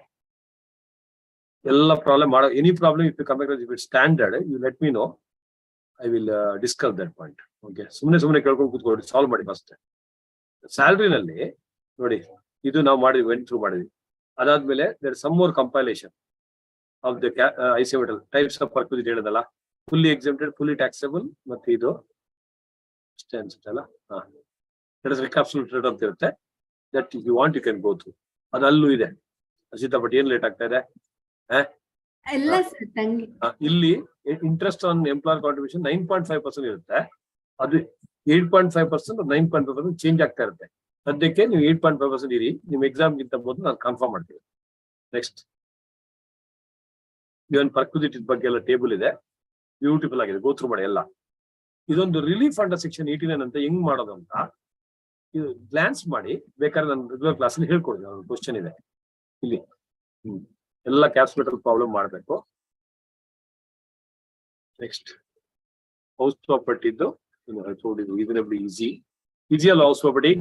ಎಲ್ಲ ಪ್ರಾಬ್ಲಮ್ ಮಾಡೋ, any problem if you come across if it standard, you let me know, I will discuss that point. Okay, ಸುಮ್ಮನೆ ಕೇಳ್ಕೊಂಡು ಕೂತ್ಕೊಂಡು ಸಾಲ್ವ್ ಮಾಡಿ ಫಸ್ಟ್. ಸ್ಯಾಲ್ರಿನಲ್ಲಿ ನೋಡಿ, ಇದು ನಾವು ಮಾಡಿದ್ವಿ, ವೆಂಟ್ ಥ್ರೂ ಮಾಡಿದ್ವಿ. ಅದಾದ್ಮೇಲೆ there some more compilation of the ICI material types of perquisite ಹೇಳಿದಲ್ಲ, ಫುಲ್ಲಿ ಎಕ್ಸೆಂಪ್ಟೆಡ್, ಫುಲ್ಲಿ ಟ್ಯಾಕ್ಸಬಲ್, ಮತ್ತೆ ಇದು ಅಷ್ಟೇ ಅನ್ಸುತ್ತಲ್ಲ. ರಿಕ್ಯಾಪ್ಸುಲೇಟೆಡ್ ಅಂತ ಇರುತ್ತೆ, that you want you can go through. ಅದಲ್ಲೂ ಇದೆ. ಅಸಿತಾ, ಬಟ್ ಏನ್ ಲೇಟ್ ಆಗ್ತಾ ಇದೆ? ಇಲ್ಲಿ ಇಂಟ್ರೆಸ್ಟ್ ಆನ್ ಎಂಪ್ಲಾಯರ್ ಕಾಂಟ್ರಿಬ್ಯೂಷನ್ 9.5% ಇರುತ್ತೆ, ಅದು 8.5% 9.5% ಚೇಂಜ್ ಆಗ್ತಾ ಇರುತ್ತೆ. ಸದ್ಯಕ್ಕೆ ನೀವು 8.5% ಇರಿ, ನಿಮ್ ಎಕ್ಸಾಮ್ಗಿಂತ ಮೊದಲು ನಾನು ಕನ್ಫರ್ಮ್ ಮಾಡ್ತೀನಿ. ನೆಕ್ಸ್ಟ್ ಇವನ್ ಪರ್ಕ್ವಿಸಿಟ್ ಬಗ್ಗೆ ಎಲ್ಲ ಟೇಬಲ್ ಇದೆ, ಬ್ಯೂಟಿಫುಲ್ ಆಗಿದೆ, ಗೋ ಥ್ರೂ ಮಾಡಿ ಎಲ್ಲ. ಇದೊಂದು ರಿಲೀಫ್ ಅಂಡರ್ ಸೆಕ್ಷನ್ 89 ಅಂತ ಹೆಂಗ್ ಮಾಡೋದು ಅಂತ ಇದು ಗ್ಲಾನ್ಸ್ ಮಾಡಿ, ಬೇಕಾದ್ರೆ ನಾನು ರೆಗ್ಯುಲರ್ ಕ್ಲಾಸ್ ಅಲ್ಲಿ ಹೇಳ್ಕೊಡ್ತೀನಿ. ಒಂದು ಕ್ವಶನ್ ಇದೆ ಇಲ್ಲಿ, ಎಲ್ಲ ಕ್ಯಾಲ್ಕುಲೇಟರ್ ಪ್ರಾಬ್ಲಮ್ ಮಾಡಬೇಕು. ನೆಕ್ಸ್ಟ್ ಹೌಸ್ ಪ್ರಾಪರ್ಟಿ ಇದ್ದು ರೀಸನಬಲಿ ಈಸಿ ಅಲ್ಲ ಹೌಸ್ ಪ್ರಾಪರ್ಟಿ?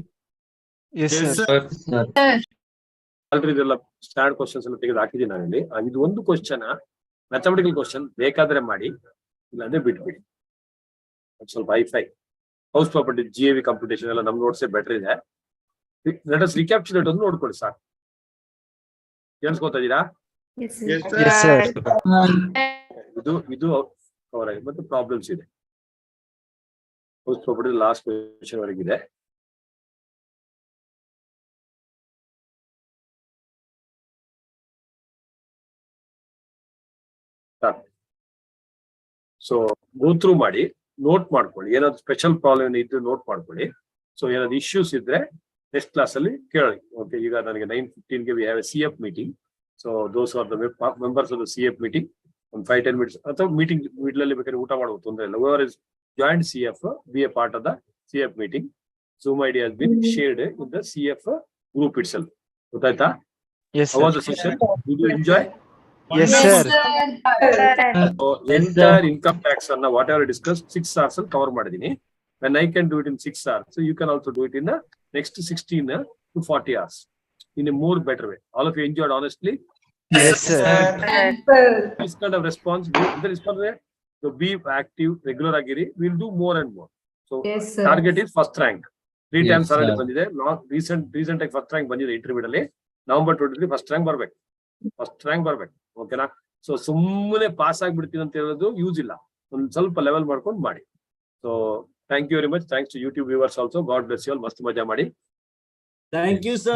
ಆಲ್ರೆಡಿ ಇದೆಲ್ಲ ಸ್ಟ್ಯಾಂಡರ್ಡ್ ಕ್ವಶನ್ಸ್ ಎಲ್ಲ ತೆಗೆದು ಹಾಕಿದ್ದೀನಿ ನಾನು ಇಲ್ಲಿ. ಇದು ಒಂದು ಕ್ವಶನ್ ಮ್ಯಾಥಮೆಟಿಕಲ್ ಕ್ವಶನ್, ಬೇಕಾದ್ರೆ ಮಾಡಿ, ಇಲ್ಲಾಂದ್ರೆ ಬಿಟ್ಬಿಡಿ. ಸ್ವಲ್ಪ hi fi house property GAV computation ಎಲ್ಲ ನಮ್ ನೋಟ್ಸೇ ಬೆಟರ್ ಇದೆ. ಲೆಟ್ ಅಸ್ ರಿಕ್ಯಾಪ್ಚುಲೇಟ್ ಒಂದು ನೋಡ್ಕೊಳ್ಳಿ ಸಾಕು. ಕೇಳಿಸ್ಕೊತಾ ಇದೀರಾ? ಇದು ಕವರ್ ಆಗಿದೆ. ಮತ್ತೆ ಪ್ರಾಬ್ಲಮ್ಸ್ ಇದೆ. ಹೌಸ್ ಪ್ರಾಪರ್ಟಿ ಲಾಸ್ಟ್ ಕ್ವಶನ್ ವರೆಗಿದೆ. ಸೊ ಗೋ ಥ್ರೂ ಮಾಡಿ, ನೋಟ್ ಮಾಡ್ಕೊಳ್ಳಿ. ಏನಾದ್ರು ಸ್ಪೆಷಲ್ ಪ್ರಾಬ್ಲಮ್ ಇದ್ದು ನೋಟ್ ಮಾಡ್ಕೊಳ್ಳಿ. ಸೊ ಏನಾದ್ರು ಇಶ್ಯೂಸ್ ಇದ್ರೆ ನೆಕ್ಸ್ಟ್ ಕ್ಲಾಸ್ ಅಲ್ಲಿ ಕೇಳಿ. ಓಕೆ, ಈಗ ನನಗೆ 9:15 we have a CF meeting. So those are the members of the CF meeting. ಒಂದು 5-10 minutes ಅಥವಾ ಮೀಟಿಂಗ್ ಮಿಡ್ಲ್ ಅಲ್ಲಿ ಬೇಕಾದ್ರೆ ಊಟ ಮಾಡುವ ತೊಂದರೆ ಇಲ್ಲ. whoever is joined CF, be a part of the CF meeting. Zoom ID has been shared in the CF group itself. ಗೊತ್ತಾಯ್ತಾ? Yes, How sir. was the session? Did you enjoy? Yes, sir. So, entire income tax ಅನ್ನ whatever discussed 6 hours ಅಲ್ಲಿ cover ಮಾಡಿದೀನಿ. When I can do it in 6 hours, so you can also do it in the next 16 to 40 hours in a more better way. All of you enjoyed honestly. Yes, sir. This kind of response, so be active, regular agiri. We'll do more and more. So Yes, sir. target is first rank. 3 Yes, times already sir. ಬಂದಿದೆ. Recent first rank ಬಂದಿದೆ intermediate ಅಲ್ಲಿ. November 23 first rank ಬರ್ಬೇಕು. First rank ಬರ್ಬೇಕು. ಓಕೆನಾ? So ಸುಮ್ಮನೆ pass ಆಗ್ಬಿಡ್ತೀನಿ ಅಂತ ಹೇಳೋದು use ಇಲ್ಲ. ಒಂದು ಸ್ವಲ್ಪ ಲೆವೆಲ್ ಮಾಡ್ಕೊಂಡು ಮಾಡಿ. So thank you very much. Thanks to YouTube viewers also. God bless you all. ಮಸ್ತ್ ಮಜಾ ಮಾಡಿ. Thank you, sir.